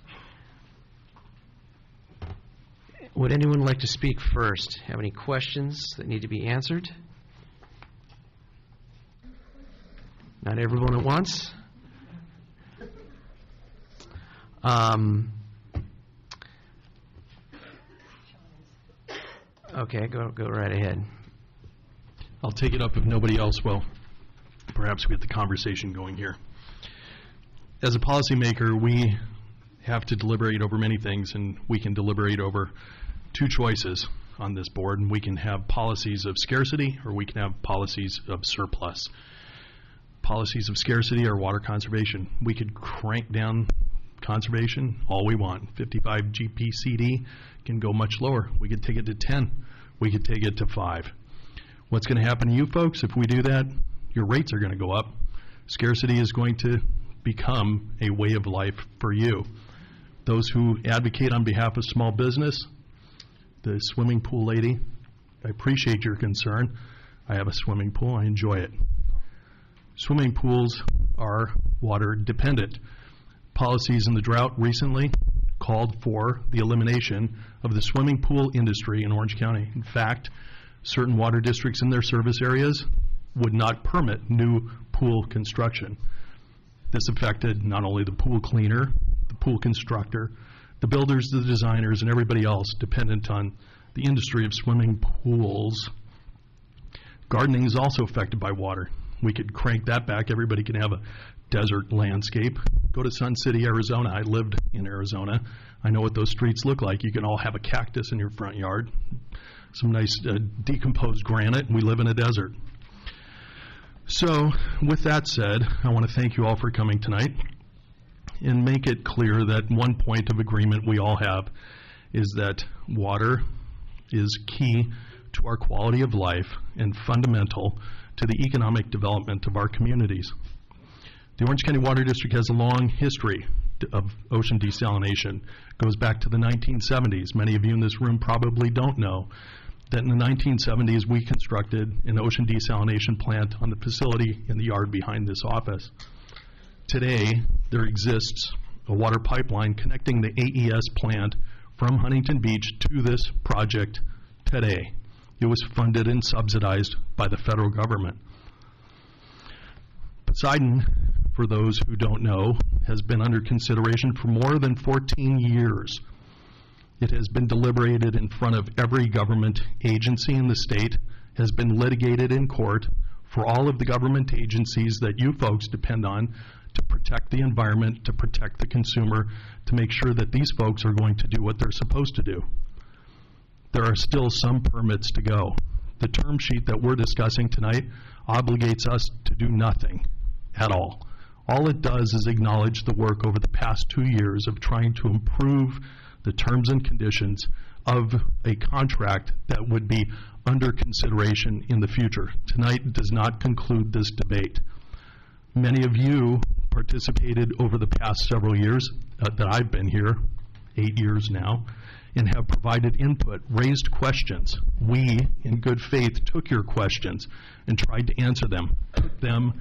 Would anyone like to speak first? Have any questions that need to be answered? Not everyone at once. Okay, go right ahead. I'll take it up if nobody else will. Perhaps we get the conversation going here. As a policymaker, we have to deliberate over many things, and we can deliberate over 2 choices on this board, and we can have policies of scarcity or we can have policies of surplus. Policies of scarcity are water conservation. We could crank down conservation all we want. 55 GPCD can go much lower. We could take it to 10. We could take it to 5. What's going to happen to you folks if we do that? Your rates are going to go up. Scarcity is going to become a way of life for you. Those who advocate on behalf of small business, the swimming pool lady, I appreciate your concern. I have a swimming pool. I enjoy it. Swimming pools are water dependent. Policies in the drought recently called for the elimination of the swimming pool industry in Orange County. In fact, certain water districts in their service areas would not permit new pool construction. This affected not only the pool cleaner, the pool constructor, the builders, the designers, and everybody else dependent on the industry of swimming pools. Gardening is also affected by water. We could crank that back. Everybody can have a desert landscape. Go to Sun City, Arizona. I lived in Arizona. I know what those streets look like. You can all have a cactus in your front yard, some nice decomposed granite, and we live in a desert. So, with that said, I want to thank you all for coming tonight and make it clear that one point of agreement we all have is that water is key to our quality of life and fundamental to the economic development of our communities. The Orange County Water District has a long history of ocean desalination. It goes back to the 1970s. Many of you in this room probably don't know that in the 1970s we constructed an ocean desalination plant on the facility in the yard behind this office. Today, there exists a water pipeline connecting the AES plant from Huntington Beach to this project today. It was funded and subsidized by the federal government. Poseidon, for those who don't know, has been under consideration for more than 14 years. It has been deliberated in front of every government agency in the state, has been litigated in court for all of the government agencies that you folks depend on to protect the environment, to protect the consumer, to make sure that these folks are going to do what they're supposed to do. there are still some permits to go. The term sheet that we're discussing tonight obligates us to do nothing at all. All it does is acknowledge the work over the past 2 years of trying to improve the terms and conditions of a contract that would be under consideration in the future. Tonight does not conclude this debate. Many of you participated over the past several years that I've been here, 8 years now, and have provided input, raised questions. We, in good faith, took your questions and tried to answer them, put them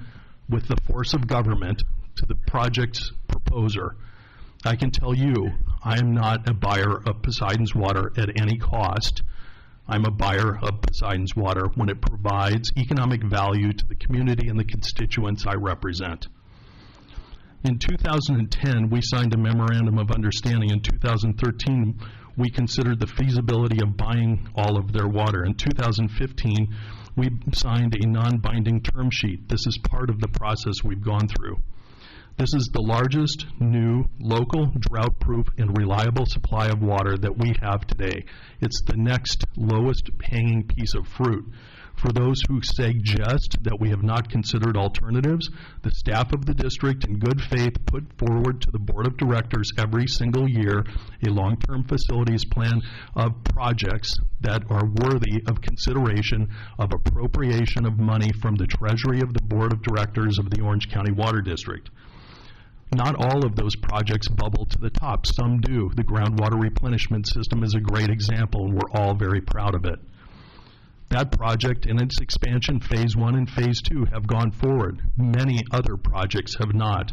with the force of government to the project's proposer. I can tell you, I am not a buyer of Poseidon's water at any cost. I'm a buyer of Poseidon's water when it provides economic value to the community and the constituents I represent. In 2010, we signed a memorandum of understanding. In 2013, we considered the feasibility of buying all of their water. In 2015, we signed a non-binding term sheet. This is part of the process we've gone through. This is the largest new local drought-proof and reliable supply of water that we have today. It's the next lowest hanging piece of fruit. For those who suggest that we have not considered alternatives, the staff of the district in good faith put forward to the board of directors every single year a long-term facilities plan of projects that are worthy of consideration of appropriation of money from the treasury of the board of directors of the Orange County Water District. Not all of those projects bubble to the top. Some do. The groundwater replenishment system is a great example, and we're all very proud of it. That project and its expansion, Phase 1 and Phase 2, have gone forward. Many other projects have not.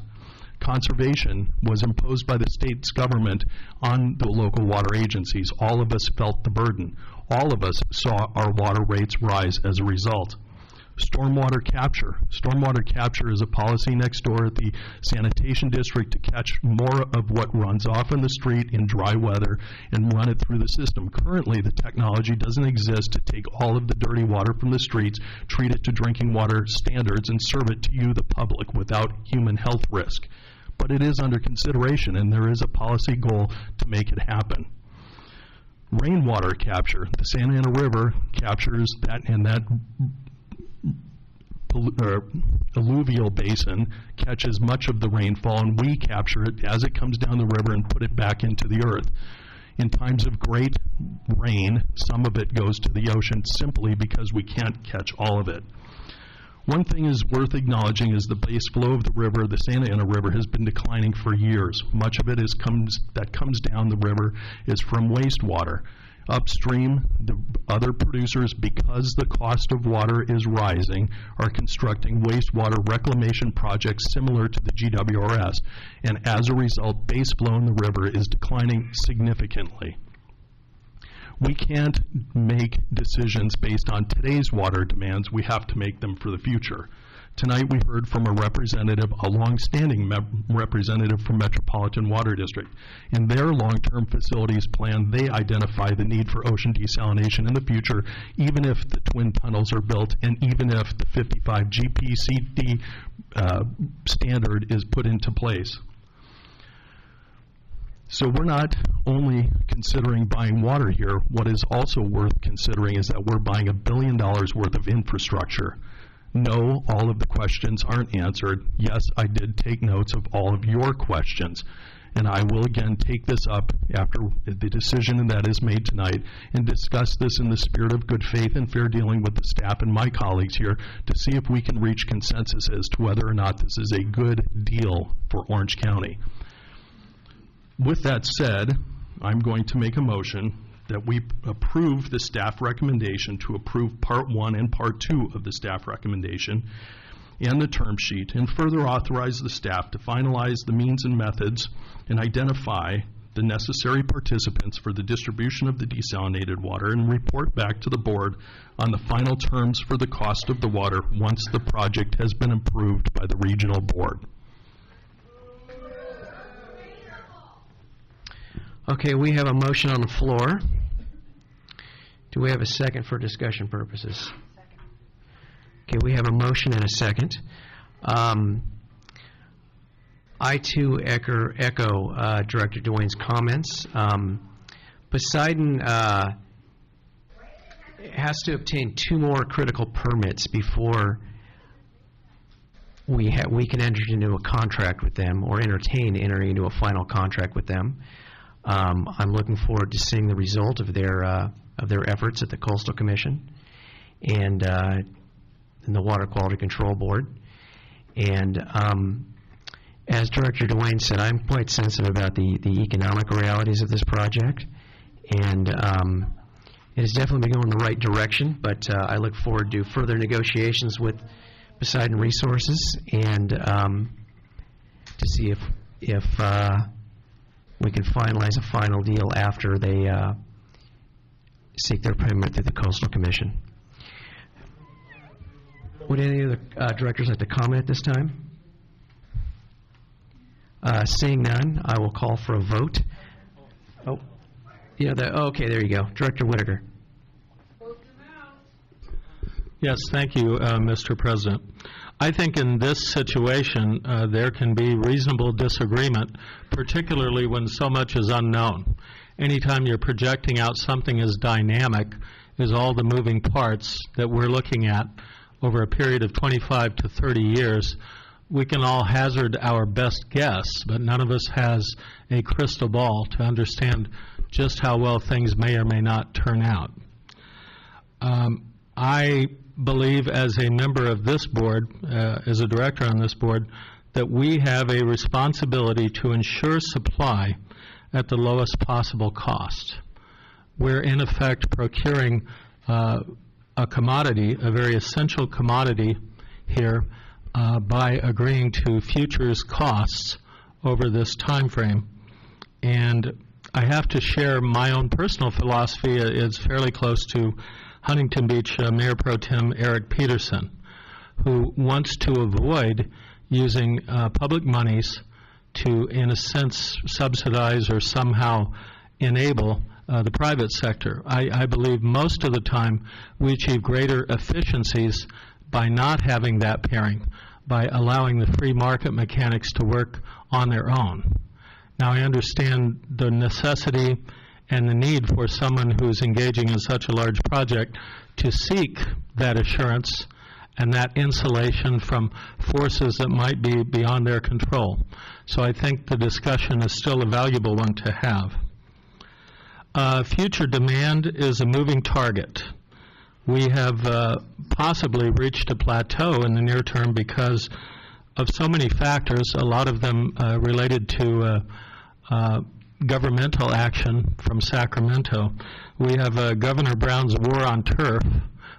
Conservation was imposed by the state's government on the local water agencies. All of us felt the burden. All of us saw our water rates rise as a result. Stormwater capture. Stormwater capture is a policy next door at the sanitation district to catch more of what runs off in the street in dry weather and run it through the system. Currently, the technology doesn't exist to take all of the dirty water from the streets, treat it to drinking water standards, and serve it to you, the public, without human health risk. But it is under consideration, and there is a policy goal to make it happen. Rainwater capture. The Santa Ana River captures that, and that alluvial basin catches much of the rainfall, and we capture it as it comes down the river and put it back into the earth. In times of great rain, some of it goes to the ocean simply because we can't catch all of it. One thing is worth acknowledging is the base flow of the river, the Santa Ana River, has been declining for years. Much of it that comes down the river is from wastewater. Upstream, the other producers, because the cost of water is rising, are constructing wastewater reclamation projects similar to the GWRS, and as a result, base flow in the river is declining significantly. We can't make decisions based on today's water demands. We have to make them for the future. Tonight we heard from a representative, a long-standing representative from Metropolitan Water District. In their long-term facilities plan, they identify the need for ocean desalination in the future, even if the twin tunnels are built and even if the 55 GPCD standard is put into place. So we're not only considering buying water here. What is also worth considering is that we're buying $1 billion worth of infrastructure. No, all of the questions aren't answered. Yes, I did take notes of all of your questions, and I will again take this up after the decision that is made tonight and discuss this in the spirit of good faith and fair dealing with the staff and my colleagues here to see if we can reach consensus as to whether or not this is a good deal for Orange County. With that said, I'm going to make a motion that we approve the staff recommendation to approve Part 1 and Part 2 of the staff recommendation and the term sheet, and further authorize the staff to finalize the means and methods and identify the necessary participants for the distribution of the desalinated water and report back to the board on the final terms for the cost of the water once the project has been approved by the regional board. Okay, we have a motion on the floor. Do we have a second for discussion purposes? Okay, we have a motion and a second. I too echo Director Dwayne's comments. Poseidon has to obtain 2 more critical permits before we can enter into a contract with them or entertain entering into a final contract with them. I'm looking forward to seeing the result of their efforts at the Coastal Commission and the Water Quality Control Board. And as Director Dwayne said, I'm quite sensitive about the economic realities of this project, and it has definitely been going in the right direction, but I look forward to further negotiations with Poseidon Resources and to see if we can finalize a final deal after they seek their permit through the Coastal Commission. Would any of the directors like to comment at this time? Seeing none, I will call for a vote. Oh, yeah, okay, there you go. Director Whitaker. Yes, thank you, Mr. President. I think in this situation, there can be reasonable disagreement, particularly when so much is unknown. Anytime you're projecting out something as dynamic as all the moving parts that we're looking at over a period of 25 to 30 years, we can all hazard our best guess, but none of us has a crystal ball to understand just how well things may or may not turn out. I believe as a member of this board, as a director on this board, that we have a responsibility to ensure supply at the lowest possible cost. We're in effect procuring a commodity, a very essential commodity here, by agreeing to futures costs over this time frame. And I have to share my own personal philosophy. It's fairly close to Huntington Beach Mayor Pro Tem Eric Peterson, who wants to avoid using public monies to, in a sense, subsidize or somehow enable the private sector. I believe most of the time we achieve greater efficiencies by not having that pairing, by allowing the free market mechanics to work on their own. Now, I understand the necessity and the need for someone who's engaging in such a large project to seek that assurance and that insulation from forces that might be beyond their control. So I think the discussion is still a valuable one to have. Future demand is a moving target. We have possibly reached a plateau in the near term because of so many factors, a lot of them related to governmental action from Sacramento. We have Governor Brown's war on turf,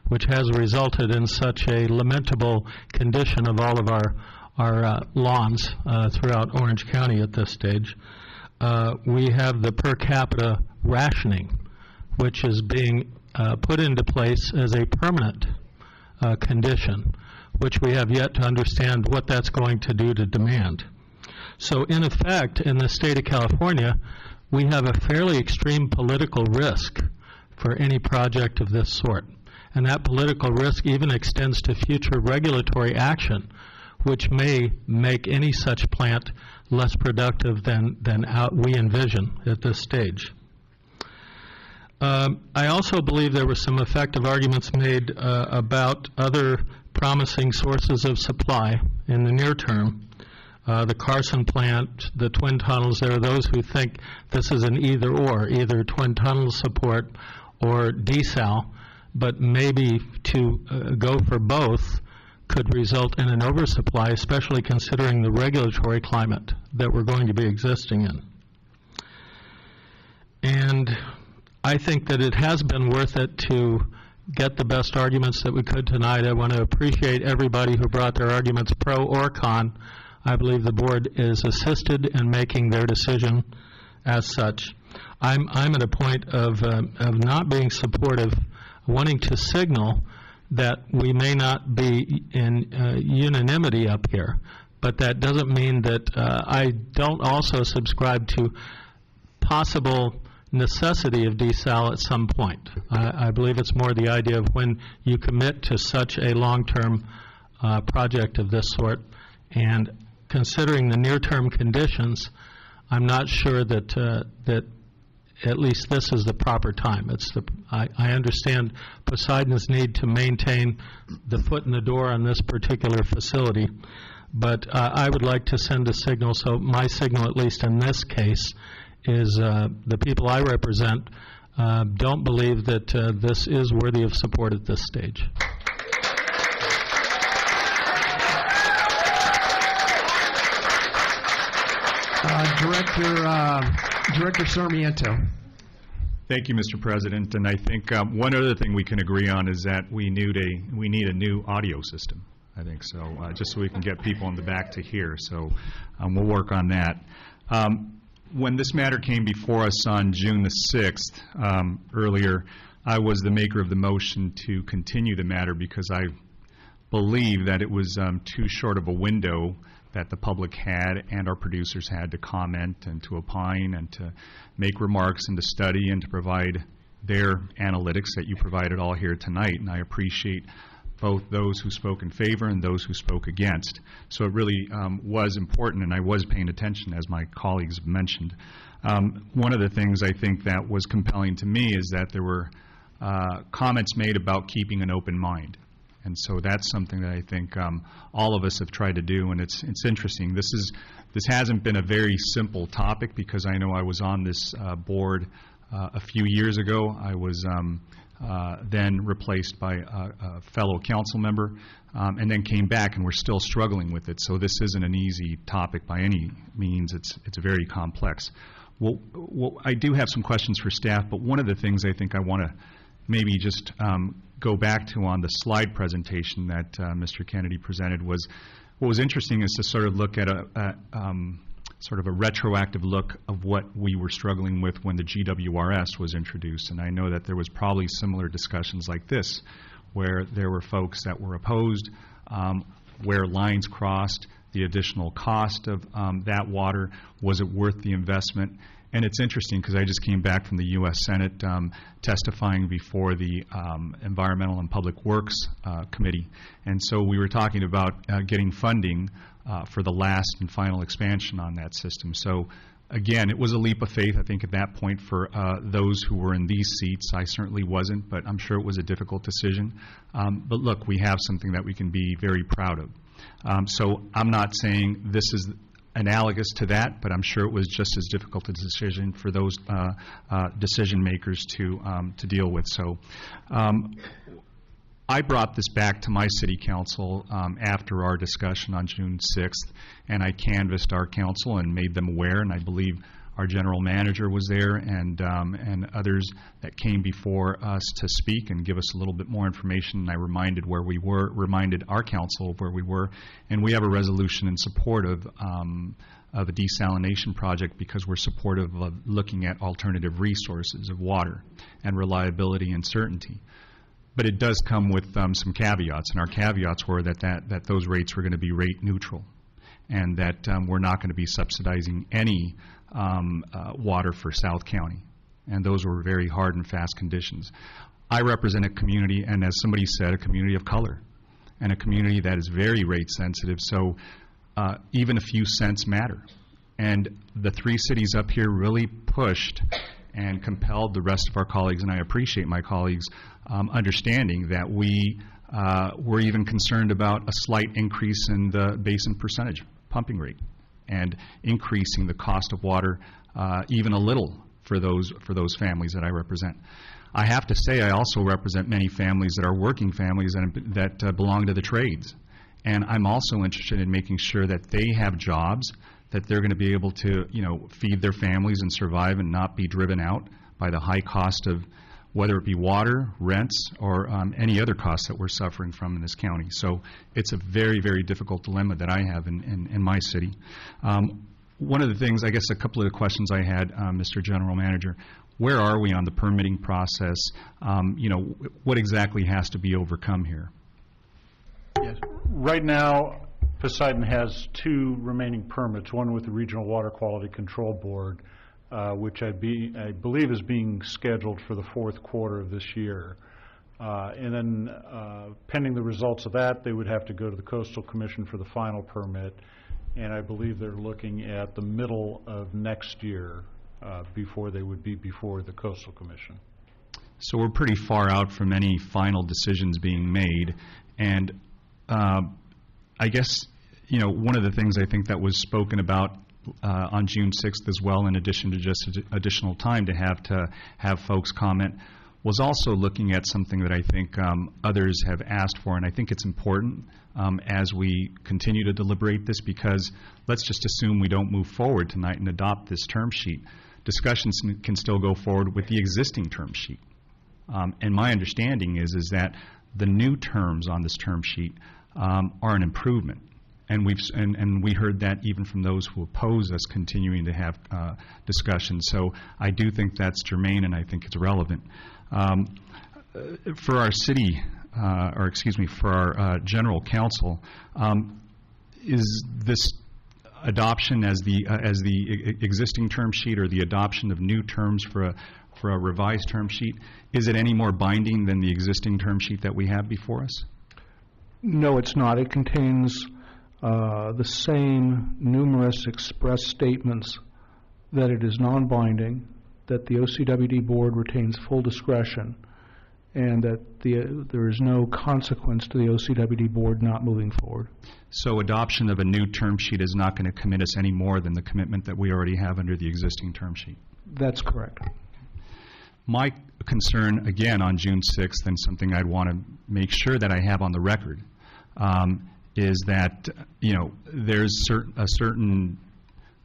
which has resulted in such a lamentable condition of all of our lawns throughout Orange County at this stage. We have the per capita rationing, which is being put into place as a permanent condition, which we have yet to understand what that's going to do to demand. So in effect, in the state of California, we have a fairly extreme political risk for any project of this sort. And that political risk even extends to future regulatory action, which may make any such plant less productive than we envision at this stage. I also believe there were some effective arguments made about other promising sources of supply in the near term. The Carson plant, the twin tunnels, there are those who think this is an either-or, either twin tunnel support or desal, but maybe to go for both could result in an oversupply, especially considering the regulatory climate that we're going to be existing in. And I think that it has been worth it to get the best arguments that we could tonight. I want to appreciate everybody who brought their arguments pro or con. I believe the board is assisted in making their decision as such. I'm at a point of not being supportive, wanting to signal that we may not be in unanimity up here, but that doesn't mean that I don't also subscribe to possible necessity of desal at some point. I believe it's more the idea of when you commit to such a long-term project of this sort, and considering the near-term conditions, I'm not sure that at least this is the proper time. I understand Poseidon's need to maintain the foot in the door on this particular facility, but I would like to send a signal. So my signal, at least in this case, is the people I represent don't believe that this is worthy of support at this stage. Director Sarmiento. Thank you, Mr. President. And I think one other thing we can agree on is that we need a new audio system. I think so, just so we can get people in the back to hear. So we'll work on that. When this matter came before us on June the 6th, earlier, I was the maker of the motion to continue the matter because I believe that it was too short of a window that the public had and our producers had to comment and to opine and to make remarks and to study and to provide their analytics that you provided all here tonight. And I appreciate both those who spoke in favor and those who spoke against. So it really was important, and I was paying attention, as my colleagues have mentioned. One of the things I think that was compelling to me is that there were comments made about keeping an open mind. And so that's something that I think all of us have tried to do, and it's interesting. This hasn't been a very simple topic because I know I was on this board a few years ago. I was then replaced by a fellow council member, and then came back, and we're still struggling with it. So this isn't an easy topic by any means. It's very complex. Well, I do have some questions for staff, but one of the things I think I want to maybe just go back to on the slide presentation that Mr. Kennedy presented was, what was interesting is to sort of look at sort of a retroactive look of what we were struggling with when the GWRS was introduced. And I know that there was probably similar discussions like this, where there were folks that were opposed, where lines crossed, the additional cost of that water, was it worth the investment? And it's interesting because I just came back from the U.S. Senate testifying before the Environmental and Public Works Committee. And so we were talking about getting funding for the last and final expansion on that system. So again, it was a leap of faith, I think, at that point for those who were in these seats. I certainly wasn't, but I'm sure it was a difficult decision. But look, we have something that we can be very proud of. So I'm not saying this is analogous to that, but I'm sure it was just as difficult a decision for those decision makers to deal with. So I brought this back to my city council after our discussion on June 6th, and I canvassed our council and made them aware, and I believe our general manager was there and others that came before us to speak and give us a little bit more information. And I reminded our council of where we were, and we have a resolution in support of a desalination project because we're supportive of looking at alternative resources of water and reliability and certainty. But it does come with some caveats, and our caveats were that those rates were going to be rate neutral, and that we're not going to be subsidizing any water for South County. And those were very hard and fast conditions. I represent a community, and as somebody said, a community of color, and a community that is very rate sensitive, so even a few cents matter. And the three cities up here really pushed and compelled the rest of our colleagues, and I appreciate my colleagues understanding that we were even concerned about a slight increase in the basin percentage pumping rate and increasing the cost of water even a little for those families that I represent. I have to say I also represent many families that are working families and that belong to the trades. And I'm also interested in making sure that they have jobs, that they're going to be able to, feed their families and survive and not be driven out by the high cost of whether it be water, rents, or any other costs that we're suffering from in this county. So it's a very, very difficult dilemma that I have in my city. One of the things, I guess a couple of the questions I had, Mr. General Manager, where are we on the permitting process? What exactly has to be overcome here? Yes. Right now, Poseidon has two remaining permits, one with the Regional Water Quality Control Board, which I believe is being scheduled for the fourth quarter of this year. And then pending the results of that, they would have to go to the Coastal Commission for the final permit, and I believe they're looking at the middle of next year before they would be before the Coastal Commission. So we're pretty far out from any final decisions being made, and I guess, you know, one of the things I think that was spoken about on June 6th as well, in addition to just additional time to have folks comment, was also looking at something that I think others have asked for, and I think it's important as we continue to deliberate this, because let's just assume we don't move forward tonight and adopt this term sheet. Discussions can still go forward with the existing term sheet. And my understanding is that the new terms on this term sheet are an improvement. And we heard that even from those who oppose us continuing to have discussions. So I do think that's germane, and I think it's relevant. For our city, for our general counsel, is this adoption as the existing term sheet, or the adoption of new terms for a revised term sheet, is it any more binding than the existing term sheet that we have before us? No, it's not. It contains the same numerous express statements that it is non-binding, that the OCWD board retains full discretion, and that there is no consequence to the OCWD board not moving forward. So adoption of a new term sheet is not going to commit us any more than the commitment that we already have under the existing term sheet? That's correct. My concern, again, on June 6th, and something I'd want to make sure that I have on the record, is that, you know, there's a certain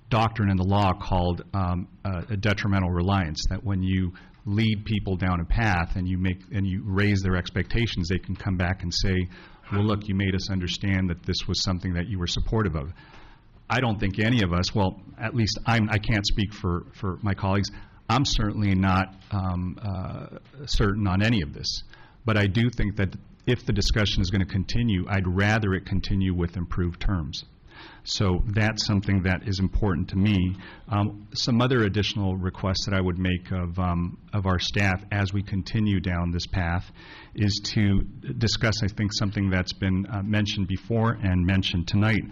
doctrine in the law called a detrimental reliance, that when you lead people down a path and you raise their expectations, they can come back and say, well, look, you made us understand that this was something that you were supportive of. I don't think any of us, well, at least I can't speak for my colleagues, I'm certainly not certain on any of this. But I do think that if the discussion is going to continue, I'd rather it continue with improved terms. So that's something that is important to me. Some other additional requests that I would make of our staff as we continue down this path is to discuss, I think, something that's been mentioned before and mentioned tonight,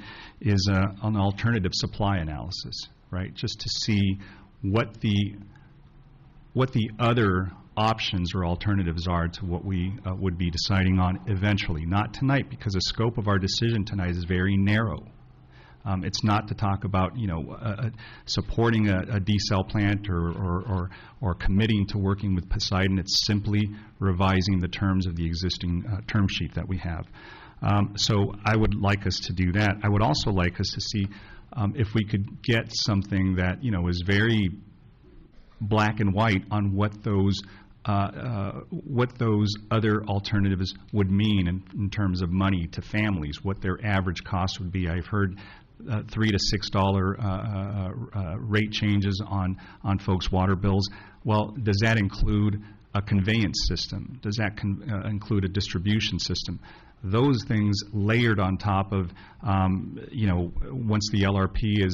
is an alternative supply analysis, right? Just to see what the other options or alternatives are to what we would be deciding on eventually. Not tonight, because the scope of our decision tonight is very narrow. It's not to talk about, you know, supporting a desal plant or committing to working with Poseidon. It's simply revising the terms of the existing term sheet that we have. So I would like us to do that. I would also like us to see if we could get something that, you know, is very black and white on what those other alternatives would mean in terms of money to families, what their average cost would be. I've heard $3 to $6 rate changes on folks' water bills. Well, does that include a conveyance system? Does that include a distribution system? Those things layered on top of, you know, once the LRP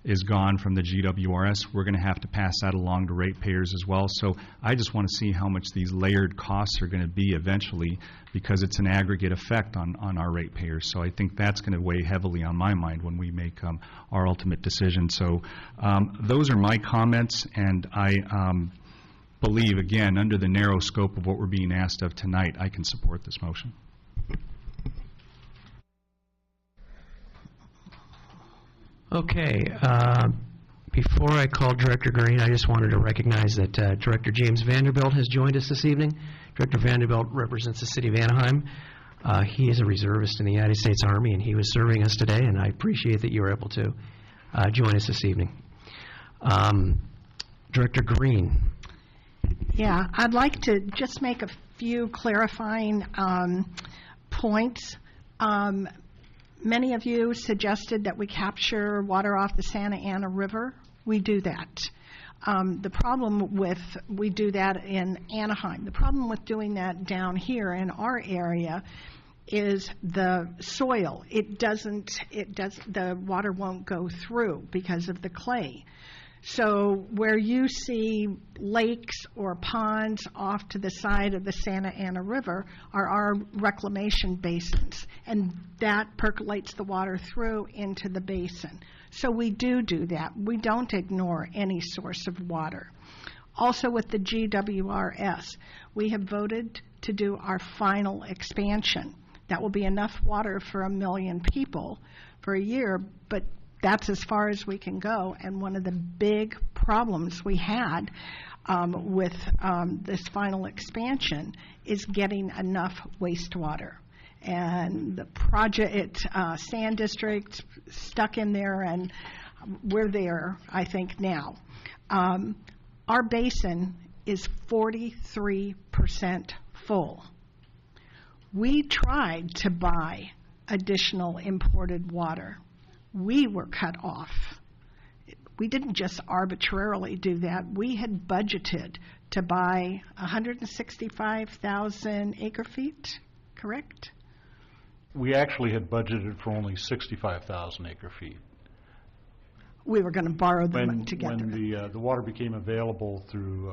is gone from the GWRS, we're going to have to pass that along to ratepayers as well. So I just want to see how much these layered costs are going to be eventually, because it's an aggregate effect on our ratepayers. So I think that's going to weigh heavily on my mind when we make our ultimate decision. So those are my comments, and I believe, again, under the narrow scope of what we're being asked of tonight, I can support this motion. Okay. Before I call Director Green, I just wanted to recognize that Director James Vanderbilt has joined us this evening. Director Vanderbilt represents the city of Anaheim. He is a reservist in the United States Army, and he was serving us today, and I appreciate that you were able to join us this evening. Director Green. Yeah, I'd like to just make a few clarifying points. Many of you suggested that we capture water off the Santa Ana River. We do that. The problem with, we do that in Anaheim. The problem with doing that down here in our area is the soil. The water won't go through because of the clay. So where you see lakes or ponds off to the side of the Santa Ana River are our reclamation basins, and that percolates the water through into the basin. So we do that. We don't ignore any source of water. Also with the GWRS, we have voted to do our final expansion. That will be enough water for 1 million people for a year, but that's as far as we can go. And one of the big problems we had with this final expansion is getting enough wastewater. And the project, Sand District, stuck in there, and we're there, I think, now. Our basin is 43% full. We tried to buy additional imported water. We were cut off. We didn't just arbitrarily do that. We had budgeted to buy 165,000 acre-feet, correct? We actually had budgeted for only 65,000 acre-feet. We were going to borrow them together. When the water became available through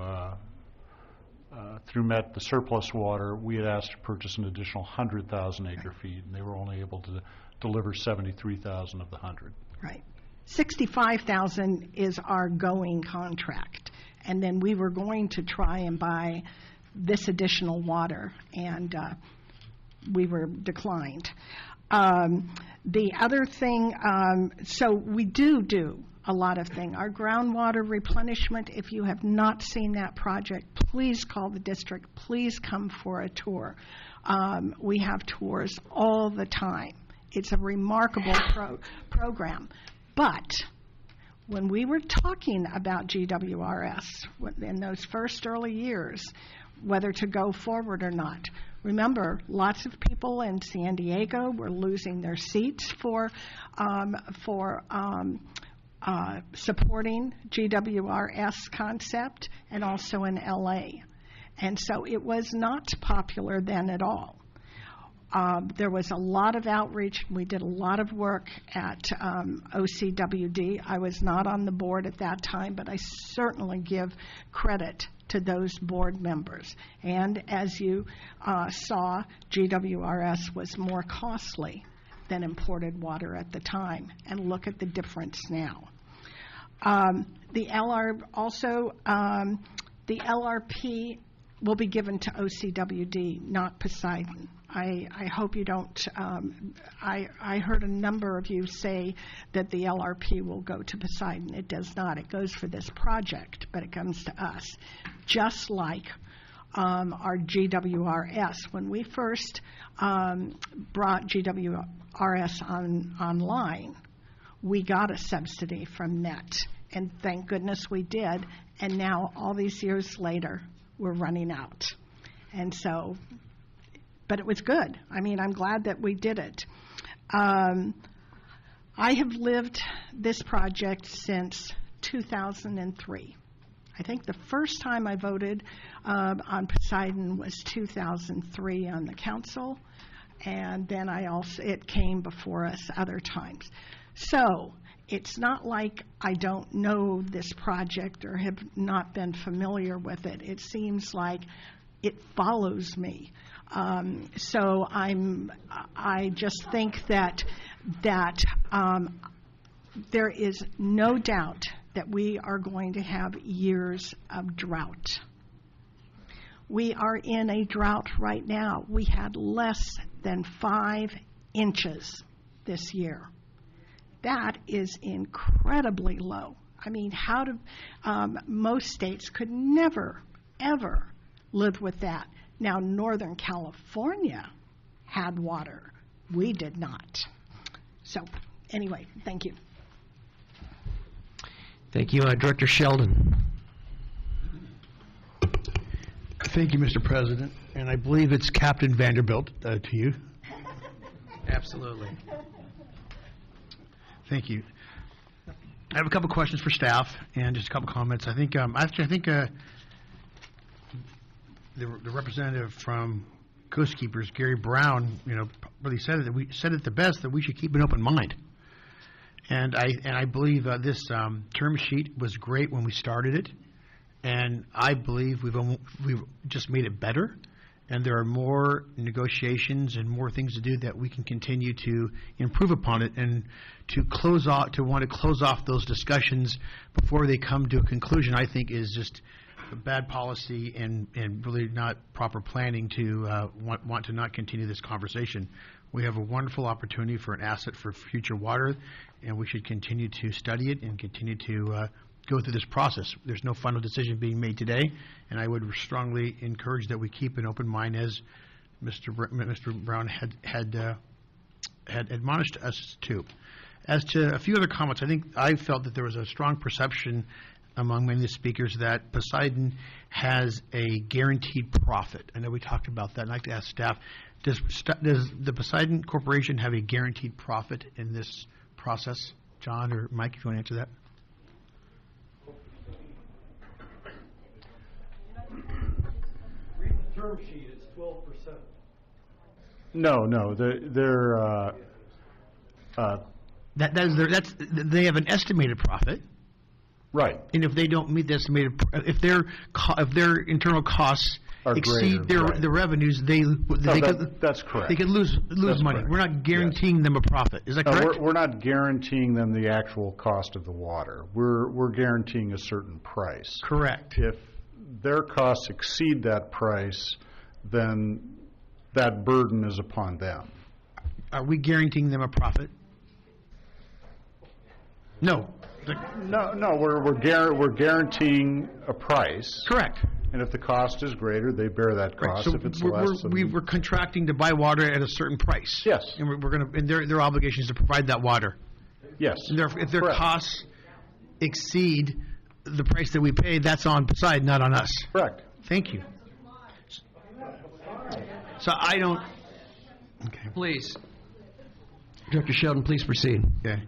MET, the surplus water, we had asked to purchase an additional 100,000 acre-feet, and they were only able to deliver 73,000 of the 100. Right. 65,000 is our going contract, and then we were going to try and buy this additional water, and we were declined. The other thing, so we do a lot of things. Our groundwater replenishment, if you have not seen that project, please call the district. Please come for a tour. We have tours all the time. It's a remarkable program. But when we were talking about GWRS in those first early years, whether to go forward or not, remember, lots of people in San Diego were losing their seats for supporting GWRS concept, and also in LA. And so it was not popular then at all. There was a lot of outreach. We did a lot of work at OCWD. I was not on the board at that time, but I certainly give credit to those board members. And as you saw, GWRS was more costly than imported water at the time. And look at the difference now. The LRP will be given to OCWD, not Poseidon. I hope you don't, I heard a number of you say that the LRP will go to Poseidon. It does not. It goes for this project, but it comes to us. Just like our GWRS. When we first brought GWRS online, we got a subsidy from MET, and thank goodness we did. And now, all these years later, we're running out. And so, but it was good. I mean, I'm glad that we did it. I have lived this project since 2003. I think the first time I voted on Poseidon was 2003 on the council, and then it came before us other times. So it's not like I don't know this project or have not been familiar with it. It seems like it follows me. So I just think that there is no doubt that we are going to have years of drought. We are in a drought right now. We had less than 5 inches this year. That is incredibly low. I mean, most states could never, ever live with that. Now, Northern California had water. We did not. So, anyway, thank you. Thank you. Director Sheldon. Thank you, Mr. President. And I believe it's Captain Vanderbilt to you. Absolutely. Thank you. I have a couple questions for staff and just a couple comments. I think the representative from Coast Keepers, Gary Brown, really said it the best, that we should keep an open mind. And I believe this term sheet was great when we started it, and I believe we've just made it better. And there are more negotiations and more things to do that we can continue to improve upon it, and to want to close off those discussions before they come to a conclusion, I think is just a bad policy and really not proper planning to want to not continue this conversation. We have a wonderful opportunity for an asset for future water, and we should continue to study it and continue to go through this process. There's no final decision being made today, and I would strongly encourage that we keep an open mind, as Mr. Brown had admonished us to. As to a few other comments, I felt that there was a strong perception among many of the speakers that Poseidon has a guaranteed profit. I know we talked about that. I'd like to ask staff, does the Poseidon Corporation have a guaranteed profit in this process? John or Mike, if you want to answer that. Read the term sheet, it's 12%. No, they have an estimated profit. Right. And if they don't meet the estimated, if their internal costs exceed the revenues, that's correct. They could lose money. Correct. We're not guaranteeing them a profit. Is that correct? We're not guaranteeing them the actual cost of the water. We're guaranteeing a certain price. Correct. If their costs exceed that price, then that burden is upon them. Are we guaranteeing them a profit? No. No, we're guaranteeing a price. Correct. And if the cost is greater, they bear that cost. Right. So if it's less, we're contracting to buy water at a certain price. Yes. And and their obligation is to provide that water. Yes. And if their Correct. costs exceed the price that we pay, that's on Poseidon, not on us. Correct. Thank you. So I don't. Okay. Please. Director Sheldon, please proceed. Okay.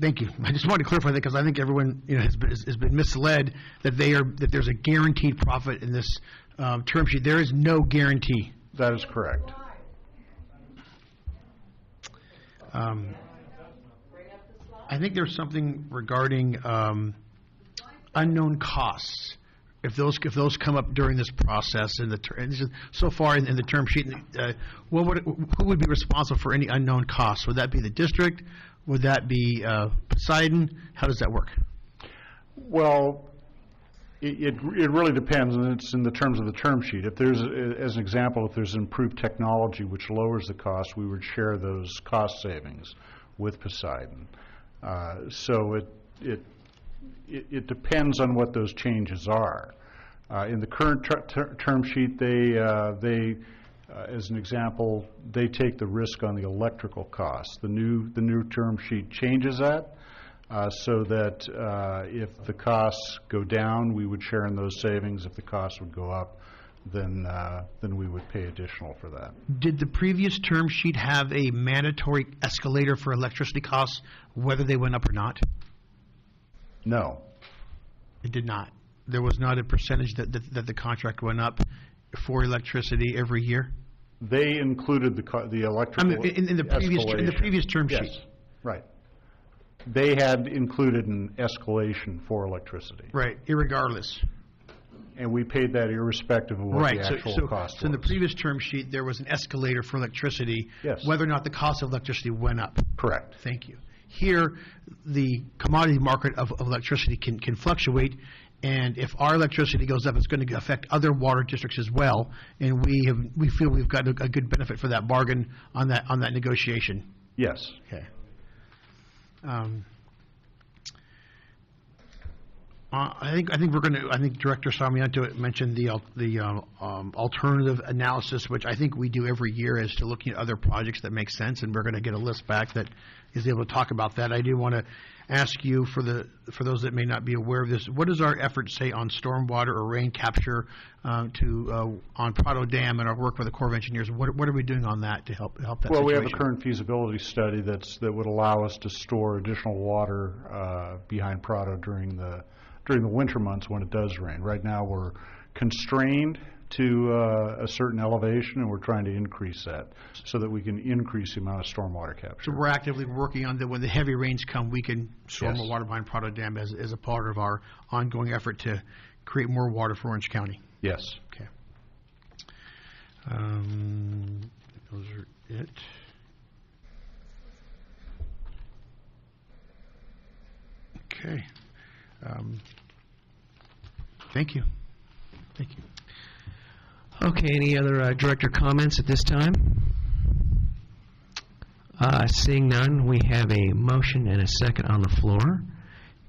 Thank you. I just wanted to clarify that because I think everyone has been misled that there's a guaranteed profit in this term sheet. There is no guarantee. That is correct. I think there's something regarding unknown costs. If those come up during this process so far in the term sheet, who would be responsible for any unknown costs? Would that be the district? Would that be Poseidon? How does that work? Well, it really depends, and it's in the terms of the term sheet. If there's, as an example, if there's improved technology which lowers the cost, we would share those cost savings with Poseidon. So it depends on what those changes are. In the current term sheet, they as an example, they take the risk on the electrical costs. The new term sheet changes that so that if the costs go down, we would share in those savings. If the costs would go up, then we would pay additional for that. Did the previous term sheet have a mandatory escalator for electricity costs, whether they went up or not? No. It did not. There was not a percentage that the contract went up for electricity every year? They included the electrical in the previous term sheet. Yes, right. They had included an escalation for electricity. Right, irregardless. And we paid that irrespective of what the actual cost was. So in the previous term sheet, there was an escalator for electricity, yes, whether or not the cost of electricity went up. Correct. Thank you. Here, the commodity market of electricity can fluctuate, and if our electricity goes up, it's going to affect other water districts as well, and we feel we've got a good benefit for that bargain on that negotiation. Yes. Okay. I think Director Sarmiento mentioned the alternative analysis, which I think we do every year as to looking at other projects that make sense, and we're going to get a list back that is able to talk about that. I do want to ask you, for those that may not be aware of this, what does our effort say on stormwater or rain capture on Prado Dam and our work with the Corps of Engineers? What are we doing on that to help that situation? Well, we have a current feasibility study that would allow us to store additional water behind Prado during the winter months when it does rain. Right now, we're constrained to a certain elevation, and we're trying to increase that so that we can increase the amount of stormwater capture. So we're actively working on that. When the heavy rains come, we can storm Yes. a water behind Prado Dam as a part of our ongoing effort to create more water for Orange County. Yes. Okay. Those are it. Okay. Thank you. Thank you. Okay, any other director comments at this time? Seeing none, we have a motion and a second on the floor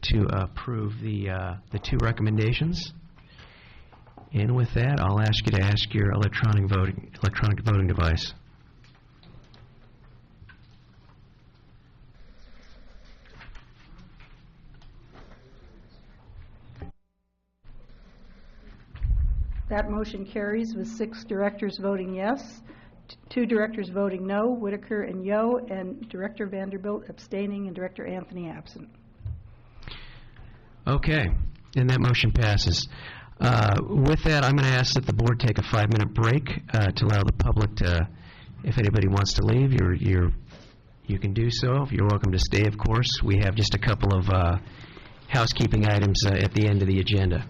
to approve the two recommendations. And with that, I'll ask you to ask your electronic voting device. That motion carries with 6 directors voting yes, 2 directors voting no, Whitaker and Yo, and Director Vanderbilt abstaining and Director Anthony absent. Okay, and that motion passes. With that, I'm going to ask that the board take a 5-minute break to allow the public to, if anybody wants to leave, you can do so. You're welcome to stay, of course. We have just a couple of housekeeping items at the end of the agenda.